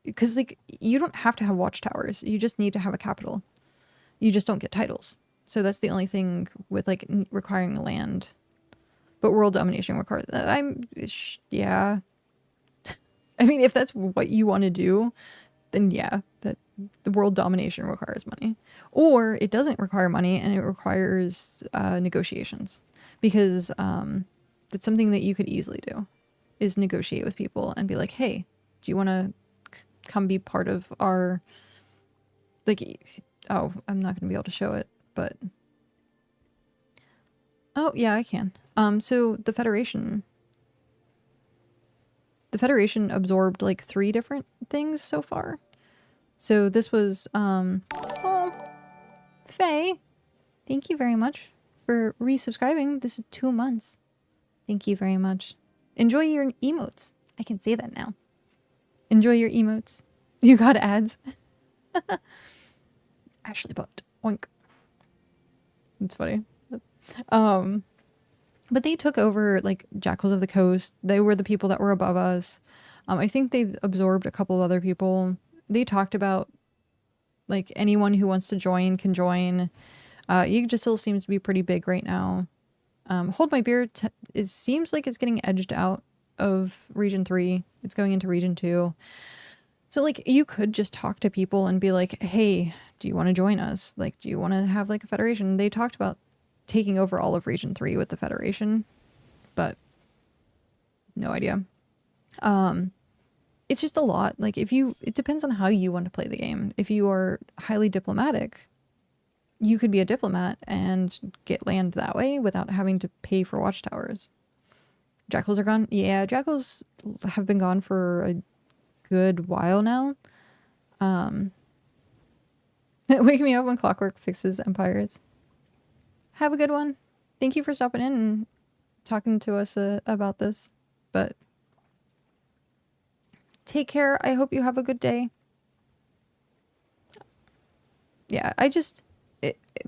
Because, like, you don't have to have watchtowers. You just need to have a capital. You just don't get titles. So that's the only thing with, like, requiring land. But world domination requires... yeah. I mean, if that's what you want to do, then yeah, that the world domination requires money. Or it doesn't require money and it requires negotiations. Because that's something that you could easily do, is negotiate with people and be like, hey, do you want to come be part of our... Like, oh, I'm not going to be able to show it, but... Oh, yeah, I can. So the Federation absorbed, like, 3 different things so far. So this was, oh, Faye, thank you very much for resubscribing. This is 2 months. Thank you very much. Enjoy your emotes. I can say that now. Enjoy your emotes. You got ads. Ashley Butt. Oink. It's funny. But they took over, like, Jackals of the Coast. They were the people that were above us. I think they've absorbed a couple of other people. They talked about, like, anyone who wants to join can join. Yggdrasil seems to be pretty big right now. Hold My Beer seems like it's getting edged out of Region 3. It's going into Region 2. So, like, you could just talk to people and be like, hey, do you want to join us? Like, do you want to have, like, a federation? They talked about taking over all of Region 3 with the Federation, but no idea. It's just a lot. Like, it depends on how you want to play the game. If you are highly diplomatic, you could be a diplomat and get land that way without having to pay for watchtowers. Jackals are gone? Yeah, jackals have been gone for a good while now. Wake me up when Clockwork fixes empires. Have a good one. Thank you for stopping in and talking to us about this. But take care. I hope you have a good day. Yeah,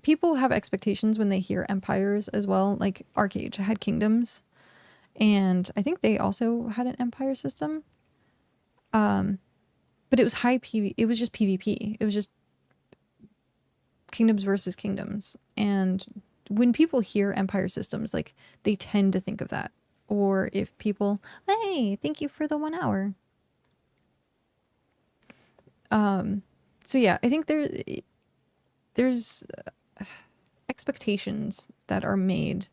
people have expectations when they hear empires as well. Like Arcade had kingdoms, and I think they also had an empire system. But it was it was just PvP. It was just kingdoms versus kingdoms. And when people hear empire systems, like, they tend to think of that. Or if people, hey, thank you for the 1 hour. So yeah, I think there's expectations that are made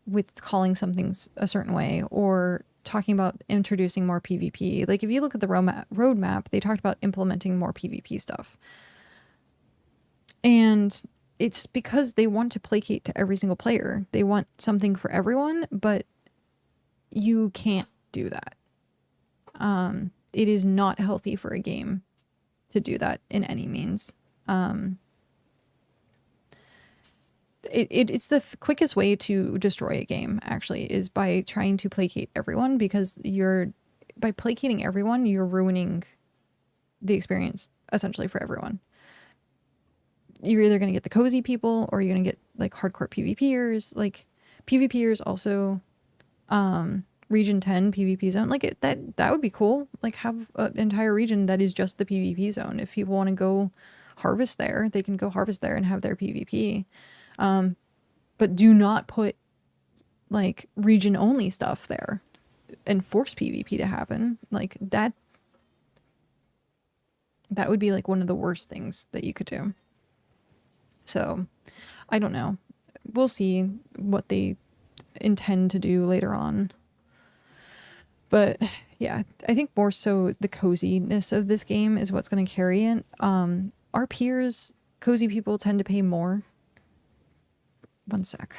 with calling something a certain way or talking about introducing more PvP. Like, if you look at the roadmap, they talked about implementing more PvP stuff. And it's because they want to placate to every single player. They want something for everyone, but you can't do that. It is not healthy for a game to do that in any means. It's the quickest way to destroy a game, actually, is by trying to placate everyone, because by placating everyone, you're ruining the experience essentially for everyone. You're either going to get the cozy people, or you're going to get like hardcore PvPers. Like, PvPers also, region 10 PvP zone, like that would be cool. Like, have an entire region that is just the PvP zone. If people want to go harvest there, they can go harvest there and have their PvP. But do not put like region only stuff there and force PvP to happen. Like, that would be like one of the worst things that you could do. So I don't know. We'll see what they intend to do later on. But yeah, I think more so the coziness of this game is what's going to carry it. Our peers, cozy people, tend to pay more. One sec.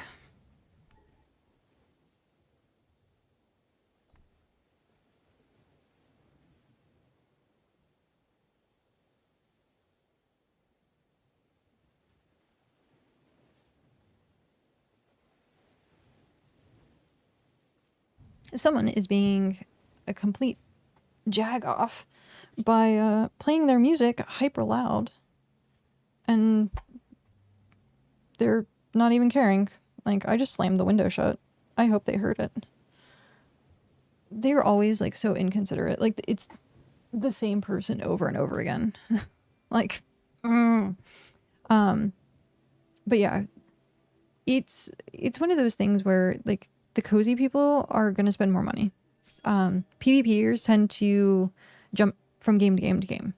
Someone is being a complete jag-off by playing their music hyper loud, and they're not even caring. Like, I just slammed the window shut. I hope they heard it. They're always like so inconsiderate. Like, it's the same person over and over again. Like, but yeah, it's one of those things where, like, the cozy people are going to spend more money. PvPers tend to jump from game to game to game.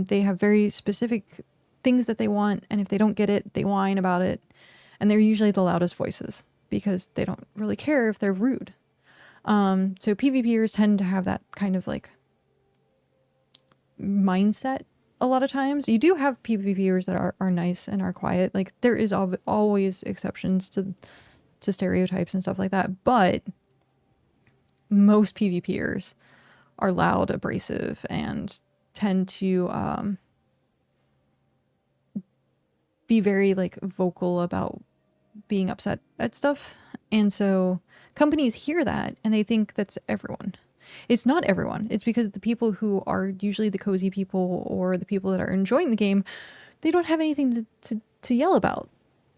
They have very specific things that they want, and if they don't get it, they whine about it. And they're usually the loudest voices because they don't really care if they're rude. So PvPers tend to have that kind of like mindset a lot of times. You do have PvPers that are nice and are quiet. Like, there is always exceptions to stereotypes and stuff like that, but most PvPers are loud, abrasive, and tend to be very like vocal about being upset at stuff. And so companies hear that and they think that's everyone. It's not everyone. It's because the people who are usually the cozy people or the people that are enjoying the game, they don't have anything to yell about.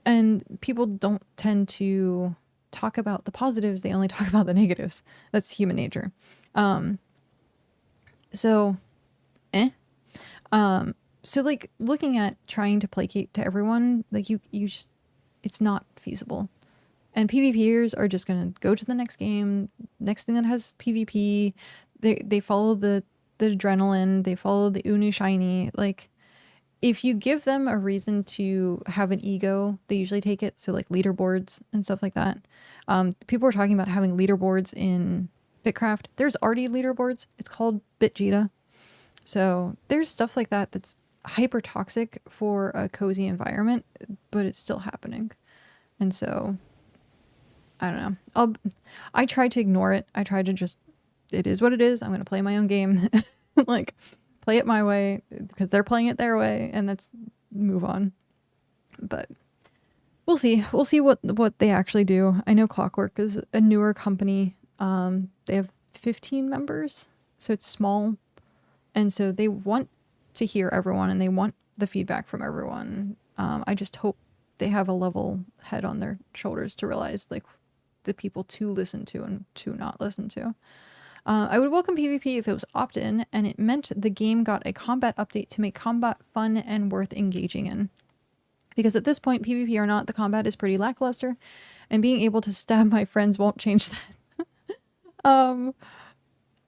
And people don't tend to talk about the positives. They only talk about the negatives. That's human nature. So like, looking at trying to placate to everyone, like, you just, it's not feasible. And PvPers are just going to go to the next game, next thing that has PvP. They follow the adrenaline. They follow the Unu shiny. Like, if you give them a reason to have an ego, they usually take it. So like leaderboards and stuff like that. People were talking about having leaderboards in BitCraft. There's already leaderboards. It's called BitJita. So there's stuff like that that's hyper toxic for a cozy environment, but it's still happening. And so I don't know. I try to ignore it. I try to just, it is what it is. I'm going to play my own game. Like, play it my way because they're playing it their way, and let's move on. But we'll see. We'll see what they actually do. I know Clockwork is a newer company. They have 15 members, so it's small. And so they want to hear everyone and they want the feedback from everyone. I just hope they have a level head on their shoulders to realize like the people to listen to and to not listen to. I would welcome PvP if it was opt-in and it meant the game got a combat update to make combat fun and worth engaging in. Because at this point, PvP or not, the combat is pretty lackluster, and being able to stab my friends won't change that.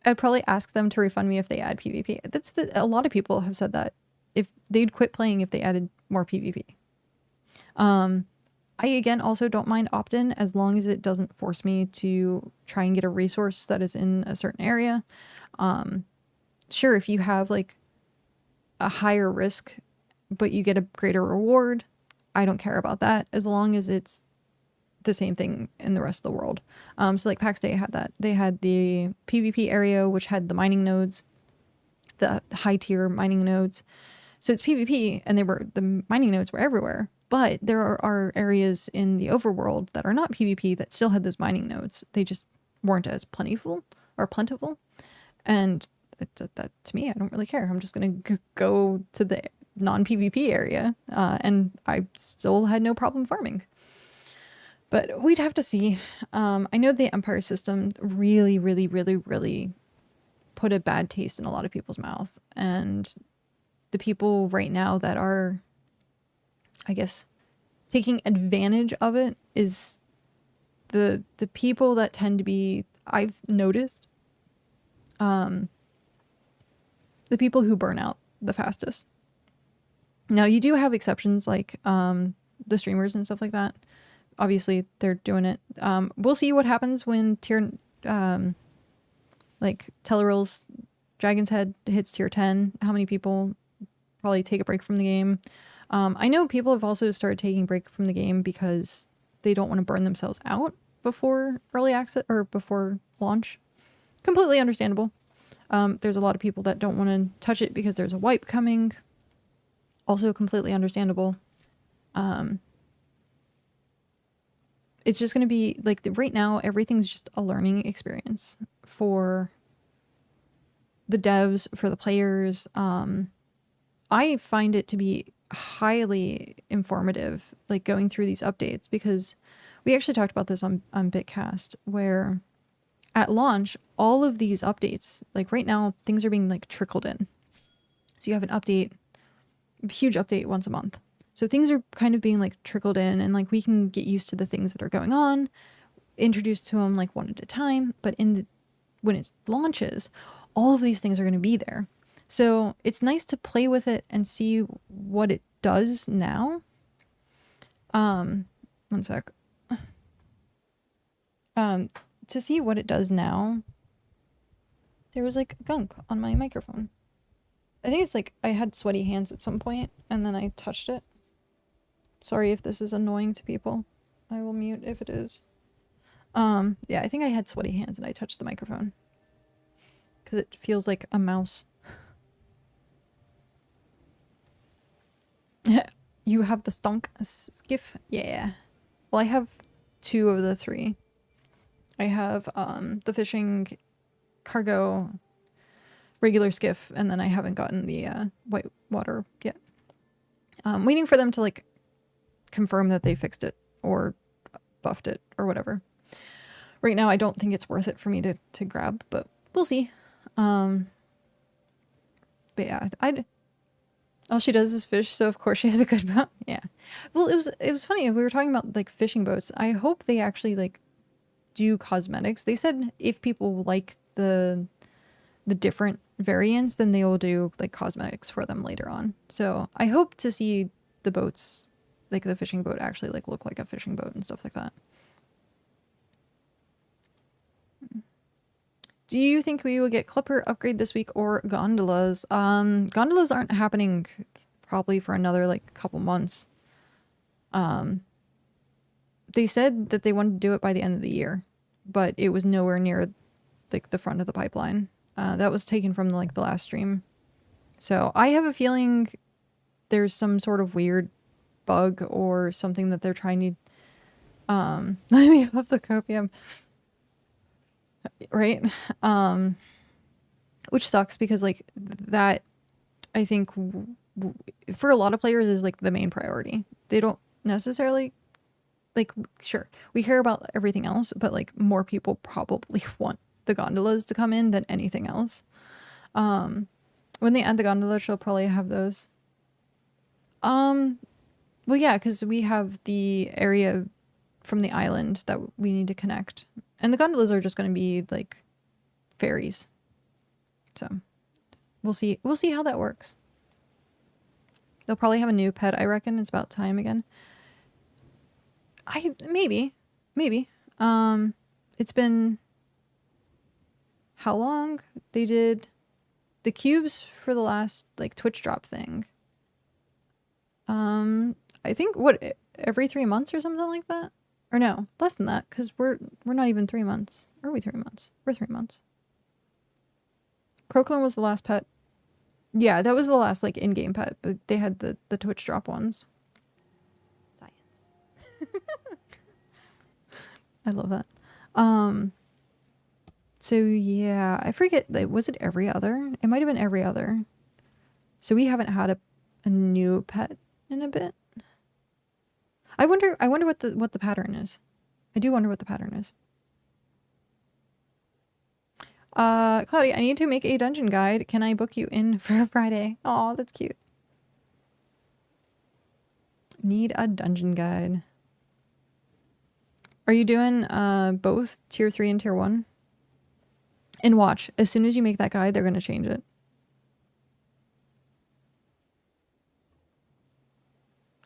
I'd probably ask them to refund me if they add PvP. A lot of people have said that if they'd quit playing if they added more PvP. I again also don't mind opt-in as long as it doesn't force me to try and get a resource that is in a certain area. Sure, if you have like a higher risk but you get a greater reward, I don't care about that as long as it's the same thing in the rest of the world. So like PAX Day had that. They had the PvP area, which had the mining nodes, the high tier mining nodes. So it's PvP, and the mining nodes were everywhere. But there are areas in the overworld that are not PvP that still had those mining nodes. They just weren't as plentiful. And that to me, I don't really care. I'm just going to go to the non-PvP area, and I still had no problem farming. But we'd have to see. I know the Empire system really, really, really, really put a bad taste in a lot of people's mouth. And the people right now that are, I guess, taking advantage of it is the people that tend to be, I've noticed, the people who burn out the fastest. Now, you do have exceptions like the streamers and stuff like that. Obviously, they're doing it. We'll see what happens when like Tellerill's Dragon's Head hits tier 10. How many people probably take a break from the game? I know people have also started taking a break from the game because they don't want to burn themselves out before early access or before launch. Completely understandable. There's a lot of people that don't want to touch it because there's a wipe coming. Also completely understandable. It's just going to be like right now, everything's just a learning experience for the devs, for the players. I find it to be highly informative, like going through these updates, because we actually talked about this on BitCast, where at launch, all of these updates, like right now, things are being like trickled in. So you have an update, a huge update once a month. So things are kind of being like trickled in, and like we can get used to the things that are going on, introduced to them like one at a time. But when it launches, all of these things are going to be there. So it's nice to play with it and see what it does now. One sec. To see what it does now. There was like gunk on my microphone. I think it's like I had sweaty hands at some point and then I touched it. Sorry if this is annoying to people. I will mute if it is. Yeah, I think I had sweaty hands and I touched the microphone. Because it feels like a mouse. You have the stonk skiff? Yeah. Well, I have 2 of the 3. I have the fishing cargo regular skiff, and then I haven't gotten the white water yet. I'm waiting for them to like confirm that they fixed it or buffed it or whatever. Right now, I don't think it's worth it for me to grab, but we'll see. But yeah, all she does is fish, so of course she has a good boat. Yeah. Well, it was funny. We were talking about like fishing boats. I hope they actually like do cosmetics. They said if people like the the different variants, then they will do like cosmetics for them later on. So I hope to see the boats, like the fishing boat, actually like look like a fishing boat and stuff like that. Do you think we will get Clipper upgrade this week or gondolas? Gondolas aren't happening probably for another like couple months. They said that they wanted to do it by the end of the year, but it was nowhere near like the front of the pipeline. That was taken from like the last stream. So I have a feeling there's some sort of weird bug or something that they're trying to let me have the copium. Right? Which sucks because like that I think for a lot of players is like the main priority. They don't necessarily like, sure, we care about everything else, but like more people probably want the gondolas to come in than anything else. When they add the gondolas, she'll probably have those. Well, yeah, because we have the area from the island that we need to connect. And the gondolas are just going to be like ferries. So we'll see. We'll see how that works. They'll probably have a new pet, I reckon. It's about time again. Maybe. It's been how long? They did the cubes for the last like Twitch drop thing. I think what every 3 months or something like that? Or no, less than that, because we're not even 3 months. Are we 3 months? We're 3 months. Croclin was the last pet. Yeah, that was the last like in-game pet, but they had the Twitch drop ones. Science. I love that. So yeah, I forget, was it every other? It might have been every other. So we haven't had a new pet in a bit. I wonder what the pattern is. I do wonder what the pattern is. Cloudy, I need to make a dungeon guide. Can I book you in for Friday? Oh, that's cute. Need a dungeon guide. Are you doing both tier 3 and tier 1? And watch, as soon as you make that guide, they're going to change it.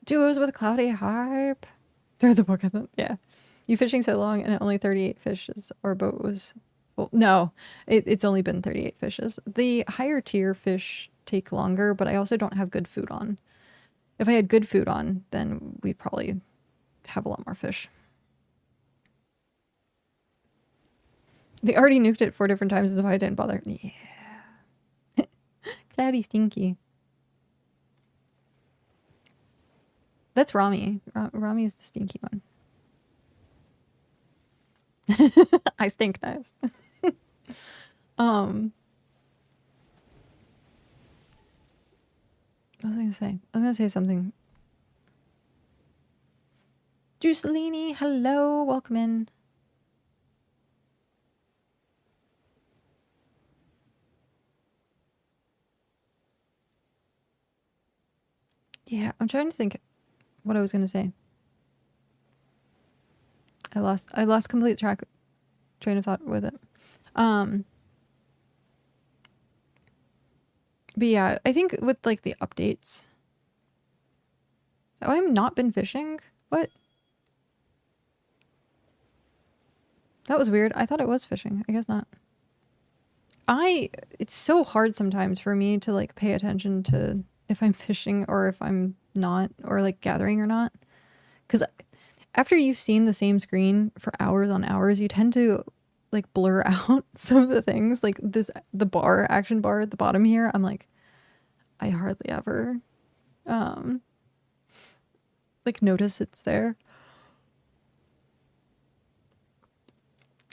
Duos with Cloudy Hype. Throw the book at them. Yeah. You fishing so long and only 38 fishes. Or boat was... Well, no, it's only been 38 fishes. The higher tier fish take longer, but I also don't have good food on. If I had good food on, then we'd probably have a lot more fish. They already nuked it 4 different times, that's why I didn't bother. Yeah. Cloudy Stinky. That's Rami. Rami is the stinky one. I stink nice. What was I gonna say? I was gonna say something. Juicelini, hello, welcome in. Yeah, I'm trying to think what I was gonna say. I lost complete train of thought with it. But yeah, I think with like the updates. Oh, I've not been fishing? What? That was weird. I thought it was fishing. I guess not. It's so hard sometimes for me to like pay attention to if I'm fishing or if I'm not, or like gathering or not. Because after you've seen the same screen for hours on hours, you tend to like blur out some of the things. Like the action bar at the bottom here, I'm like, I hardly ever like notice it's there.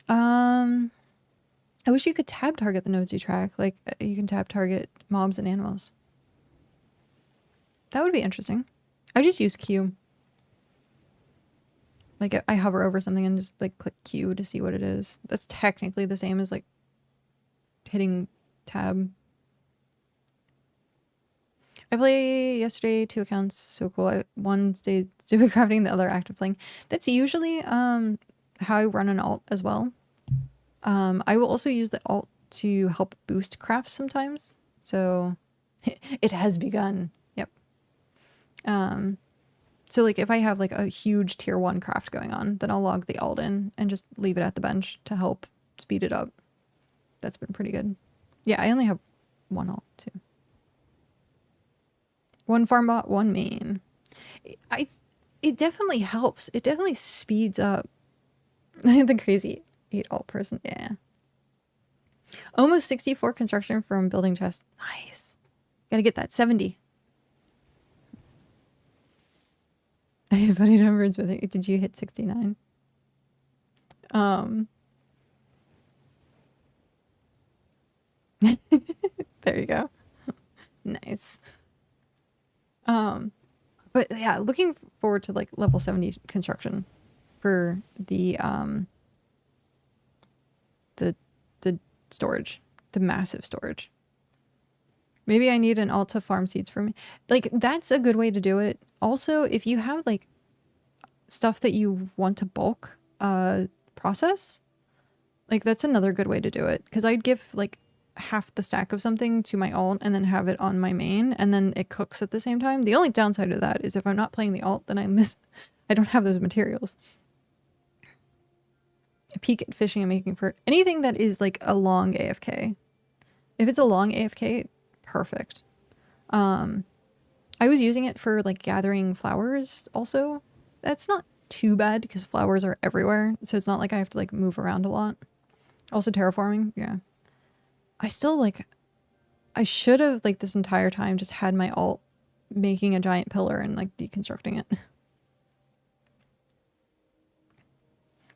I wish you could tab target the nodes you track. Like you can tab target mobs and animals. That would be interesting. I just use Q. Like I hover over something and just like click Q to see what it is. That's technically the same as like hitting tab. I played yesterday 2 accounts. So cool. One stayed stupid crafting, the other active playing. That's usually how I run an alt as well. I will also use the alt to help boost crafts sometimes. So it has begun. Yep. So like if I have like a huge tier 1 craft going on, then I'll log the alt in and just leave it at the bench to help speed it up. That's been pretty good. Yeah, I only have one alt too. One farm bot, one main. It definitely helps. It definitely speeds up. The crazy 8 alt person. Yeah. Almost 64 construction from building chest. Nice. Gotta get that 70. Funny numbers with it. Did you hit 69? There you go. Nice. But yeah, looking forward to like level 70 construction for the storage, the massive storage. Maybe I need an alt to farm seeds for me. Like that's a good way to do it. Also, if you have like stuff that you want to bulk process, like that's another good way to do it. Because I'd give like half the stack of something to my alt and then have it on my main, and then it cooks at the same time. The only downside of that is if I'm not playing the alt, then I don't have those materials. I peek at fishing and making for anything that is like a long AFK. If it's a long AFK, perfect. I was using it for like gathering flowers also. That's not too bad because flowers are everywhere, so it's not like I have to like move around a lot. Also terraforming, yeah. I still like, I should have like this entire time just had my alt making a giant pillar and like deconstructing it.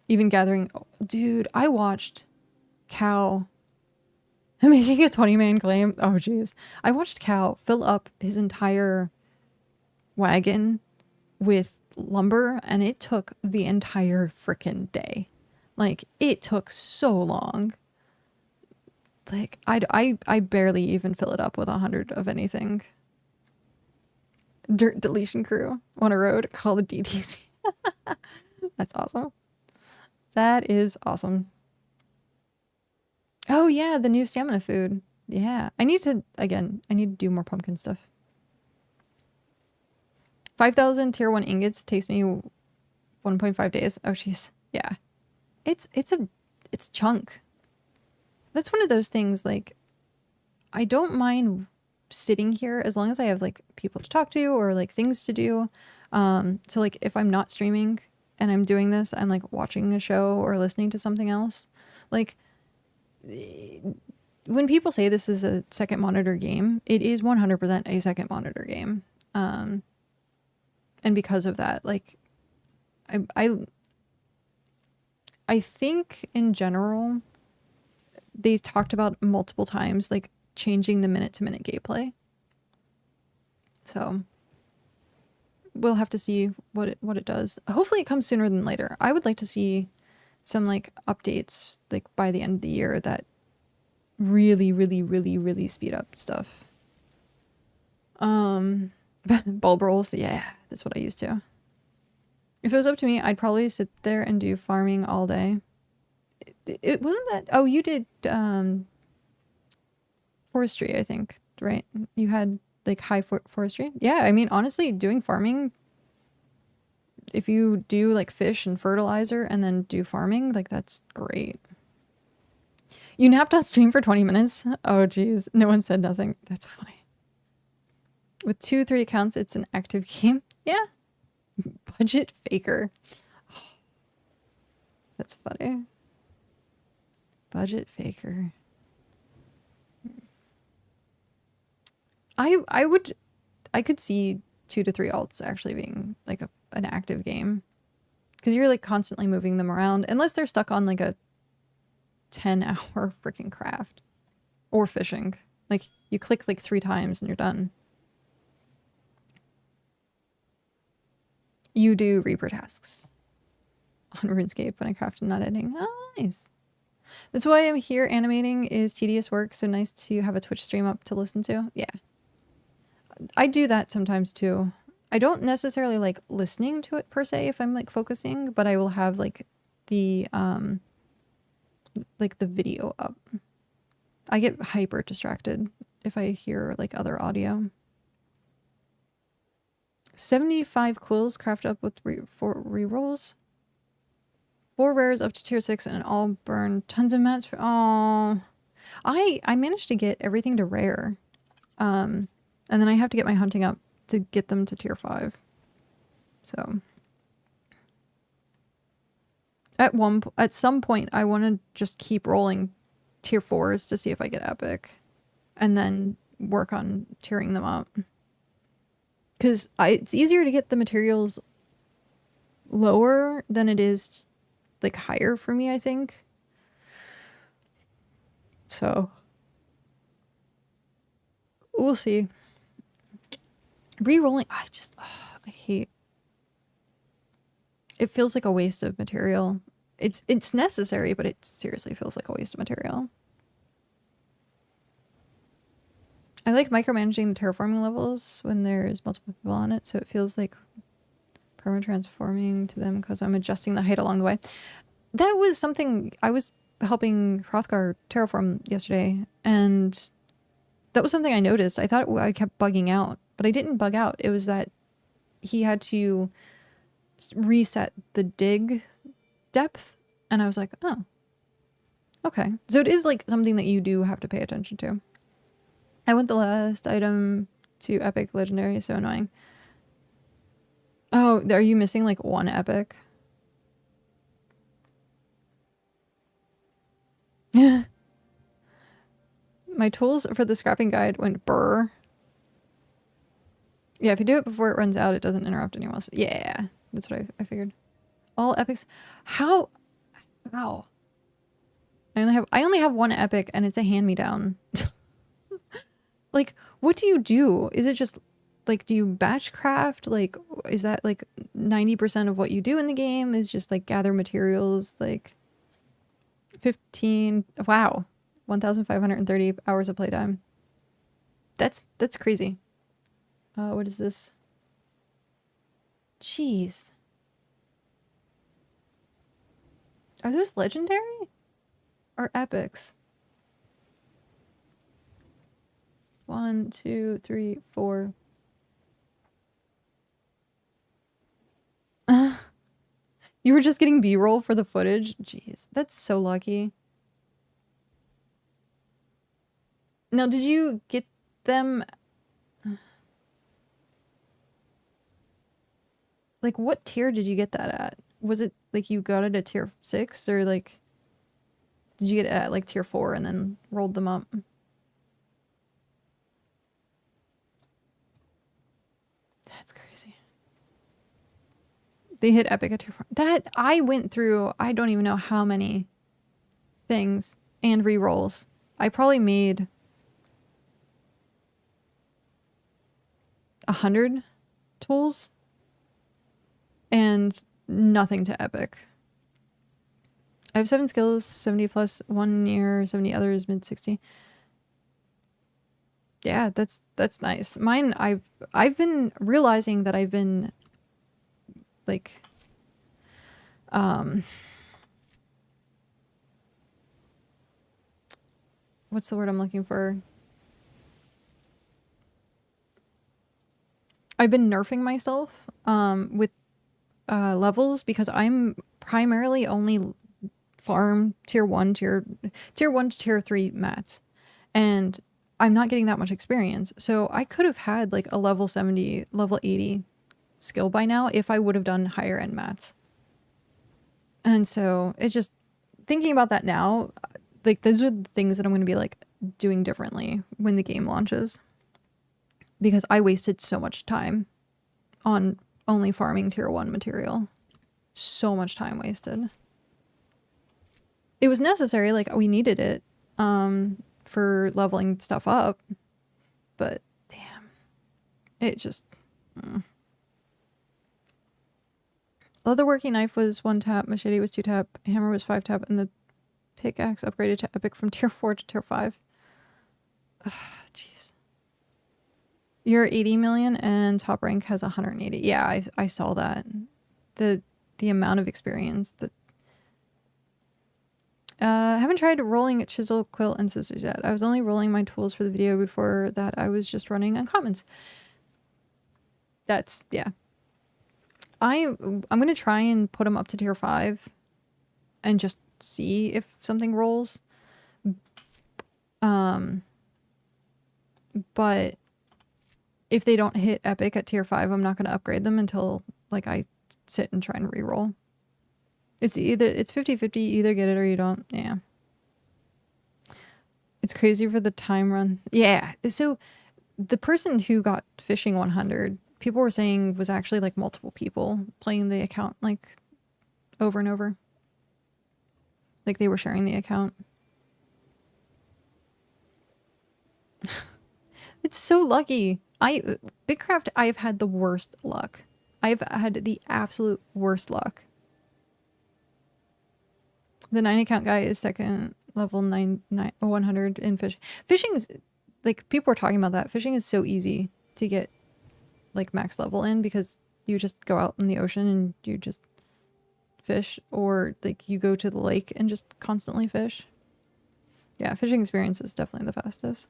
Even gathering, oh, dude, I watched Cow making a 20-man claim. Oh jeez. I watched Cow fill up his entire wagon with lumber and it took the entire freaking day. Like it took so long. Like I barely even fill it up with 100 of anything. Dirt deletion crew on a road, call the DTC. That's awesome. That is awesome. Oh yeah, the new stamina food. Yeah, I need to do more pumpkin stuff. 5,000 tier 1 ingots takes me 1.5 days. Oh jeez. Yeah. It's chunk. That's one of those things, like, I don't mind sitting here as long as I have, like, people to talk to or, like, things to do. So, like, if I'm not streaming and I'm doing this, I'm, like, watching a show or listening to something else. Like, when people say this is a second monitor game, it is 100% a second monitor game. And because of that, like, I think in general, they talked about multiple times, like changing the minute-to-minute gameplay. So we'll have to see what it does. Hopefully it comes sooner than later. I would like to see some like updates like by the end of the year that really, really, really, really speed up stuff. Bulb rolls, yeah, that's what I used to. If it was up to me, I'd probably sit there and do farming all day. It wasn't that. Oh, you did forestry, I think, right? You had like high forestry. Yeah, I mean, honestly, doing farming, if you do like fish and fertilizer and then do farming, like that's great. You napped on stream for 20 minutes? Oh, geez. No one said nothing. That's funny. With 2-3 accounts, it's an active game. Yeah. Budget faker. Oh, that's funny. Budget faker. I could see 2 to 3 alts actually being like an active game, because you're like constantly moving them around unless they're stuck on like a 10-hour freaking craft or fishing. Like you click like 3 times and you're done. You do Reaper tasks on RuneScape when I craft and not editing. Oh, nice. That's why I'm here. Animating is tedious work, so nice to have a Twitch stream up to listen to. Yeah. I do that sometimes too. I don't necessarily like listening to it per se if I'm like focusing, but I will have like the video up. I get hyper distracted if I hear like other audio. 75 quills craft up with 4 rerolls. 4 rares up to tier 6 and all burn tons of mats for. Oh, I managed to get everything to rare. And then I have to get my hunting up to get them to tier 5. So at some point I want to just keep rolling tier 4s to see if I get epic and then work on tiering them up. Cuz it's easier to get the materials lower than it is like higher for me, I think. So we'll see. Re-rolling, I hate. It feels like a waste of material. It's necessary, but it seriously feels like a waste of material. I like micromanaging the terraforming levels when there's multiple people on it, so it feels like perma-transforming to them because I'm adjusting the height along the way. That was something I was helping Hrothgar terraform yesterday, and that was something I noticed. I thought I kept bugging out, but I didn't bug out. It was that he had to reset the dig depth, and I was like, oh, okay. So it is like something that you do have to pay attention to. I went the last item to epic legendary, so annoying. Oh, are you missing like 1 epic? My tools for the scrapping guide went burr. Yeah, if you do it before it runs out, it doesn't interrupt anyone else. Yeah, that's what I figured. All epics. How? I only have 1 epic, and it's a hand-me-down. Like, what do you do? Is it just like, do you batch craft? Like, is that like 90% of what you do in the game is just like gather materials? Like 15, wow, 1,530 hours of playtime. That's crazy. What is this? Jeez. Are those legendary or epics? 1, 2, 3, 4. You were just getting B-roll for the footage? Jeez, that's so lucky. Now, did you get them? Like, what tier did you get that at? Was it like you got it at tier 6, or like did you get it at like tier 4 and then rolled them up? That's crazy. They hit epic at tier 4. That I went through, I don't even know how many things and re-rolls. I probably made 100 tools and nothing to epic. I have 7 skills, 70 plus, 1 near, 70 others, mid 60. Yeah, that's nice. Mine, I've been realizing that I've been like what's the word I'm looking for? I've been nerfing myself with levels, because I'm primarily only farm tier 1 to tier 3 mats, and I'm not getting that much experience. So I could have had like a level 70, level 80 skill by now if I would have done higher end mats. And so it's just thinking about that now, like those are the things that I'm going to be like doing differently when the game launches, because I wasted so much time on only farming tier 1 material. So much time wasted. It was necessary, like we needed it for leveling stuff up, but damn, it just Leatherworking knife was 1 tap, machete was 2 tap, hammer was 5 tap, and the pickaxe upgraded to epic from tier 4 to tier 5. Jeez. You're 80 million and top rank has 180. Yeah, I saw that. The amount of experience that I haven't tried rolling chisel, quilt, and scissors yet. I was only rolling my tools for the video. Before that, I was just running uncommons. That's, yeah. I'm gonna try and put them up to tier 5 and just see if something rolls. But if they don't hit epic at tier 5, I'm not gonna upgrade them until like I sit and try and reroll. It's 50-50, you either get it or you don't. Yeah. It's crazy for the time run. Yeah. So the person who got fishing 100, people were saying was actually like multiple people playing the account like over and over. Like they were sharing the account. It's so lucky. BitCraft, I've had the worst luck. I've had the absolute worst luck. The 9 account guy is second level 100 in fishing. Fishing's like, people are talking about that. Fishing is so easy to get like max level in because you just go out in the ocean and you just fish, or like you go to the lake and just constantly fish. Yeah, fishing experience is definitely the fastest.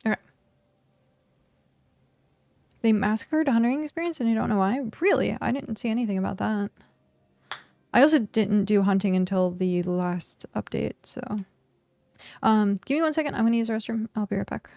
Okay. They massacred hunting experience and I don't know why. Really? I didn't see anything about that. I also didn't do hunting until the last update, so. Give me 1 second. I'm gonna use the restroom. I'll be right back.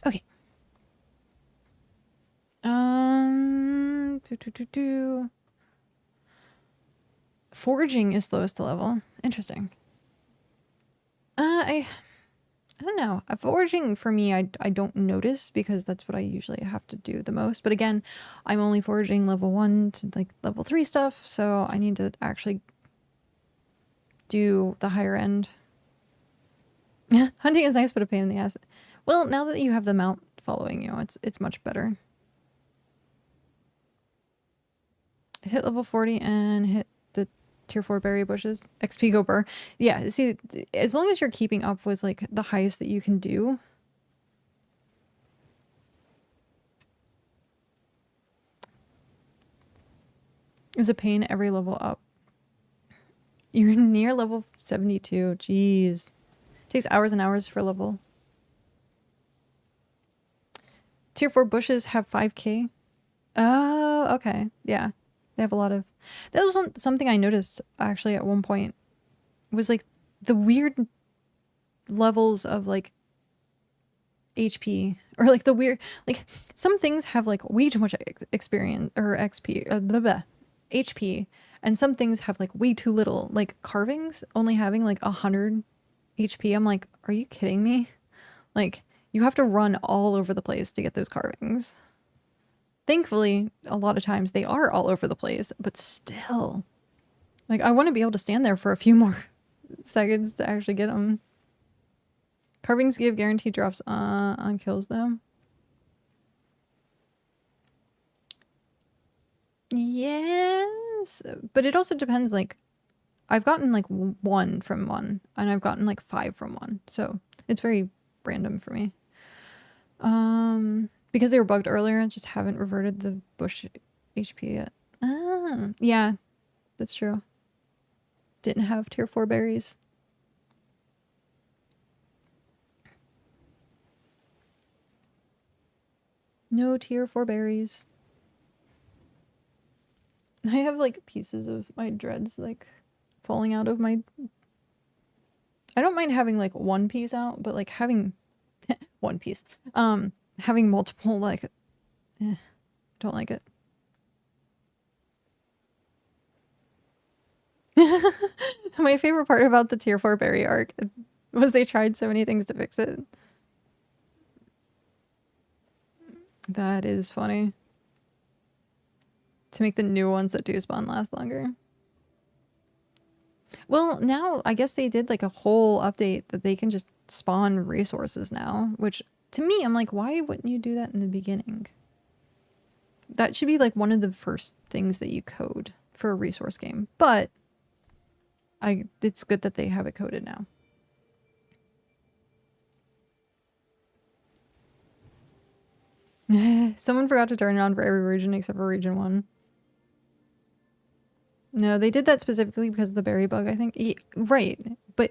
Okay. Foraging is slowest to level. Interesting. I don't know. Foraging for me, I don't notice because that's what I usually have to do the most. But again, I'm only foraging level 1 to like level 3 stuff, so I need to actually do the higher end. Hunting is nice, but a pain in the ass. Well, now that you have the mount following you, it's much better. Hit level 40 and hit the tier 4 berry bushes. XP go burr. Yeah, see, as long as you're keeping up with like the highest that you can do. Is a pain every level up. You're near level 72. Jeez. Takes hours and hours for level. Tier 4 bushes have 5k. Oh, okay. Yeah. They have a lot of... That was something I noticed actually at one point. Was like the weird levels of like HP. Or like the weird... Like some things have like way too much experience or XP. Blah, blah, HP. And some things have like way too little. Like carvings only having like 100 HP. I'm like, are you kidding me? Like, you have to run all over the place to get those carvings. Thankfully, a lot of times they are all over the place, but still. Like, I want to be able to stand there for a few more seconds to actually get them. Carvings give guaranteed drops on kills, though. Yes, but it also depends, like, I've gotten like 1 from 1, and I've gotten like 5 from 1. So it's very random for me. Because they were bugged earlier, I just haven't reverted the bush HP yet. Ah, yeah, that's true. Didn't have tier 4 berries. No tier 4 berries. I have like pieces of my dreads like falling out of my... I don't mind having like 1 piece out, but like having 1 piece. Having multiple, like, don't like it. My favorite part about the tier 4 berry arc was they tried so many things to fix it. That is funny. To make the new ones that do spawn last longer. Well, now I guess they did like a whole update that they can just spawn resources now, which to me, I'm like, why wouldn't you do that in the beginning? That should be like one of the first things that you code for a resource game, but it's good that they have it coded now. Someone forgot to turn it on for every region except for region 1. No, they did that specifically because of the berry bug, I think. Right, but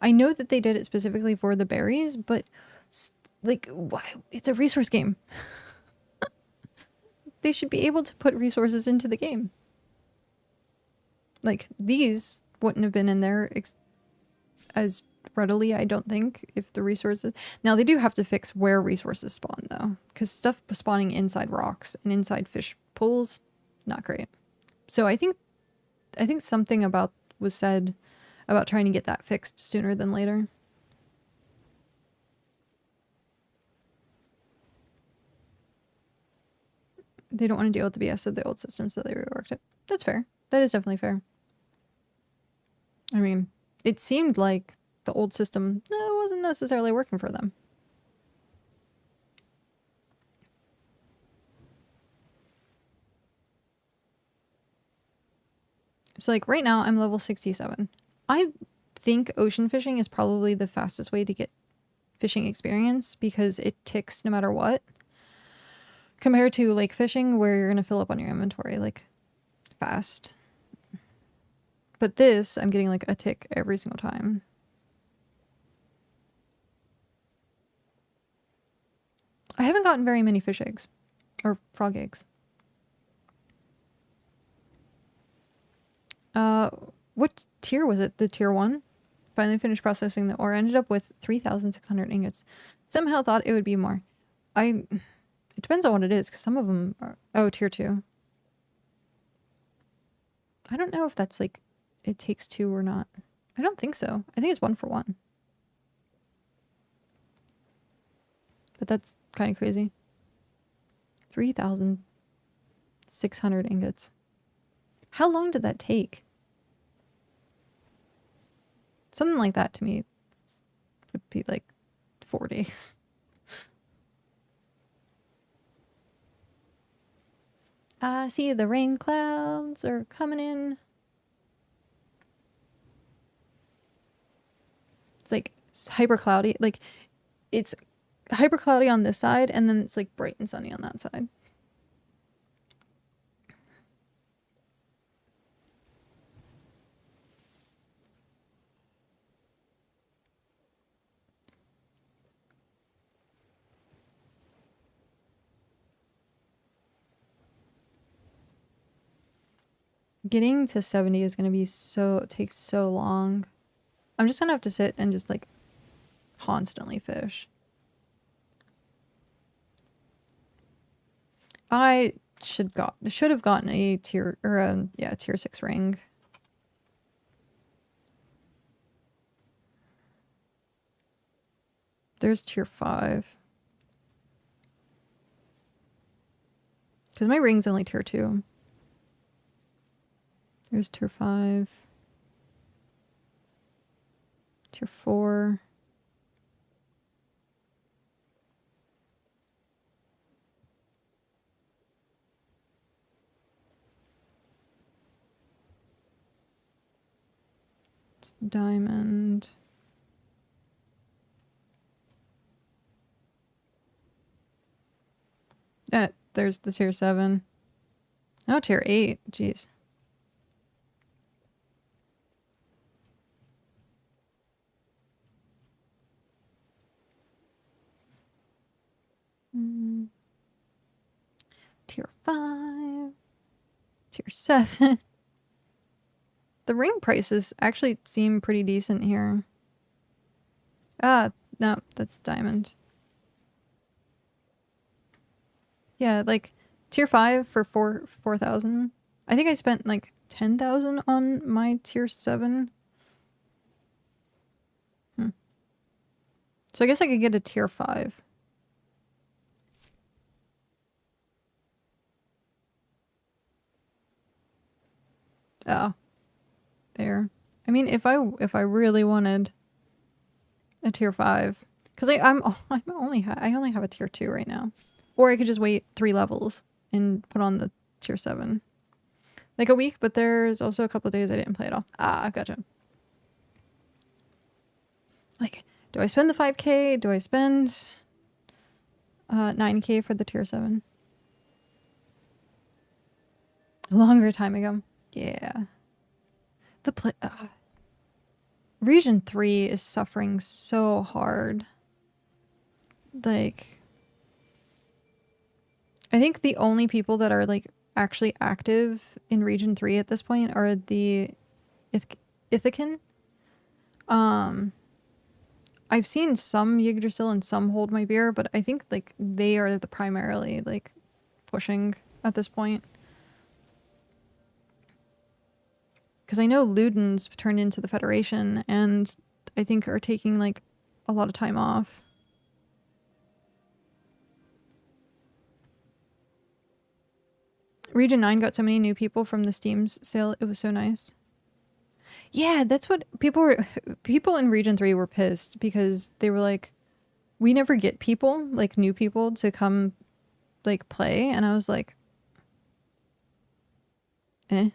I know that they did it specifically for the berries, but like, why? It's a resource game. They should be able to put resources into the game. Like, these wouldn't have been in there as readily, I don't think, if the resources... Now, they do have to fix where resources spawn, though, because stuff spawning inside rocks and inside fish pools, not great. So I think something was said about trying to get that fixed sooner than later. They don't want to deal with the BS of the old system, so they reworked it. That's fair. That is definitely fair. I mean, it seemed like the old system wasn't necessarily working for them. So like right now I'm level 67. I think ocean fishing is probably the fastest way to get fishing experience because it ticks no matter what. Compared to lake fishing where you're going to fill up on your inventory like fast. But this, I'm getting like a tick every single time. I haven't gotten very many fish eggs or frog eggs. What tier was it? The tier 1? Finally finished processing the ore. Ended up with 3,600 ingots. Somehow thought it would be more. It depends on what it is, because some of them are... Oh, tier 2. I don't know if that's like, it takes 2 or not. I don't think so. I think it's 1 for 1. But that's kind of crazy. 3,600 ingots. How long did that take? Something like that to me would be like 4 days. See, the rain clouds are coming in. It's like hyper cloudy. Like, it's hyper cloudy on this side, and then it's like bright and sunny on that side. Getting to 70 is going to be takes so long. I'm just going to have to sit and just like constantly fish. I should have gotten a tier, or tier 6 ring. There's tier 5. Because my ring's only tier 2. There's tier 5. Tier 4. That's diamond. There's the tier 7. Oh, tier 8. Jeez. Tier 5. Tier 7. The ring prices actually seem pretty decent here. No, that's diamond. Yeah, like tier 5 for 4,000. I think I spent like 10,000 on my tier 7. So I guess I could get a tier 5. Oh. There. I mean, if I really wanted a tier 5, because I only have a tier 2 right now, or I could just wait 3 levels and put on the tier 7, like a week. But there's also a couple of days I didn't play at all. Ah, gotcha. Like, do I spend the 5k? Do I spend 9k for the tier 7? A longer time ago. Yeah. Region 3 is suffering so hard. Like, I think the only people that are like actually active in Region 3 at this point are the Ithacan. I've seen some Yggdrasil and some Hold My Beer, but I think like they are the primarily like pushing at this point. Because I know Ludens turned into the Federation and I think are taking like a lot of time off. Region 9 got so many new people from the Steam sale. It was so nice. Yeah, that's what people in Region 3 were pissed because they were like, we never get people, like new people to come like play. And I was like, eh.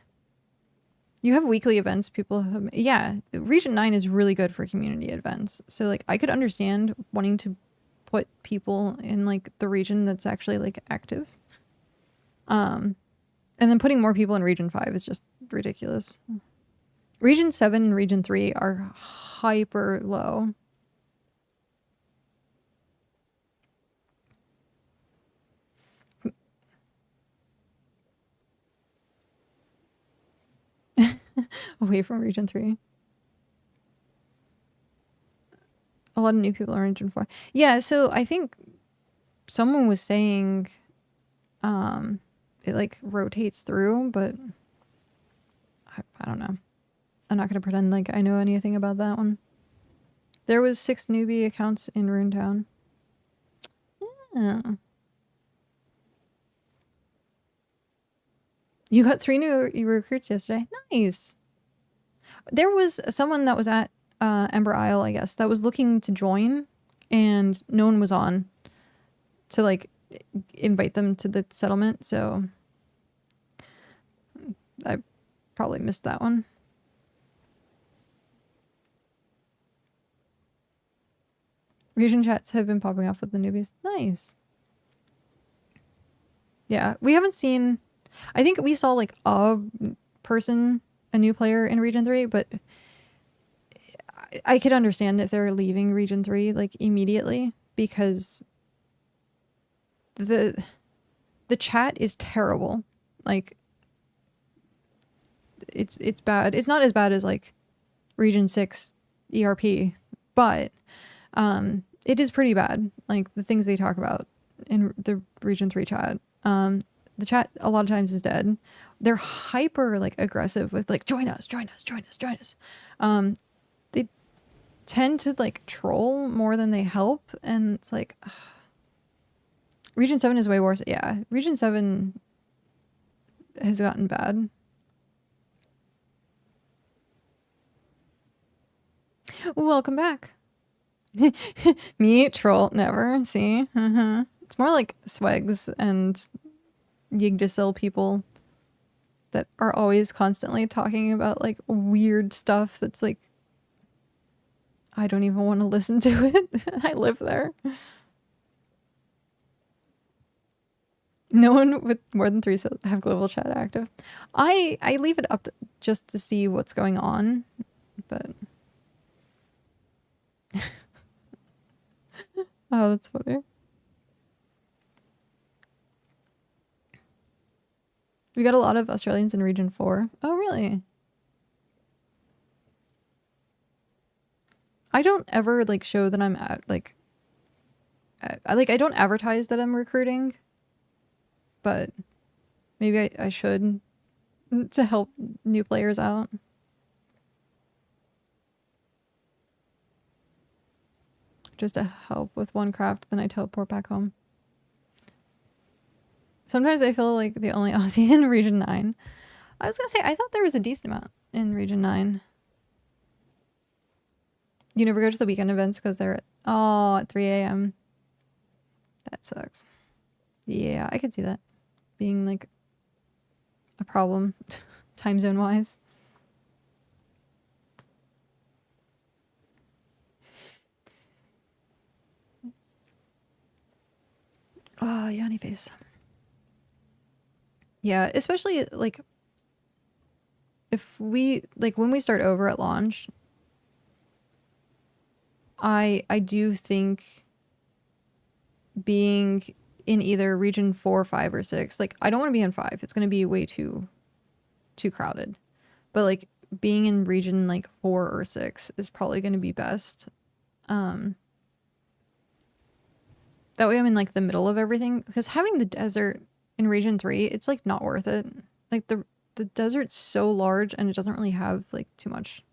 You have weekly events, people have, yeah, Region 9 is really good for community events. So like I could understand wanting to put people in like the region that's actually like active. And then putting more people in Region 5 is just ridiculous. Region 7 and Region 3 are hyper low. Away from Region 3. A lot of new people are in Region 4. Yeah, so I think someone was saying it like rotates through, but I don't know. I'm not going to pretend like I know anything about that one. There was 6 newbie accounts in Runetown. Yeah. You got 3 new recruits yesterday. Nice. There was someone that was at Ember Isle, I guess, that was looking to join, and no one was on to like invite them to the settlement, so I probably missed that one. Region chats have been popping off with the newbies. Nice. Yeah, we haven't seen... I think we saw like a person, a new player in Region 3, but I could understand if they're leaving Region 3 like immediately, because the chat is terrible. Like it's bad. It's not as bad as like Region 6 ERP, but it is pretty bad. Like the things they talk about in the Region 3 chat. The chat a lot of times is dead. They're hyper like aggressive with like join us. They tend to like troll more than they help, and it's like ugh. Region 7 is way worse. Yeah, Region 7 has gotten bad. Welcome back. Me troll never. See, it's more like Swags and Yggdrasil people that are always constantly talking about like weird stuff that's like I don't even want to listen to it. I live there. No one with more than 3 have global chat active. I leave it up to, just to see what's going on, but oh, that's funny. We got a lot of Australians in Region 4. Oh, really? I don't ever like show that I'm at like I don't advertise that I'm recruiting, but maybe I should to help new players out. Just to help with one craft, then I teleport back home. Sometimes I feel like the only Aussie in Region 9. I was gonna say, I thought there was a decent amount in Region 9. You never go to the weekend events because they're at 3 a.m. That sucks. Yeah, I could see that being like a problem time zone wise. Oh, Yanni face. Yeah, especially like if we like when we start over at launch, I do think being in either region 4, 5, or 6, like I don't want to be in 5. It's gonna be way too crowded. But like being in region like 4 or 6 is probably gonna be best. That way I'm in like the middle of everything, because having the desert in region 3, it's like not worth it. Like the desert's so large and it doesn't really have like too much.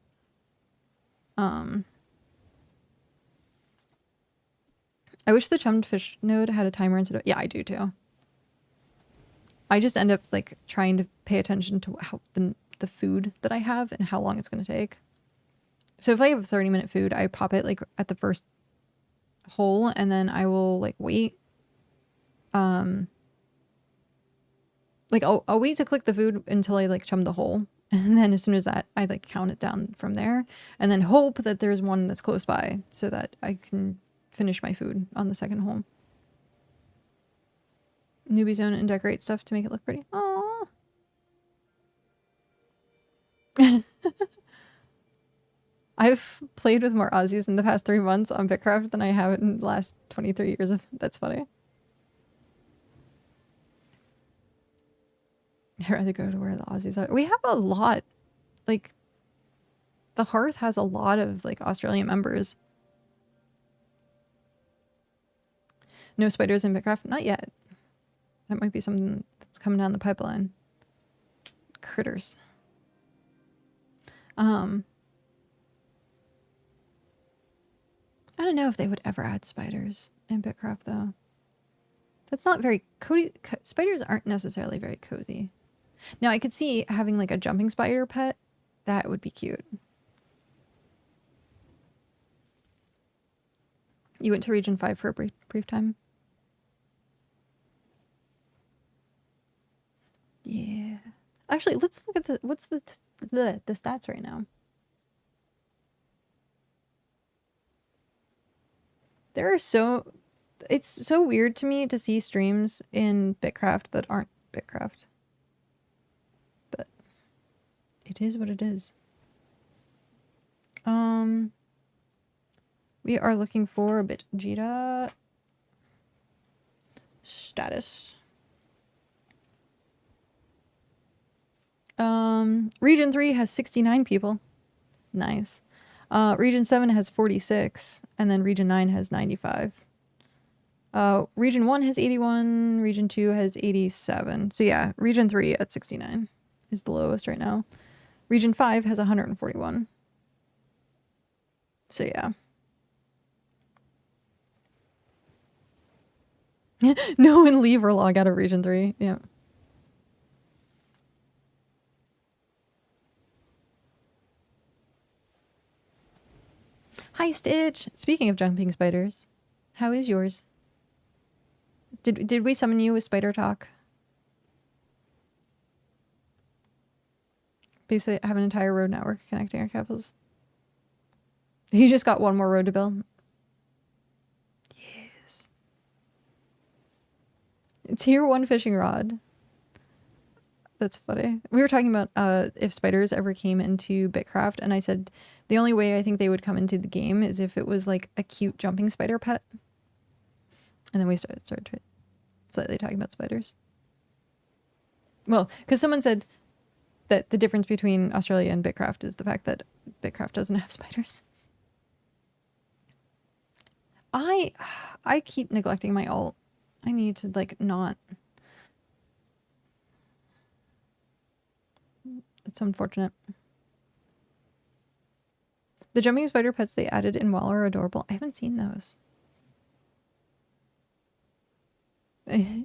I wish the chummed fish node had a timer instead of, yeah, I do too. I just end up like trying to pay attention to how the food that I have and how long it's going to take. So if I have a 30-minute food, I pop it like at the first hole and then I will like wait. Like I'll wait to click the food until I like chum the hole. And then as soon as that, I like count it down from there and then hope that there's one that's close by so that I can finish my food on the second hole. Newbie zone and decorate stuff to make it look pretty. Aww. I've played with more Aussies in the past 3 months on BitCraft than I have in the last 23 years. That's funny. I'd rather go to where the Aussies are. We have a lot. Like, the Hearth has a lot of, like, Australian members. No spiders in BitCraft? Not yet. That might be something that's coming down the pipeline. Critters. I don't know if they would ever add spiders in BitCraft, though. That's not very cozy. Spiders aren't necessarily very cozy. Now, I could see having, like, a jumping spider pet. That would be cute. You went to Region 5 for a brief time? Yeah. Actually, let's look at what's the stats right now. There are it's so weird to me to see streams in BitCraft that aren't BitCraft. But it is what it is. We are looking for a BitJita status. Region 3 has 69 people. Nice. Region 7 has 46, and then Region 9 has 95. Region 1 has 81, Region 2 has 87. So yeah, Region 3 at 69 is the lowest right now. Region 5 has 141. So yeah. No one leave or log out of Region 3. Yeah. Hi, Stitch. Speaking of jumping spiders, how is yours? Did we summon you with spider talk? Basically, have an entire road network connecting our capitals. He just got one more road to build. Yes. Tier 1 fishing rod. That's funny. We were talking about if spiders ever came into BitCraft, and I said the only way I think they would come into the game is if it was like a cute jumping spider pet. And then we started slightly talking about spiders. Well, because someone said that the difference between Australia and BitCraft is the fact that BitCraft doesn't have spiders. I keep neglecting my ult. I need to like not. It's unfortunate. The jumping spider pets they added in WoW are adorable. I haven't seen those.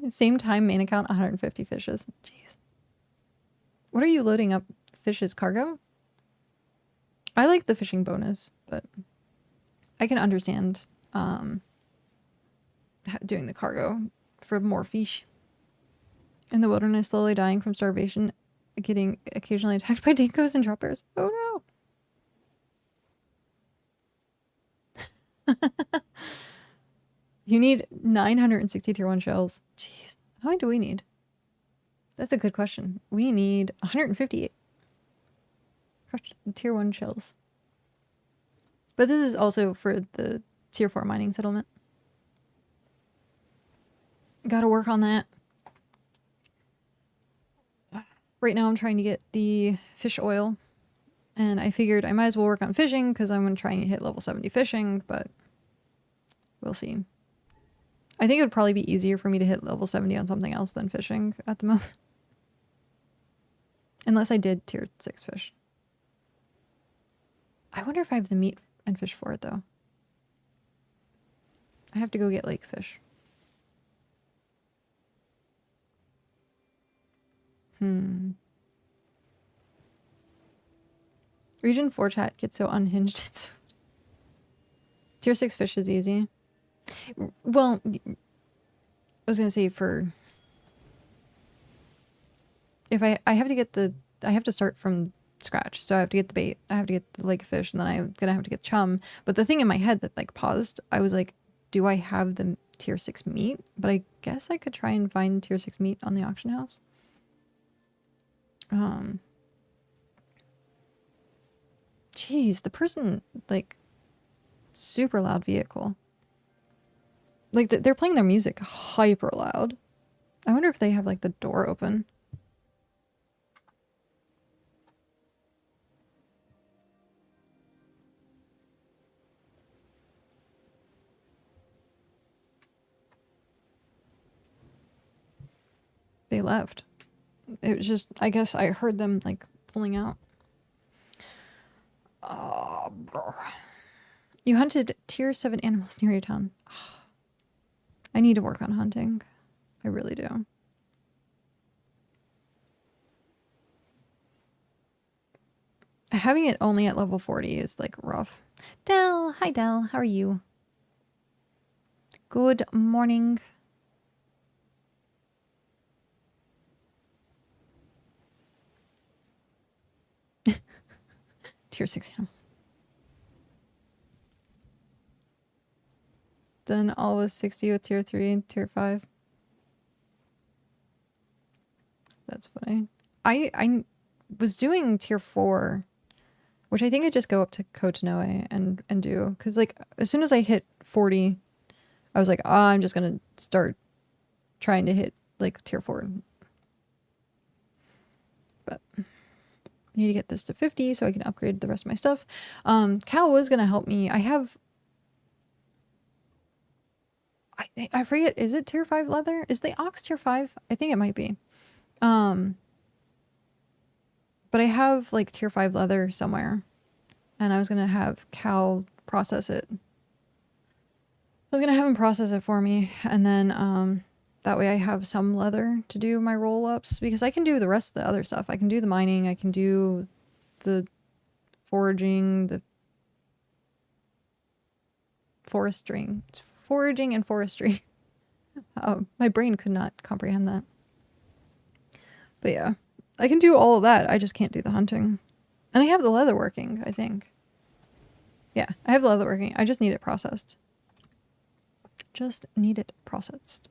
Same time, main account, 150 fishes. Jeez. What are you loading up? Fishes cargo? I like the fishing bonus, but I can understand doing the cargo for more fish. In the wilderness, slowly dying from starvation, getting occasionally attacked by dingoes and droppers. Oh no! You need 960 tier 1 shells. Jeez. How many do we need? That's a good question. We need 158 crushed tier 1 shells. But this is also for the tier 4 mining settlement. Gotta work on that. Right now I'm trying to get the fish oil. And I figured I might as well work on fishing because I'm going to try and hit level 70 fishing, but we'll see. I think it would probably be easier for me to hit level 70 on something else than fishing at the moment. Unless I did tier 6 fish. I wonder if I have the meat and fish for it though. I have to go get lake fish. Region 4 chat gets so unhinged. It's tier 6 fish is easy. Well, I was gonna say for if I have to get the I have to start from scratch, so I have to get the bait, I have to get the lake fish, and then I'm gonna have to get chum. But the thing in my head that like paused, I was like, do I have the tier 6 meat? But I guess I could try and find tier 6 meat on the auction house. Jeez, the person like super loud vehicle. Like they're playing their music hyper loud. I wonder if they have like the door open. They left. It was just, I guess I heard them like pulling out. Oh, bro. You hunted tier 7 animals near your town. I need to work on hunting. I really do. Having it only at level 40 is like rough. Del, hi Del, how are you? Good morning. Tier 6 animals. Done all with 60 with tier 3 and tier 5. That's funny. I was doing tier 4, which I think I just go up to Kotanoe and do. Because like as soon as I hit 40, I was like, oh, I'm just going to start trying to hit like tier 4. But I need to get this to 50 so I can upgrade the rest of my stuff. Cal was going to help me. I have... I forget, is it tier 5 leather? Is the ox tier 5? I think it might be. But I have like tier 5 leather somewhere. And I was going to have Cal process it. I was going to have him process it for me. And then that way I have some leather to do my roll-ups. Because I can do the rest of the other stuff. I can do the mining. I can do the foraging, the forestry. Foraging and forestry. My brain could not comprehend that. But yeah, I can do all of that. I just can't do the hunting. And I have the leather working, I think. Yeah, I have the leather working. I just need it processed. Just need it processed.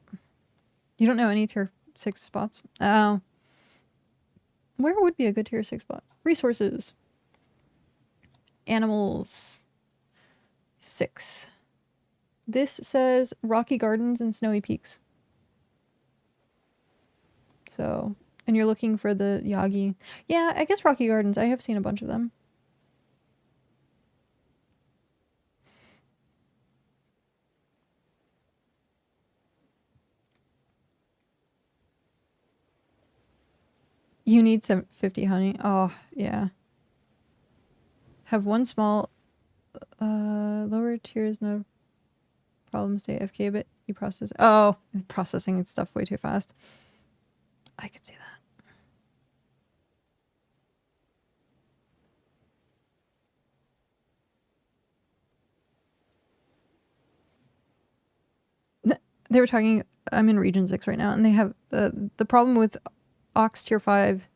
You don't know any tier 6 spots? Oh. Where would be a good tier 6 spot? Resources. Animals. 6. This says Rocky Gardens and Snowy Peaks. So, and you're looking for the Yagi. Yeah, I guess Rocky Gardens. I have seen a bunch of them. You need 50 honey. Oh, yeah. Have one small, lower tiers, no problem, stay FK, but you process. Oh, processing stuff way too fast. I could see that. They were talking, I'm in region 6 right now, and they have the problem with Ox tier 5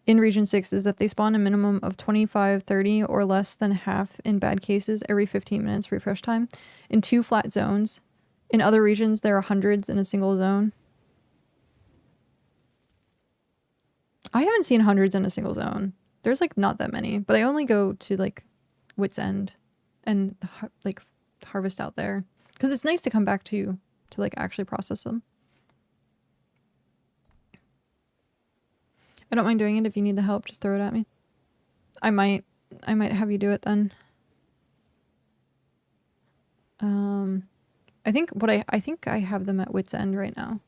in region 6 is that they spawn a minimum of 25, 30, or less than half in bad cases every 15 minutes refresh time in 2 flat zones. In other regions, there are hundreds in a single zone. I haven't seen hundreds in a single zone. There's like not that many, but I only go to like Wit's End and like harvest out there because it's nice to come back to like actually process them. I don't mind doing it. If you need the help, just throw it at me. I might have you do it then. I think I have them at Wit's End right now.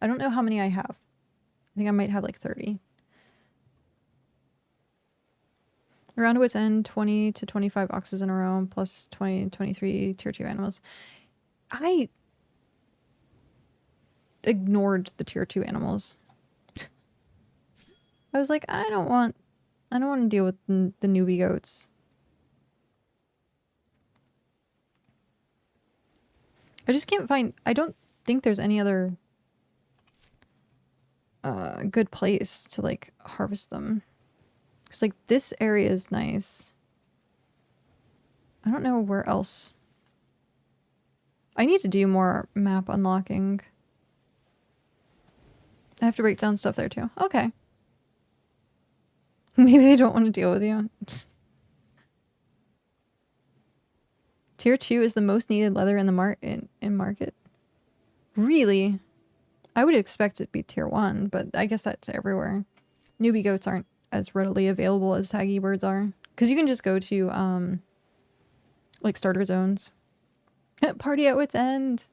I don't know how many I have. I think I might have like 30. Around Wit's End, 20 to 25 oxes in a row, plus 20, 23 tier 2 animals. I ignored the tier 2 animals. I was like, I don't want to deal with the newbie goats. I just can't find, I don't think there's any other good place to like harvest them. Because like this area is nice. I don't know where else. I need to do more map unlocking. I have to break down stuff there too. Okay. Maybe they don't want to deal with you. Tier 2 is the most needed leather in the in market. Really? I would expect it to be tier 1, but I guess that's everywhere. Newbie goats aren't as readily available as saggy birds are. Because you can just go to like starter zones. Party at Wit's End.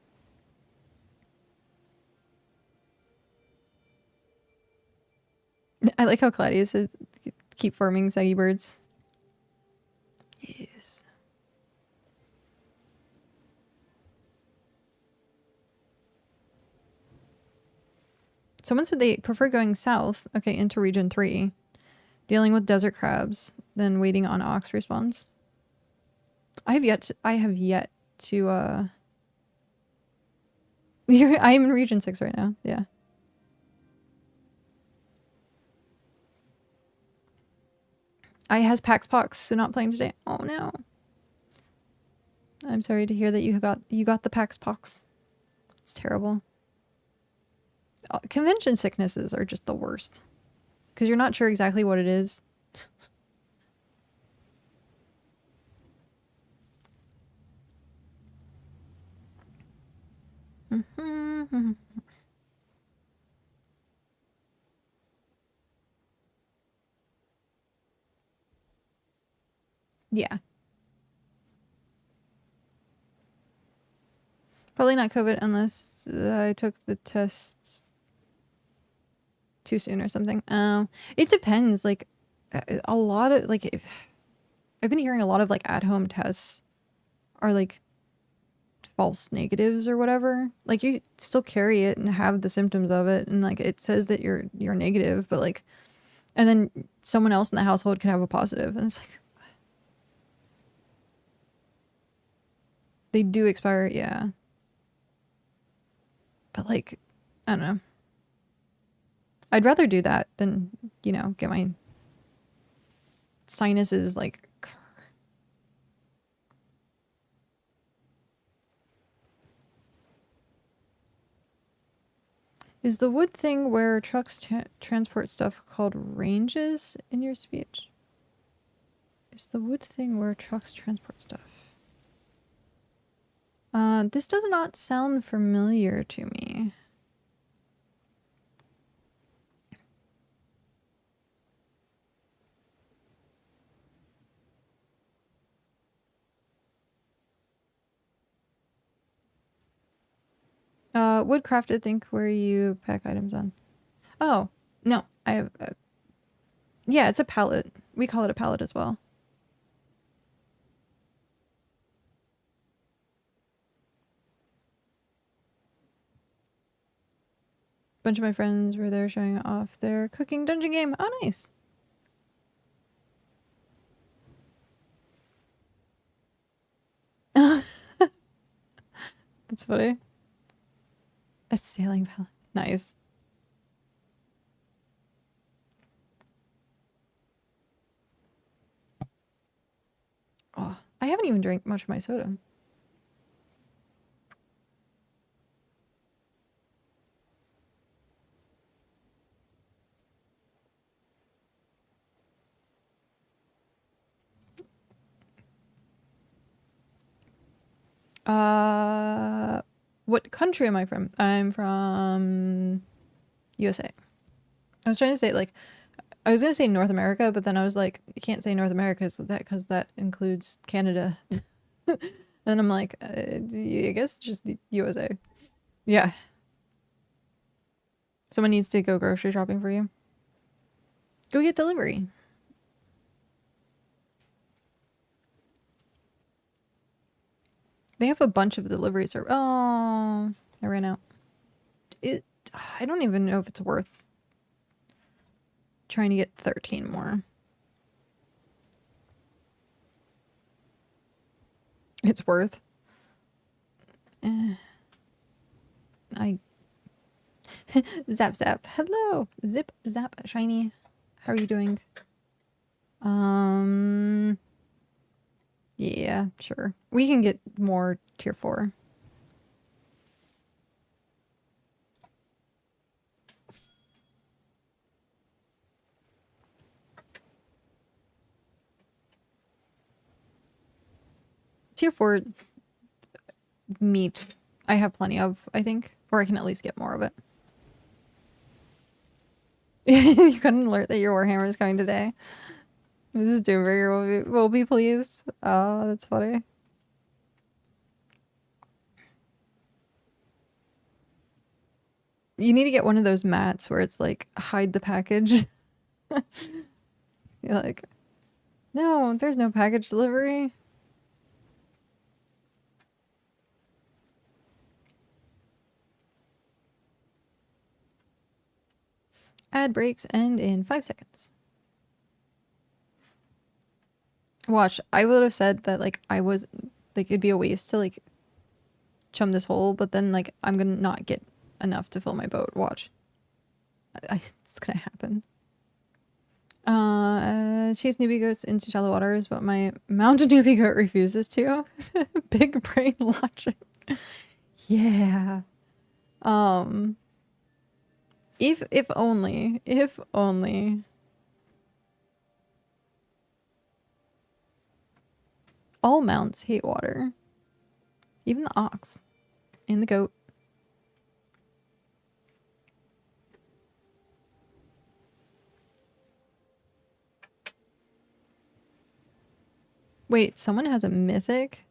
I like how Claudia says keep farming saggy birds. Yes. Someone said they prefer going south, okay, into region 3, dealing with desert crabs, then waiting on ox respawns. I have yet to I am in region 6 right now. Yeah. I has Pax Pox, so not playing today. Oh no. I'm sorry to hear that you got the Pax Pox. It's terrible. Convention sicknesses are just the worst. Because you're not sure exactly what it is. Yeah. Probably not COVID unless I took the tests too soon or something. It depends. Like, a lot of, like, I've been hearing a lot of, like, at-home tests are, like, false negatives or whatever. Like, you still carry it and have the symptoms of it, and, like, it says that you're negative, but, like, and then someone else in the household can have a positive, and it's like, they do expire, yeah. But, like, I don't know. I'd rather do that than, you know, get my sinuses, like, Is the wood thing where trucks transport stuff called ranges in your speech? Is the wood thing where trucks transport stuff? This does not sound familiar to me. Woodcrafted think where you pack items on. Oh, no, I have, yeah, it's a pallet. We call it a pallet as well. Bunch of my friends were there showing off their cooking dungeon game. Oh, nice. That's funny. A sailing pallet. Nice. Oh, I haven't even drank much of my soda. What country am I from? I'm from USA. I was trying to say, like, I was gonna say North America, but then I was like, you can't say North America because that includes Canada. And I'm like, I guess just the USA. Yeah. Someone needs to go grocery shopping for you. Go get delivery. They have a bunch of deliveries. Oh, I ran out. I don't even know if it's worth trying to get 13 more. It's worth. I zap zap. Hello, zip zap shiny. How are you doing? Yeah, sure. We can get more tier 4. Tier 4 meat I have plenty of, I think. Or I can at least get more of it. You got an alert that your Warhammer is coming today. Mrs. Doomberger will be pleased. Oh, that's funny. You need to get one of those mats where it's like, hide the package. You're like, no, there's no package delivery. Ad breaks end in 5 seconds. Watch, I would have said that, like, I was, like, it'd be a waste to, like, chum this hole, but then, like, I'm gonna not get enough to fill my boat. Watch. It's gonna happen. Chase newbie goats into shallow waters, but my mountain newbie goat refuses to. Big brain logic. Yeah. If only. All mounts hate water. Even the ox. And the goat. Wait, someone has a mythic?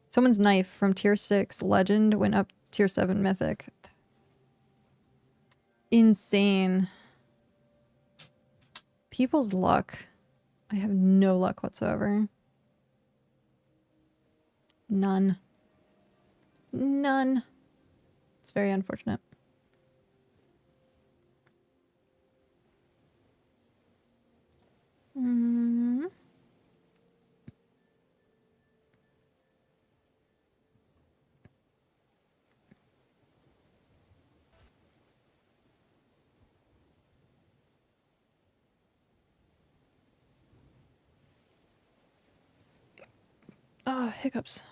Someone's knife from tier 6 legend went up tier 7 mythic. That's insane. People's luck. I have no luck whatsoever. None. None. It's very unfortunate. Oh, hiccups.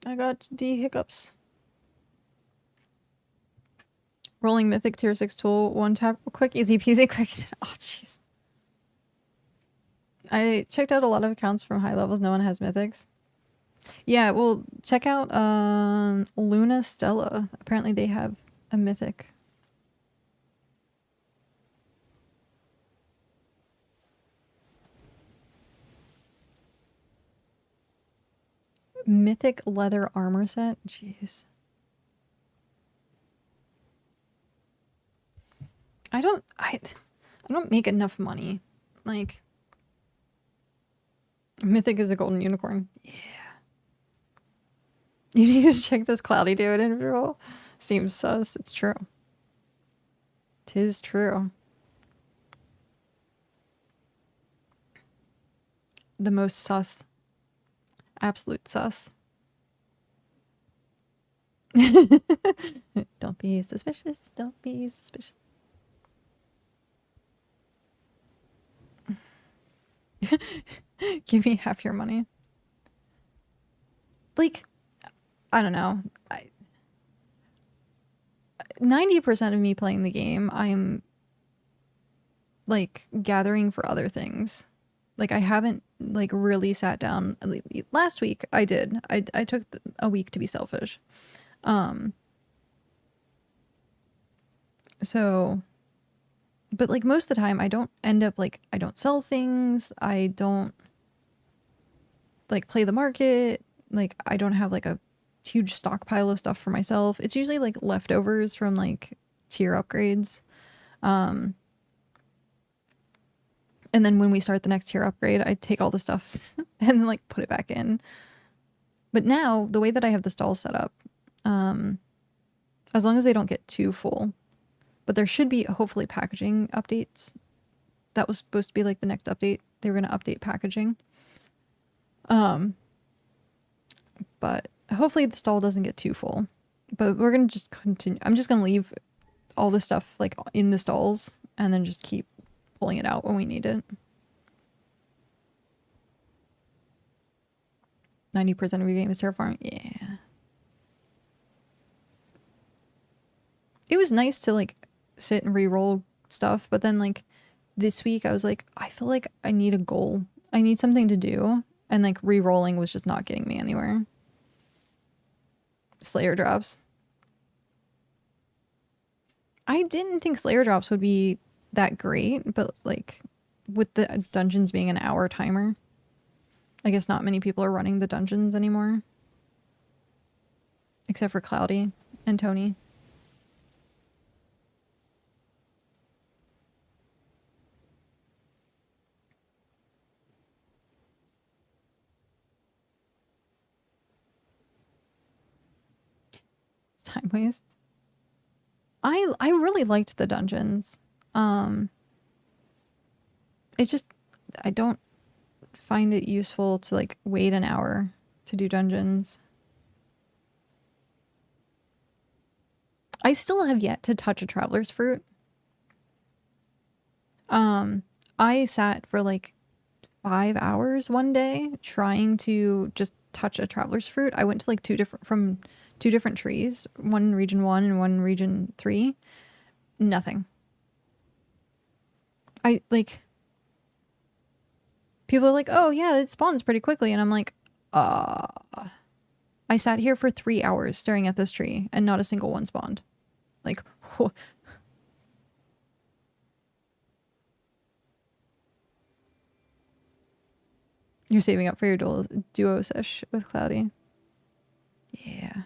I got D hiccups. Rolling mythic tier 6 tool, one tap, quick, easy peasy, quick. Oh, jeez. I checked out a lot of accounts from high levels. No one has mythics. Yeah, well, check out Luna Stella. Apparently they have a mythic. Mythic leather armor set? Jeez. I don't make enough money. Like, mythic is a golden unicorn. Yeah. You need to check this cloudy dude individual. Seems sus. It's true. 'Tis true. The most sus. Absolute sus. Don't be suspicious. Don't be suspicious. Give me half your money. Like, I don't know. 90% of me playing the game, I'm like gathering for other things. Like, I haven't like really sat down. Last week I did. I took a week to be selfish. So, but like most of the time I don't end up like, I don't sell things. I don't like play the market. Like, I don't have like a huge stockpile of stuff for myself. It's usually like leftovers from like tier upgrades. And then when we start the next tier upgrade, I take all the stuff and like put it back in. But now the way that I have the stalls set up, as long as they don't get too full, but there should be hopefully packaging updates. That was supposed to be like the next update. They were going to update packaging. But hopefully the stall doesn't get too full. But we're going to just continue. I'm just going to leave all the stuff like in the stalls and then just keep pulling it out when we need it. 90% of your game is terraforming. Yeah. It was nice to like sit and re-roll stuff, but then like this week I was like, I feel like I need a goal. I need something to do. And like re-rolling was just not getting me anywhere. Slayer drops. I didn't think Slayer drops would be that great, but like with the dungeons being an hour timer, I guess not many people are running the dungeons anymore. Except for Cloudy and Tony. It's time waste. I really liked the dungeons. It's just, I don't find it useful to like wait an hour to do dungeons. I still have yet to touch a traveler's fruit. I sat for like 5 hours one day trying to just touch a traveler's fruit. I went to like two different trees, one in region 1 and one in region 3. Nothing. I like, people are like, oh yeah, it spawns pretty quickly, and I'm like, I sat here for 3 hours staring at this tree and not a single one spawned. Like, whew. You're saving up for your duo sesh with Cloudy. Yeah.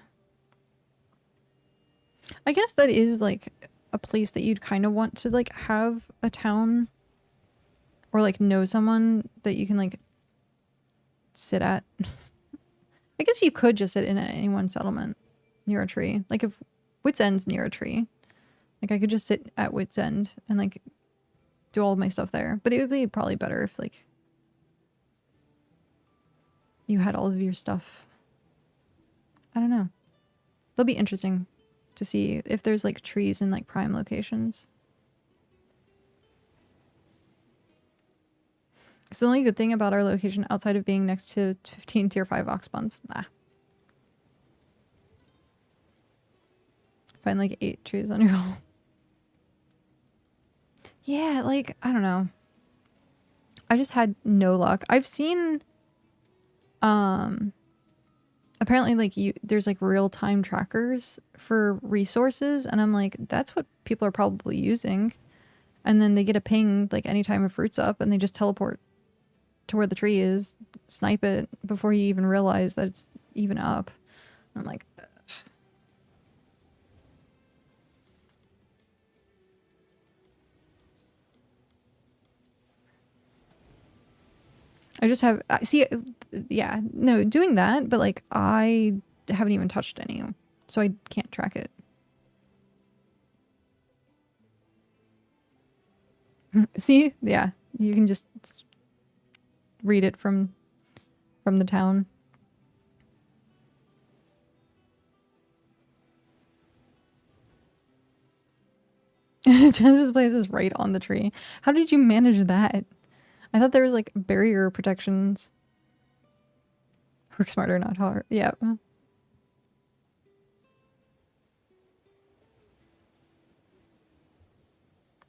I guess that is like a place that you'd kind of want to like have a town or like know someone that you can like sit at. I guess you could just sit in at any one settlement near a tree. Like if Wit's End's near a tree, like I could just sit at Wit's End and like do all of my stuff there. But it would be probably better if like you had all of your stuff. I don't know. It'll be interesting to see if there's like trees in like prime locations. It's the only good thing about our location outside of being next to 15 tier 5 ox spawns. Nah. Find like 8 trees on your wall. Yeah, like, I don't know. I just had no luck. I've seen, apparently like there's like real-time trackers for resources, and I'm like, that's what people are probably using. And then they get a ping like anytime a fruit's up, and they just teleport to where the tree is, snipe it before you even realize that it's even up. I'm like, ugh. I just have, see, yeah, no, doing that, but like I haven't even touched any, so I can't track it. See, yeah, you can just read it from the town. Chance's place is right on the tree. How did you manage that? I thought there was like barrier protections. Work smarter, not hard. Yeah.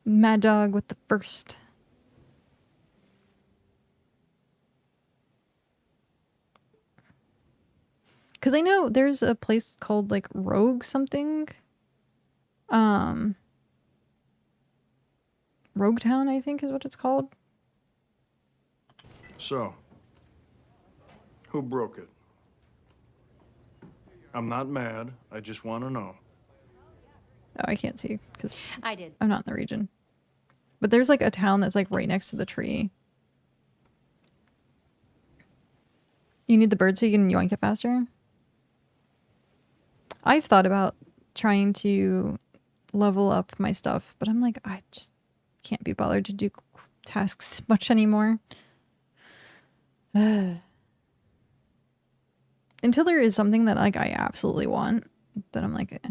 Mad Dog with the first. Because I know there's a place called like Rogue something. Rogue Town, I think is what it's called. So, who broke it? I'm not mad. I just want to know. Oh, I can't see because I did. I'm not in the region. But there's like a town that's like right next to the tree. You need the bird so you can yoink it faster? I've thought about trying to level up my stuff, but I'm like, I just can't be bothered to do tasks much anymore. Until there is something that like I absolutely want, then I'm like, eh.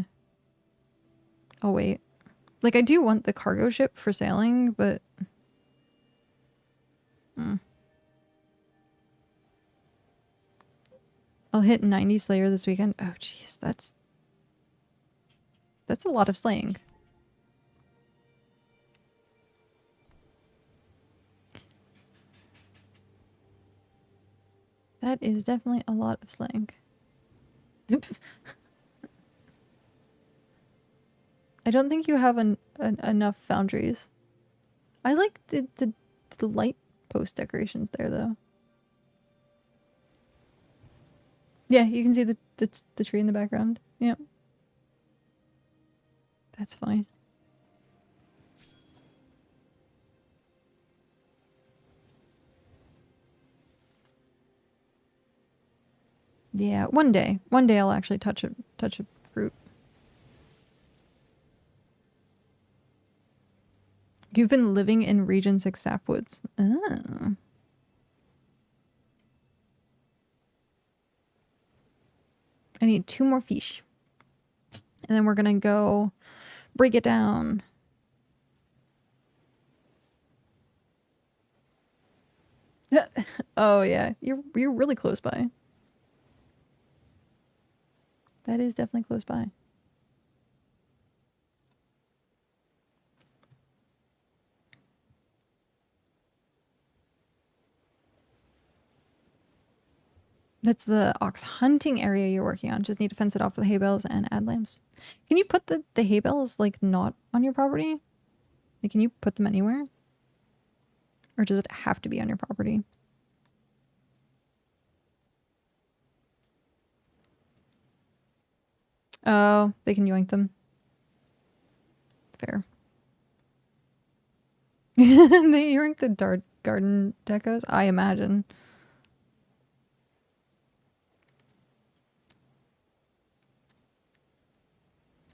I'll wait. Like I do want the cargo ship for sailing, but I'll hit 90 Slayer this weekend. Oh jeez, that's a lot of slaying. That is definitely a lot of slaying. I don't think you have enough foundries. I like the light post decorations there though. Yeah, you can see the tree in the background. Yep. That's funny. Yeah, one day I'll actually touch a fruit. You've been living in Region 6 Sapwoods. Oh. I need 2 more fish. And then we're gonna go break it down. Oh yeah, you're really close by. That is definitely close by. That's the ox hunting area you're working on. Just need to fence it off with hay bales and add lambs. Can you put the hay bales like not on your property? Like, can you put them anywhere? Or does it have to be on your property? Oh, they can yoink them. Fair. They yoink the garden decos, I imagine.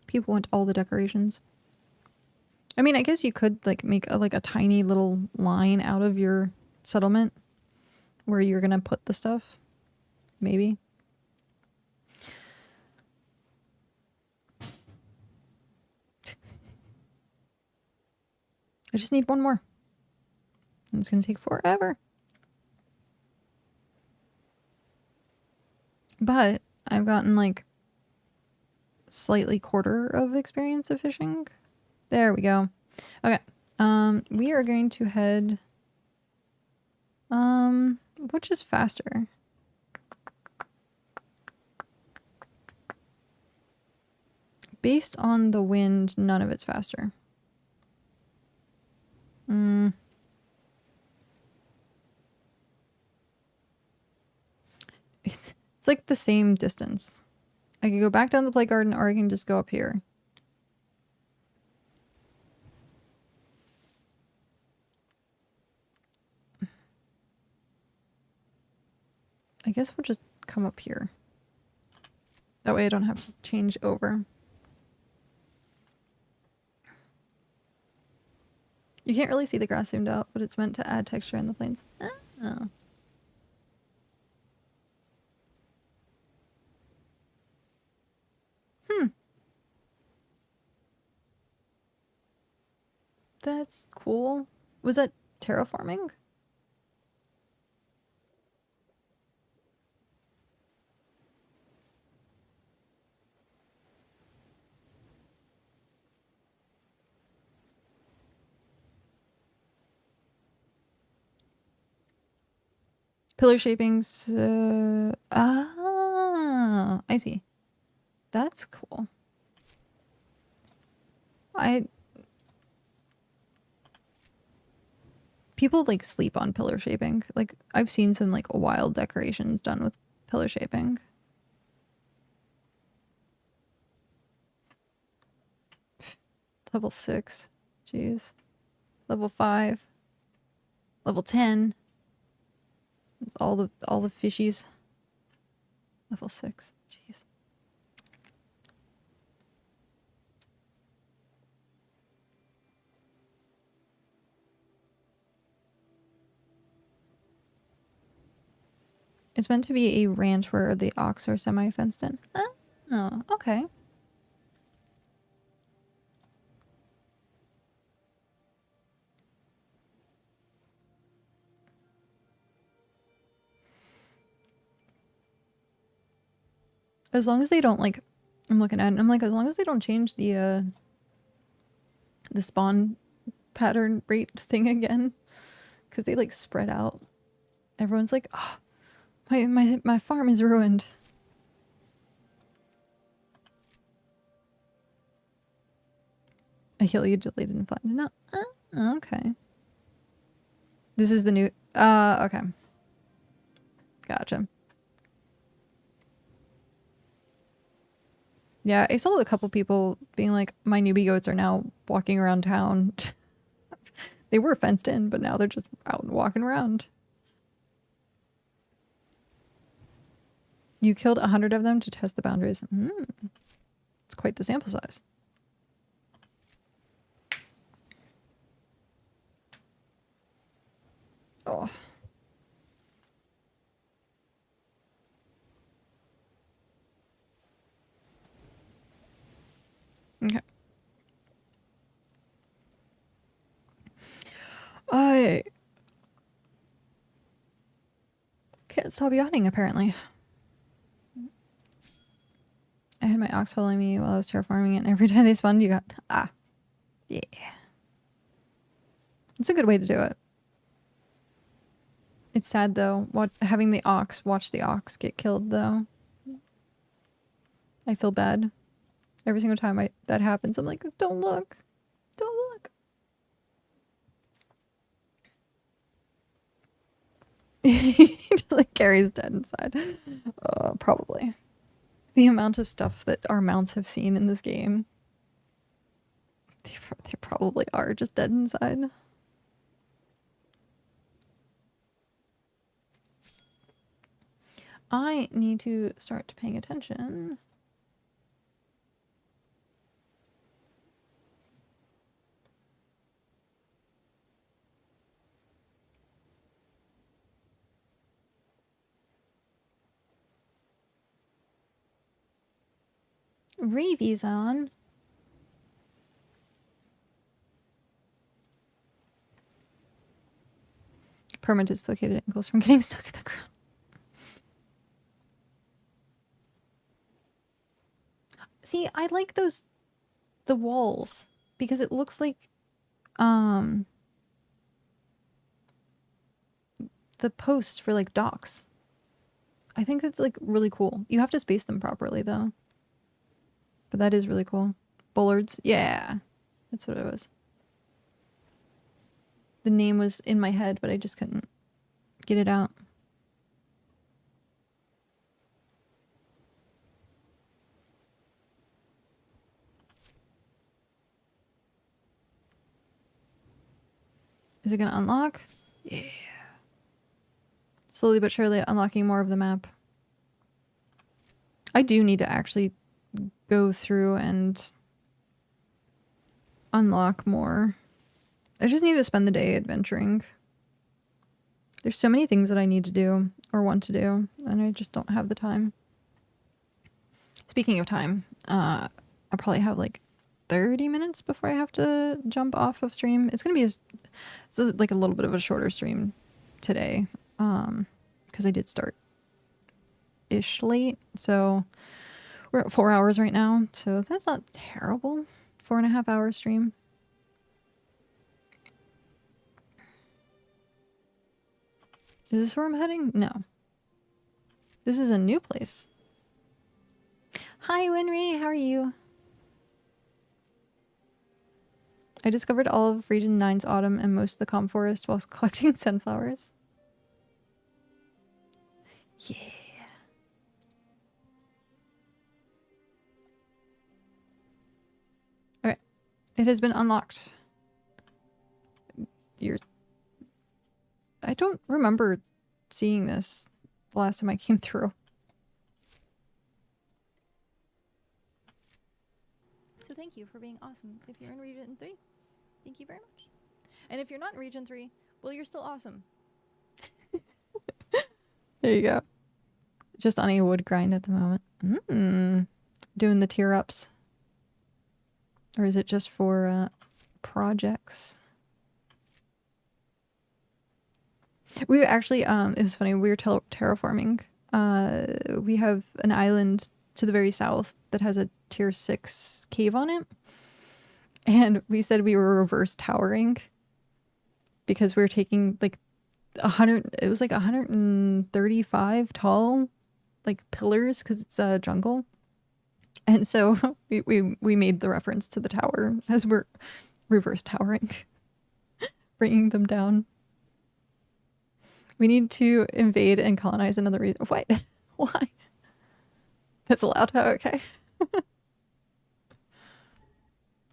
People want all the decorations. I mean, I guess you could like make a tiny little line out of your settlement where you're gonna put the stuff. Maybe. I just need one more. And it's gonna take forever. But I've gotten like slightly quarter of experience of fishing. There we go. Okay. We are going to head... which is faster? Based on the wind, none of it's faster. It's like the same distance. I can go back down the play garden or I can just go up here. I guess we'll just come up here. That way I don't have to change over. You can't really see the grass zoomed out, but it's meant to add texture in the plains. Oh. That's cool. Was that terraforming? Pillar shapings. I see. That's cool. People like sleep on pillar shaping. Like I've seen some like wild decorations done with pillar shaping. Level 6. Jeez. Level 5. Level 10. All the fishies. Level 6. Jeez. It's meant to be a ranch where the ox are semi-fenced in. Oh, okay. As long as they don't like, I'm looking at it and I'm like, as long as they don't change the spawn pattern rate thing again, because they like spread out. Everyone's like, oh, my farm is ruined. I heal you deleted and flattened. No, okay. This is the new. Okay. Gotcha. Yeah, I saw a couple people being like, my newbie goats are now walking around town. They were fenced in, but now they're just out and walking around. You killed 100 of them to test the boundaries. It's quite the sample size. Oh. Okay. I can't stop yawning, apparently. I had my ox following me while I was terraforming, and every time they spawned, you got... Ah. Yeah. It's a good way to do it. It's sad, though, having the ox watch the ox get killed, though. I feel bad. Every single time that happens, I'm like, don't look. Don't look. He just like carries dead inside. Probably. The amount of stuff that our mounts have seen in this game. They probably are just dead inside. I need to start paying attention. Reevy's on. Permanent dislocated ankles from getting stuck in the ground. See, I like the walls because it looks like the posts for like docks. I think that's like really cool. You have to space them properly though. But that is really cool. Bullards. Yeah. That's what it was. The name was in my head, but I just couldn't get it out. Is it gonna unlock? Yeah. Slowly but surely unlocking more of the map. I do need to actually go through and unlock more. I just need to spend the day adventuring. There's so many things that I need to do or want to do, and I just don't have the time. Speaking of time, I'll probably have like 30 minutes before I have to jump off of stream. It's gonna be like a little bit of a shorter stream today, because I did start ish late, so we're at 4 hours right now, so that's not terrible. 4.5 hour stream. Is this where I'm heading? No. This is a new place. Hi, Winry. How are you? I discovered all of Region 9's autumn and most of the calm forest while collecting sunflowers. Yeah. Okay. It has been unlocked. I don't remember seeing this the last time I came through. So thank you for being awesome. If you're in Region 3, thank you very much. And if you're not in Region 3, well, you're still awesome. There you go. Just on a wood grind at the moment. Doing the tier ups. Or is it just for projects? We actually, it was funny, we were terraforming. We have an island to the very south that has a tier 6 cave on it. And we said we were reverse towering because we were taking like 100, it was like 135 tall like pillars because it's a jungle. And so we made the reference to the tower as we're reverse towering, bringing them down. We need to invade and colonize another region. What? Why? That's allowed? Oh, okay.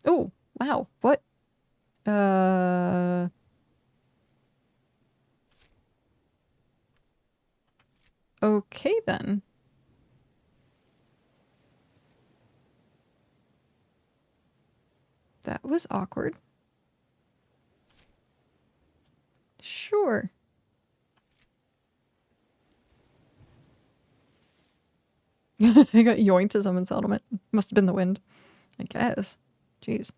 Oh, wow. What? Okay, then. That was awkward. Sure. I got yoinked to someone's settlement. Must have been the wind. I guess. Jeez.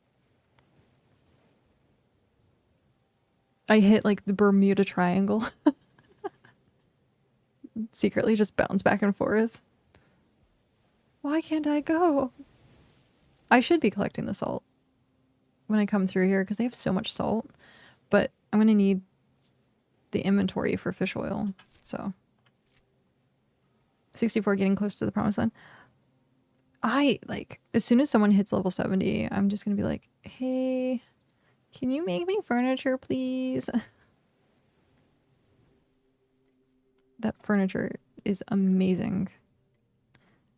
I hit like the Bermuda Triangle. Secretly just bounce back and forth. Why can't I go? I should be collecting the salt when I come through here because they have so much salt. But I'm going to need the inventory for fish oil. So 64 getting close to the promised land. I like as soon as someone hits level 70, I'm just gonna be like, hey, can you make me furniture, please? That furniture is amazing.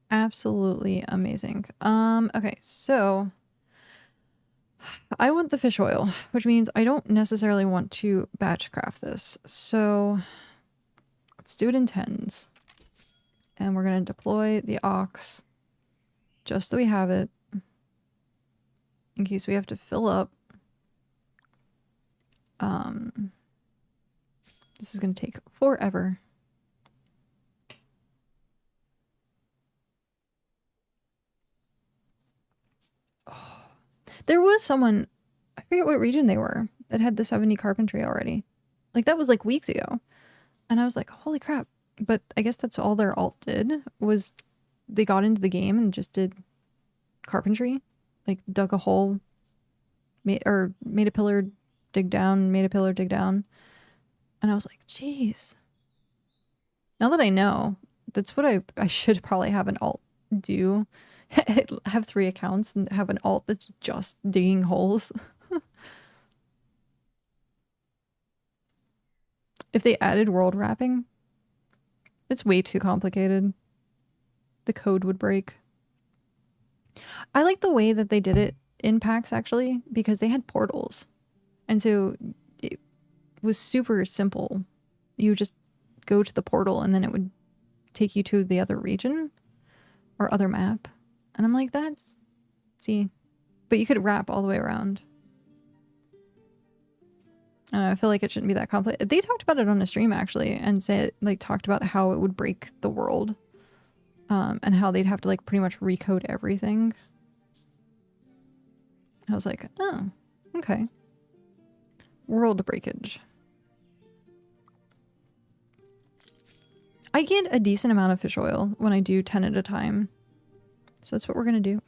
Absolutely amazing. Okay, so I want the fish oil, which means I don't necessarily want to batch craft this. So let's do it in tens. And we're going to deploy the ox just so we have it in case we have to fill up. This is going to take forever. Oh. There was someone, I forget what region they were, that had the 70 carpentry already. Like that was like weeks ago. And I was like, holy crap. But I guess that's all their alt did, was they got into the game and just did carpentry, like dug a hole, made a pillar, dig down, made a pillar, dig down. And I was like, geez. Now that I know, that's what I should probably have an alt do. Have 3 accounts and have an alt that's just digging holes. If they added world wrapping, it's way too complicated. The code would break. I like the way that they did it in packs, actually, because they had portals. And so it was super simple. You just go to the portal and then it would take you to the other region or other map. And I'm like, that's... See. But you could wrap all the way around. I don't know, I feel like it shouldn't be that complicated. They talked about it on a stream, actually, and said, like, talked about how it would break the world. And how they'd have to, like, pretty much recode everything. I was like, oh, okay. World breakage. I get a decent amount of fish oil when I do 10 at a time. So that's what we're gonna do.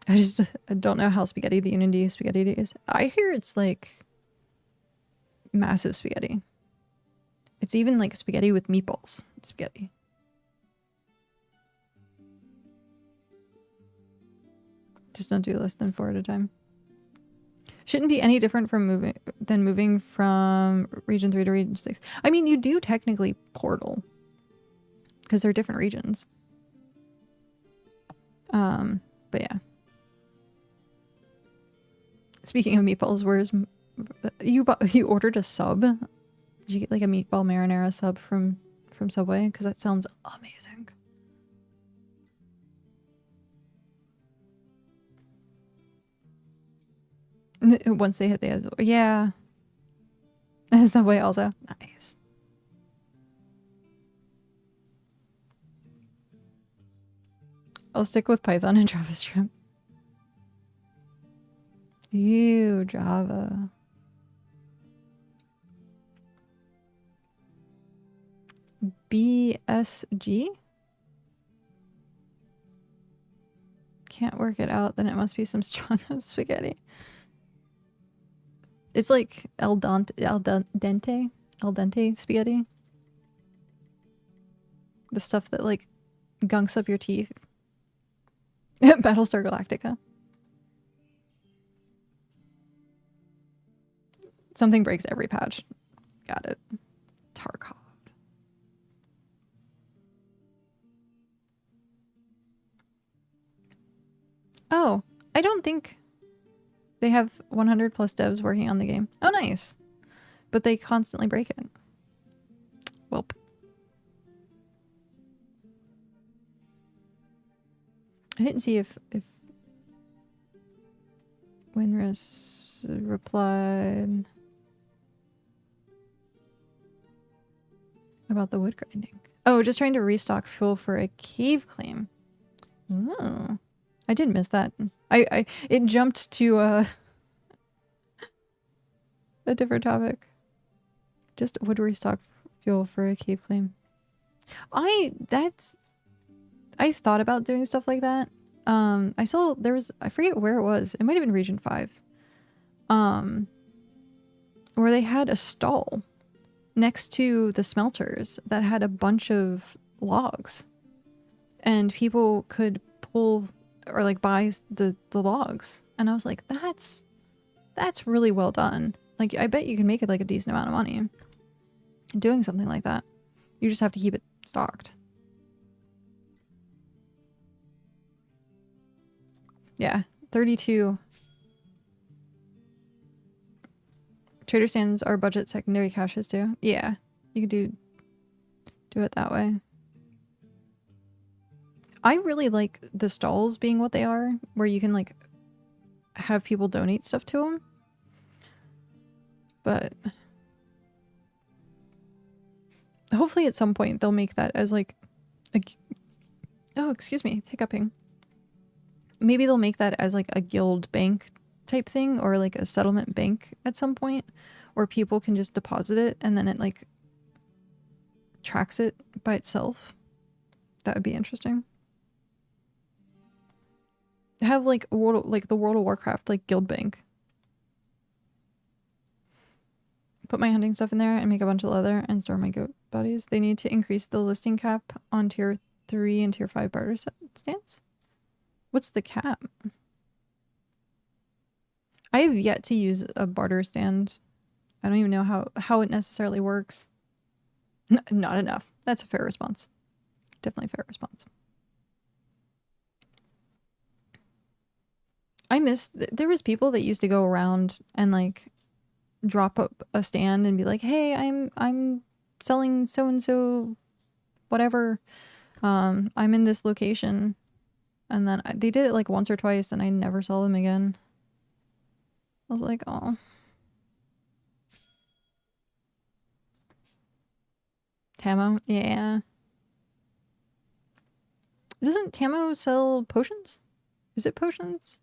I don't know how spaghetti the Unity spaghetti is. I hear it's like massive spaghetti. It's even like spaghetti with meatballs. Spaghetti. Just don't do less than 4 at a time. Shouldn't be any different from moving from region 3 to region 6. I mean, you do technically portal because they're different regions. But yeah. Speaking of meatballs, where's you ordered a sub? Did you get like a meatball marinara sub from Subway? Because that sounds amazing. Once they hit the edge, yeah. Subway also nice. I'll stick with Python and JavaScript. Ew, Java. BSG? Can't work it out, then it must be some strong spaghetti. It's like al dente spaghetti. The stuff that like gunks up your teeth. Battlestar Galactica. Something breaks every patch. Got it. Tarkov. Oh, I don't think they have 100 plus devs working on the game. Oh, nice. But they constantly break it. Welp. I didn't see if Winrus replied about the wood grinding. Oh, just trying to restock fuel for a cave claim. Oh, I did miss that. It jumped to a different topic. Just wood restock fuel for a cave claim. I thought about doing stuff like that. I saw there was, I forget where it was. It might have been Region 5. Where they had a stall next to the smelters that had a bunch of logs. And people could pull or like buy the logs. And I was like, that's really well done. Like, I bet you can make it like a decent amount of money doing something like that. You just have to keep it stocked. Yeah, 32. Trader stands are budget secondary caches too. Yeah, you could do it that way. I really like the stalls being what they are, where you can like have people donate stuff to them. But hopefully at some point they'll make that as like a, oh, excuse me, hiccuping. Maybe they'll make that as like a guild bank type thing, or like a settlement bank at some point, where people can just deposit it and then it like tracks it by itself. That would be interesting. have like the World of Warcraft like guild bank. Put my hunting stuff in there and make a bunch of leather and store my goat bodies. They need to increase the listing cap on tier 3 and tier 5 barter stands. What's the cap? I have yet to use a barter stand. I don't even know how it necessarily works. Not enough. That's a fair response. Definitely a fair response. I miss there was people that used to go around and like drop up a stand and be like, "Hey, I'm selling so and so whatever. I'm in this location." And then they did it like once or twice and I never saw them again. I was like, "Oh." Tamo? Yeah. Doesn't Tamo sell potions? Is it potions?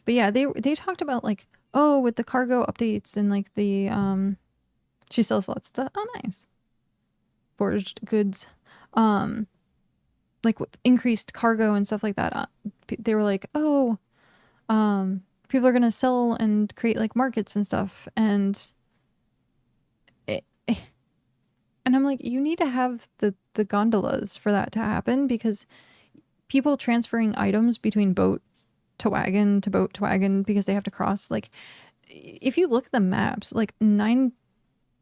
But yeah, they talked about like, oh, with the cargo updates and like the she sells lots of stuff. Oh, nice. Forged goods. Like with increased cargo and stuff like that. They were like, oh, people are gonna sell and create like markets and stuff, and and I'm like, you need to have the gondolas for that to happen, because people transferring items between boat to wagon to boat to wagon because they have to cross, like, if you look at the maps, like 9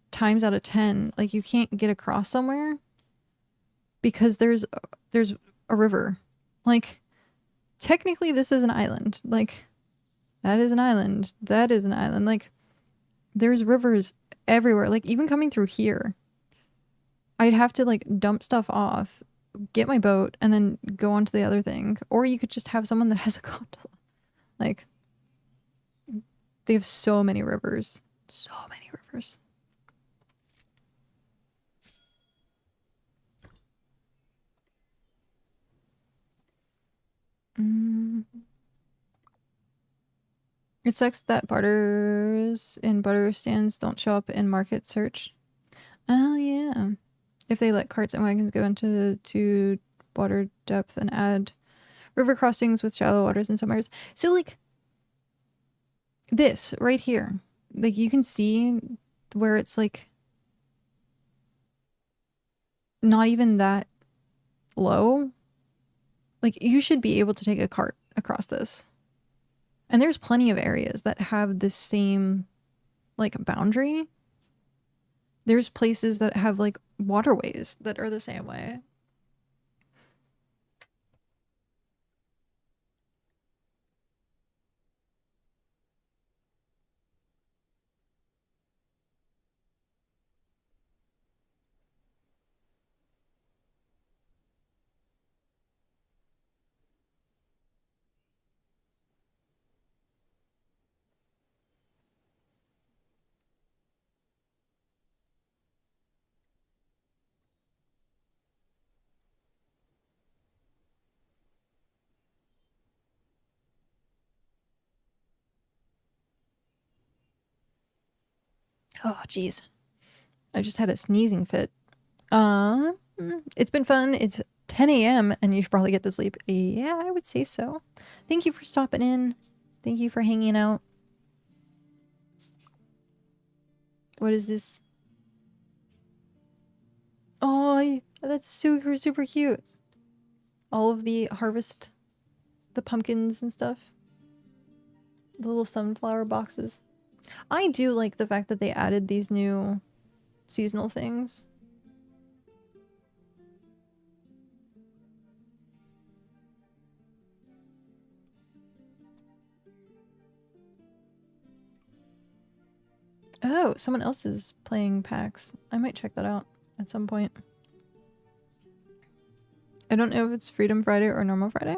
times out of 10, like you can't get across somewhere because there's a river. Like, technically this is an island. Like, that is an island. That is an island. Like, there's rivers everywhere. Like, even coming through here, I'd have to like dump stuff off, get my boat, and then go on to the other thing. Or you could just have someone that has a gondola. Like, they have so many rivers. So many rivers. It sucks that barters in barter stands don't show up in market search. Oh yeah. If they let carts and wagons go into water depth and add river crossings with shallow waters in some areas. So like this right here, like you can see where it's like not even that low. Like, you should be able to take a cart across this. And there's plenty of areas that have this same like boundary. There's places that have like waterways that are the same way. Oh, geez. I just had a sneezing fit. It's been fun. It's 10 a.m. and you should probably get to sleep. Yeah, I would say so. Thank you for stopping in. Thank you for hanging out. What is this? Oh, that's super, super cute. All of the harvest, the pumpkins and stuff. The little sunflower boxes. I do like the fact that they added these new seasonal things. Oh, someone else is playing PAX. I might check that out at some point. I don't know if it's Freedom Friday or Normal Friday.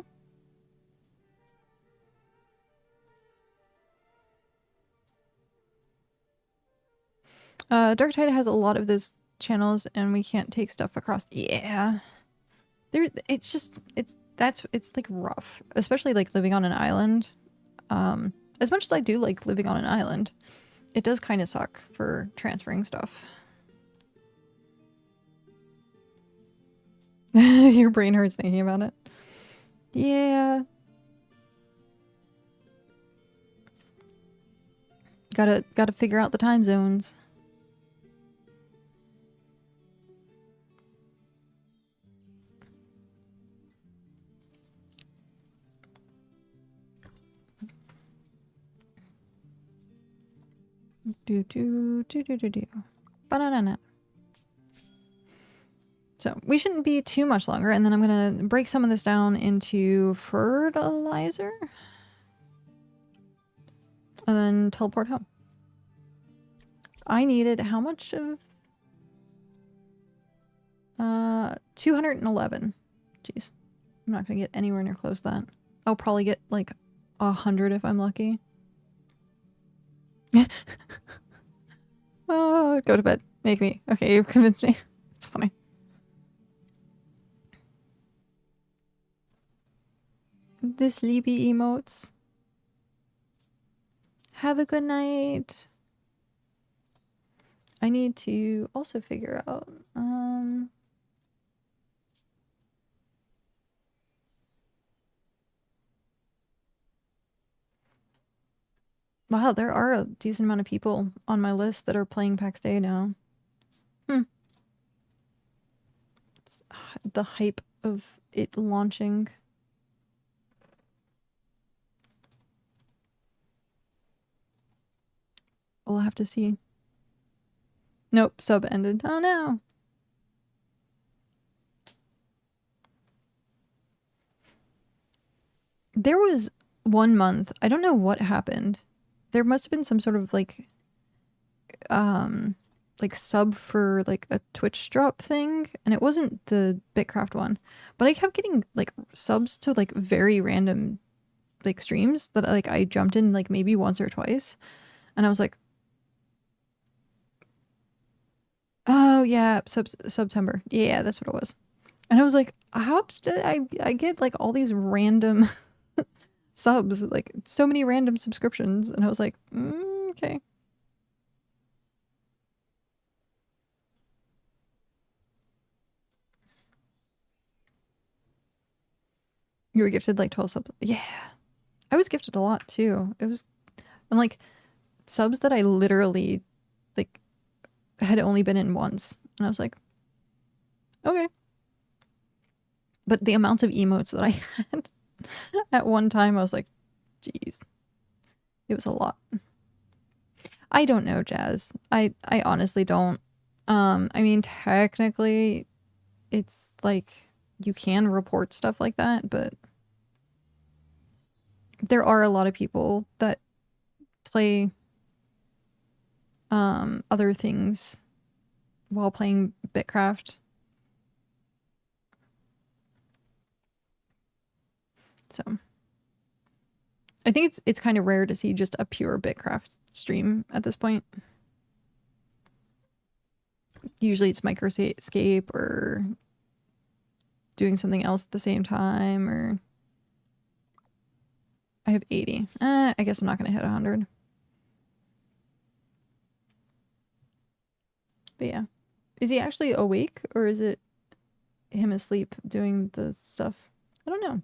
Dark Tide has a lot of those channels and we can't take stuff across. Yeah. It's like rough, especially like living on an island. As much as I do like living on an island, it does kind of suck for transferring stuff. Your brain hurts thinking about it. Yeah. Gotta figure out the time zones. Do. Banana. So we shouldn't be too much longer, and then I'm gonna break some of this down into fertilizer. And then teleport home. I needed how much of 211. Jeez. I'm not gonna get anywhere near close to that. I'll probably get like 100 if I'm lucky. Oh, go to bed. Make me. Okay, you've convinced me. It's funny. The sleepy emotes. Have a good night. I need to also figure out, wow, there are a decent amount of people on my list that are playing PAX Day now. It's the hype of it launching. We'll have to see. Nope, sub ended. Oh no. There was 1 month. I don't know what happened. There must have been some sort of like sub for like a Twitch drop thing, and it wasn't the BitCraft one, but I kept getting like subs to like very random like streams that like I jumped in like maybe once or twice, and I was like, oh yeah, September, yeah, that's what it was. And I was like, how did I get like all these random subs, like so many random subscriptions? And I was like, okay. You were gifted like 12 subs. Yeah. I was gifted a lot too. I'm like, subs that I literally like had only been in once. And I was like, okay. But the amount of emotes that I had at one time, I was like, geez. It was a lot. I don't know, Jazz. I honestly don't. I mean, technically, it's like you can report stuff like that, but there are a lot of people that play other things while playing BitCraft. So I think it's kind of rare to see just a pure BitCraft stream at this point. Usually it's Microscape or doing something else at the same time, or I have 80. I guess I'm not going to hit 100. But yeah. Is he actually awake, or is it him asleep doing the stuff? I don't know.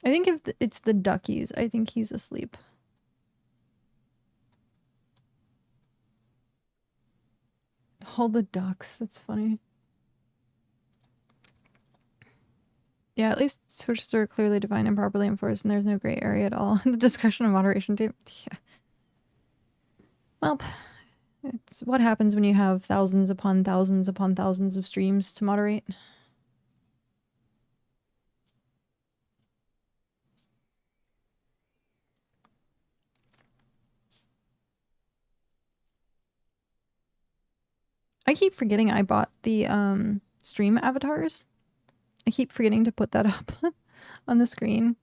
I think if it's the duckies, I think he's asleep. All the ducks, that's funny. Yeah, at least switches are clearly defined and properly enforced, and there's no gray area at all. The discretion of moderation team. Yeah. Well, it's what happens when you have thousands upon thousands upon thousands of streams to moderate. I keep forgetting I bought the stream avatars. I keep forgetting to put that up on the screen.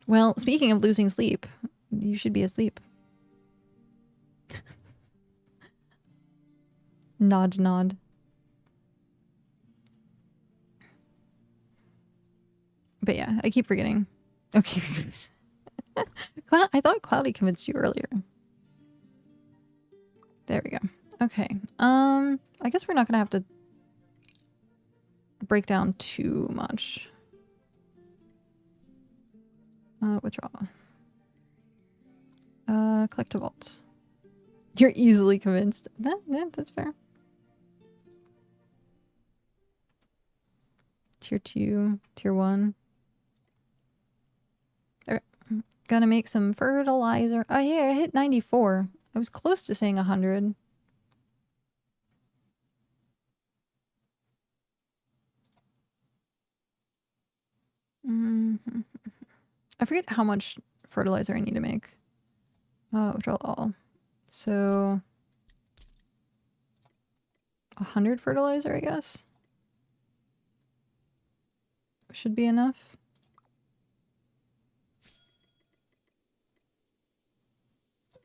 Well, speaking of losing sleep, you should be asleep. Nod, nod. But yeah, I keep forgetting. Okay. I thought Cloudy convinced you earlier. There we go. Okay. I guess we're not gonna have to break down too much. Withdraw. Collect a vault. You're easily convinced. That's fair. Tier 2, tier 1. Okay. Gonna make some fertilizer. Oh yeah, I hit 94. I was close to saying 100. I forget how much fertilizer I need to make. Withdraw all. So 100 fertilizer, I guess. Should be enough.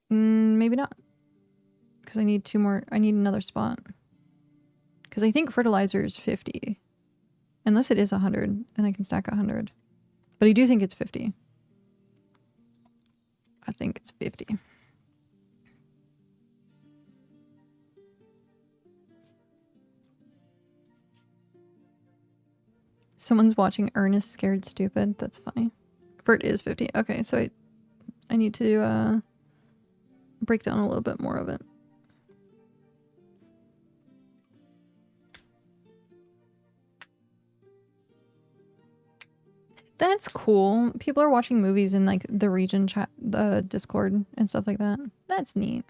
Maybe not. Because I need 2 more. I need another spot. Because I think fertilizer is 50. Unless it is 100, and I can stack 100. But I do think it's 50. I think it's 50. Someone's watching Ernest Scared Stupid. That's funny. Bert is 50. Okay, so I need to break down a little bit more of it. That's cool. People are watching movies in like the region chat, the Discord and stuff like that. That's neat.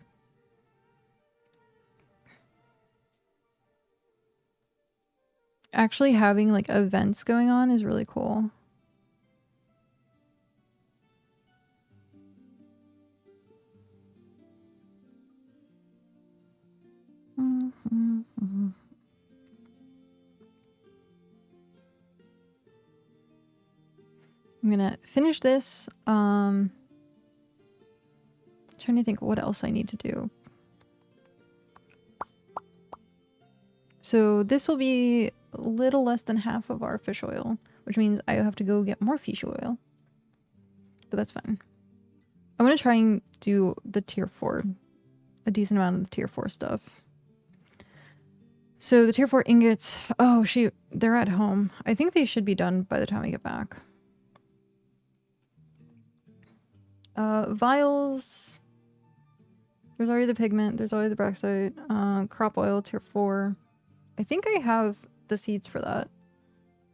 Actually having like events going on is really cool. I'm gonna finish this. Trying to think what else I need to do. So this will be a little less than half of our fish oil, which means I have to go get more fish oil. But that's fine. I'm gonna try and do the tier 4, a decent amount of the tier 4 stuff. So the tier 4 ingots, oh shoot, they're at home. I think they should be done by the time we get back. Vials. There's already the pigment, there's already the brachyte. Crop oil, tier 4. I think I have the seeds for that.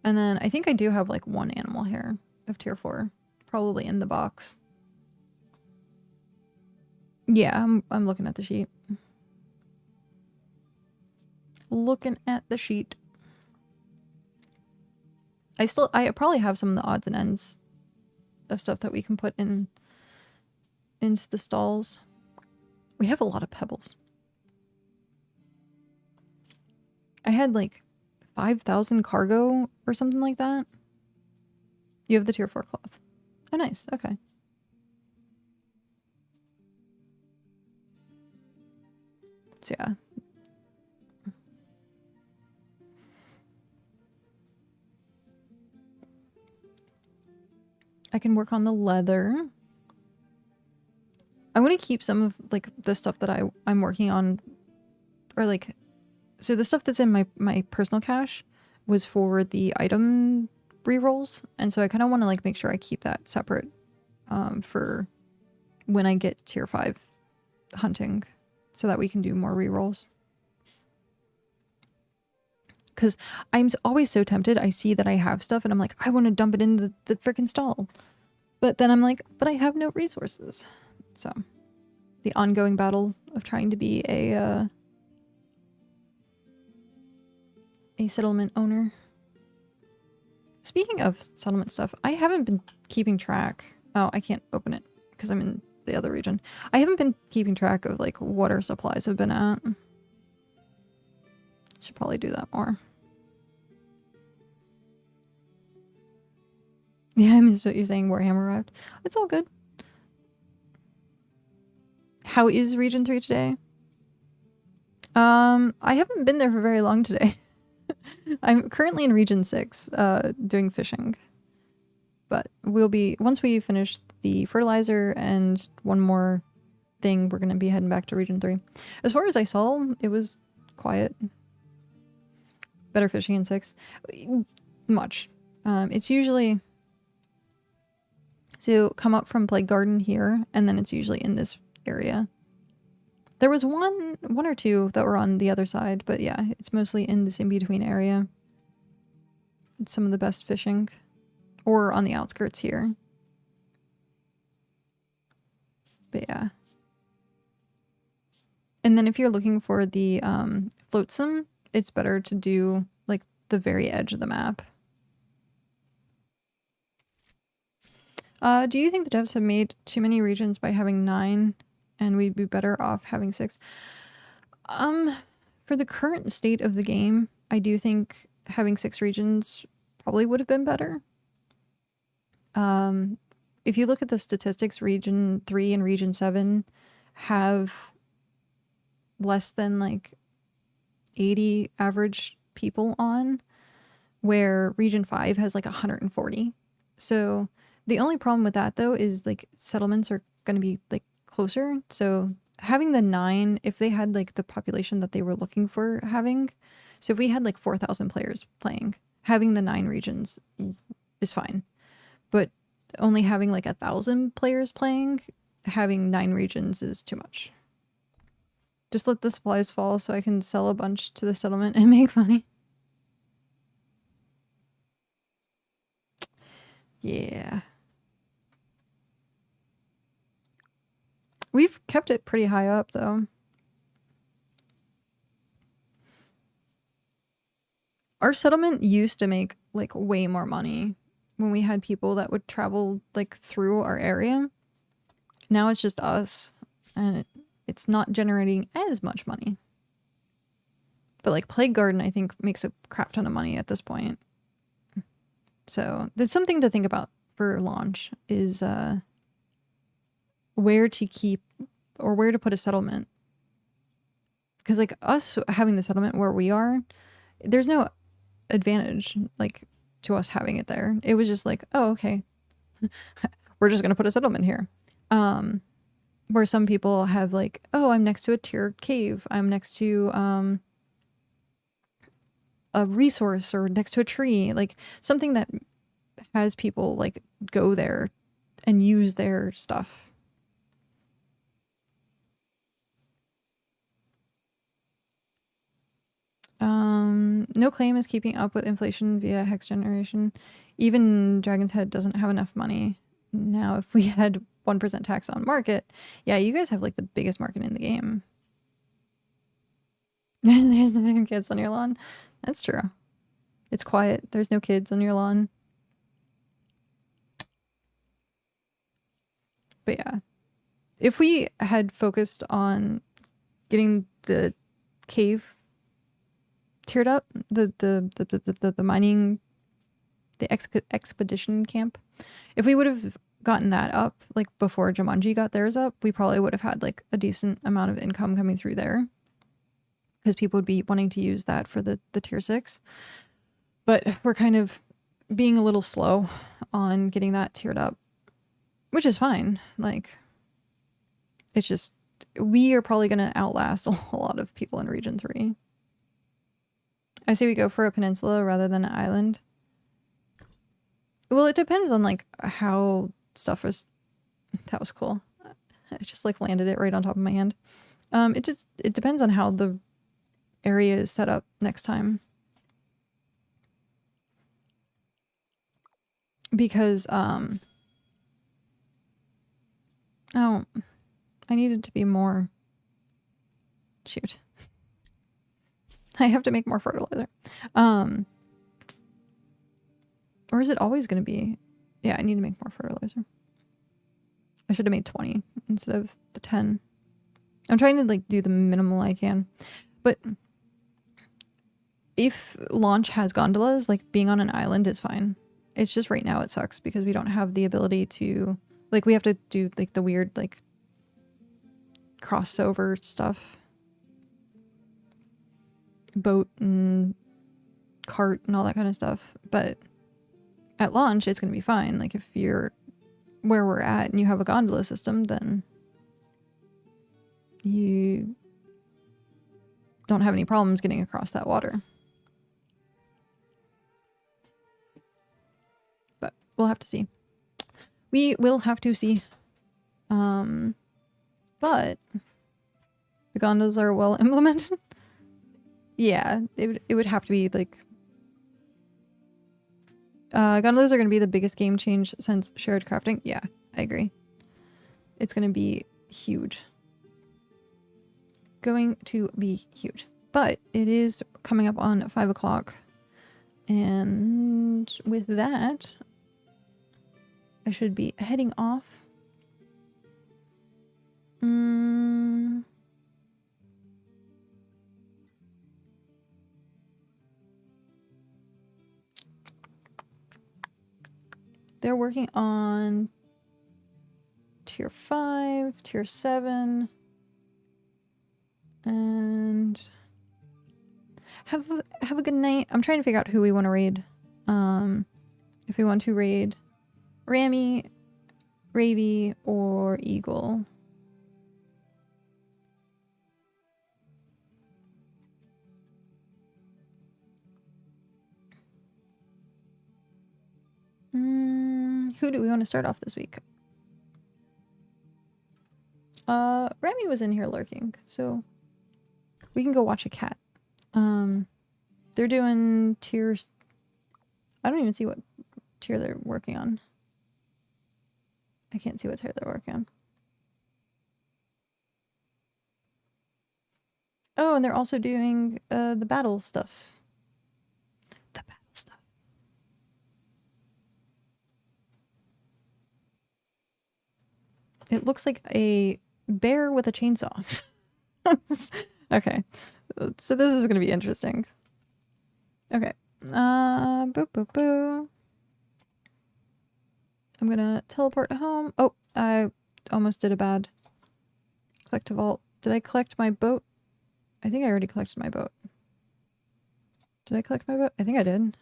And then I think I do have like 1 animal hair of tier 4. Probably in the box. Yeah, I'm looking at the sheet. Looking at the sheet. I probably have some of the odds and ends of stuff that we can put into the stalls. We have a lot of pebbles. I had like 5,000 cargo or something like that. You have the tier 4 cloth. Oh, nice. Okay. So yeah. I can work on the leather. I want to keep some of like the stuff that I'm working on, or like, so the stuff that's in my personal cache was for the item rerolls, and so I kind of want to like make sure I keep that separate for when I get tier 5 hunting, so that we can do more rerolls. Because I'm always so tempted. I see that I have stuff and I'm like, I want to dump it in the freaking stall. But then I'm like, but I have no resources. So the ongoing battle of trying to be a settlement owner. Speaking of settlement stuff, I haven't been keeping track. Oh, I can't open it because I'm in the other region. I haven't been keeping track of like what our supplies have been at. Should probably do that more. Yeah, I missed what you're saying. Warhammer arrived. It's all good. How is Region 3 today? I haven't been there for very long today. I'm currently in Region 6, doing fishing. But we'll be, once we finish the fertilizer and one more thing, we're going to be heading back to Region 3. As far as I saw, it was quiet. Better fishing in 6. Much. It's usually... So come up from Plague Garden here, and then it's usually in this area. There was one or two that were on the other side, but yeah, it's mostly in this in-between area. It's some of the best fishing. Or on the outskirts here. But yeah. And then if you're looking for the flotsam, it's better to do like the very edge of the map. Do you think the devs have made too many regions by having 9 and we'd be better off having 6? For the current state of the game, I do think having 6 regions probably would have been better. If you look at the statistics, Region 3 and Region 7 have less than like 80 average people on, where Region 5 has like 140. So the only problem with that though is like settlements are going to be like closer. So having the 9, if they had like the population that they were looking for having, so if we had like 4,000 players playing, having the 9 regions is fine. But only having like 1,000 players playing, having 9 regions is too much. Just let the supplies fall so I can sell a bunch to the settlement and make money. Yeah. We've kept it pretty high up though. Our settlement used to make like way more money when we had people that would travel like through our area. Now it's just us and it's not generating as much money. But like Plague Garden I think makes a crap ton of money at this point. So there's something to think about for launch is where to keep or where to put a settlement. Because like us having the settlement where we are, there's no advantage like to us having it there. It was just like, oh, okay. We're just going to put a settlement here. Where some people have like, oh, I'm next to a tiered cave. I'm next to a resource or next to a tree. Like something that has people like go there and use their stuff. No claim is keeping up with inflation via hex generation. Even Dragon's Head doesn't have enough money. Now, if we had 1% tax on market, yeah, you guys have like the biggest market in the game. There's no kids on your lawn. That's true. It's quiet. There's no kids on your lawn. But yeah, if we had focused on getting the cave tiered up, the mining, the expedition camp, if we would have gotten that up like before Jumanji got theirs up, we probably would have had like a decent amount of income coming through there because people would be wanting to use that for the tier 6. But we're kind of being a little slow on getting that tiered up, which is fine. Like, it's just, we are probably going to outlast a lot of people in Region 3. I say we go for a peninsula rather than an island. Well, it depends on like how stuff was. That was cool. I just like landed it right on top of my hand. It depends on how the area is set up next time. Because oh, I needed to be more. Shoot. I have to make more fertilizer. Or is it always going to be? Yeah, I need to make more fertilizer. I should have made 20 instead of the 10. I'm trying to like do the minimal I can. But if launch has gondolas, like being on an island is fine. It's just right now it sucks because we don't have the ability to, like, we have to do like the weird like crossover stuff. boat and cart and all that kind of stuff. But at launch, it's going to be fine. Like if you're where we're at and you have a gondola system, then you don't have any problems getting across that water. But we'll have to see. We will have to see. But the gondolas are well implemented. Yeah, it would have to be like gondolas are going to be the biggest game change since shared crafting. Yeah, I agree. It's going to be huge. Going to be huge. But it is coming up on 5 o'clock. And with that, I should be heading off. They're working on tier 5, tier 7, and have a good night. I'm trying to figure out who we want to raid. If we want to raid Rammy, Ravy, or Eagle. Who do we want to start off this week? Remy was in here lurking, so we can go watch a cat. They're doing tiers. I don't even see what tier they're working on. I can't see what tier they're working on. Oh, and they're also doing the battle stuff. The battle stuff. It looks like a bear with a chainsaw. Okay. So this is going to be interesting. Okay. Boo, boo, boo. I'm going to teleport home. Oh, I almost did a bad collect a vault. Did I collect my boat? I think I already collected my boat. Did I collect my boat? I think I did.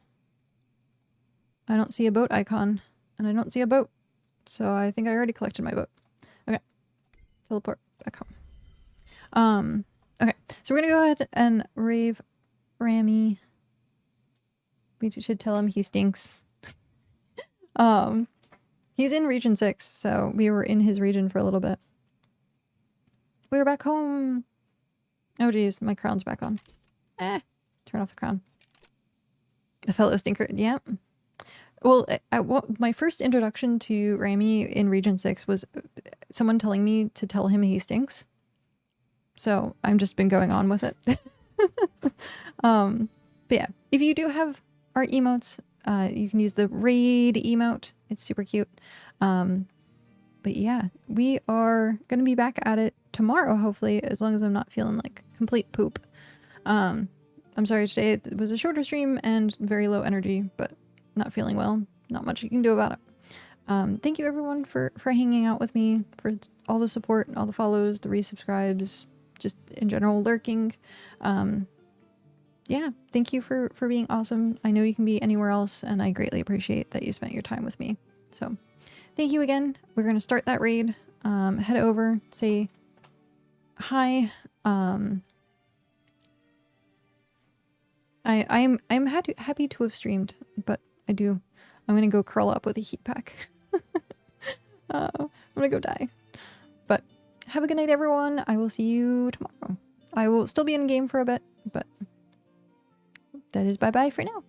I don't see a boat icon, and I don't see a boat. So I think I already collected my boat. Okay. Teleport back home. Okay. So we're gonna go ahead and rave Rammy. We should tell him he stinks. He's in region 6, so we were in his region for a little bit. We're back home. Oh geez, my crown's back on. Turn off the crown. A fellow stinker. Yeah. Well, my first introduction to Rammy in region 6 was someone telling me to tell him he stinks. So I've just been going on with it. But yeah, if you do have our emotes, you can use the raid emote. It's super cute. But yeah, we are going to be back at it tomorrow, hopefully, as long as I'm not feeling like complete poop. I'm sorry today it was a shorter stream and very low energy, but not feeling well. Not much you can do about it. Thank you everyone for hanging out with me, for all the support, all the follows, the resubscribes, just in general lurking. Yeah, thank you for being awesome. I know you can be anywhere else, and I greatly appreciate that you spent your time with me. So thank you again. We're going to start that raid. Head over, say hi. I'm happy to have streamed, but I'm gonna go curl up with a heat pack. I'm gonna go die. But have a good night, everyone. I will see you tomorrow. I will still be in game for a bit, but that is bye-bye for now.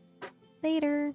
Later.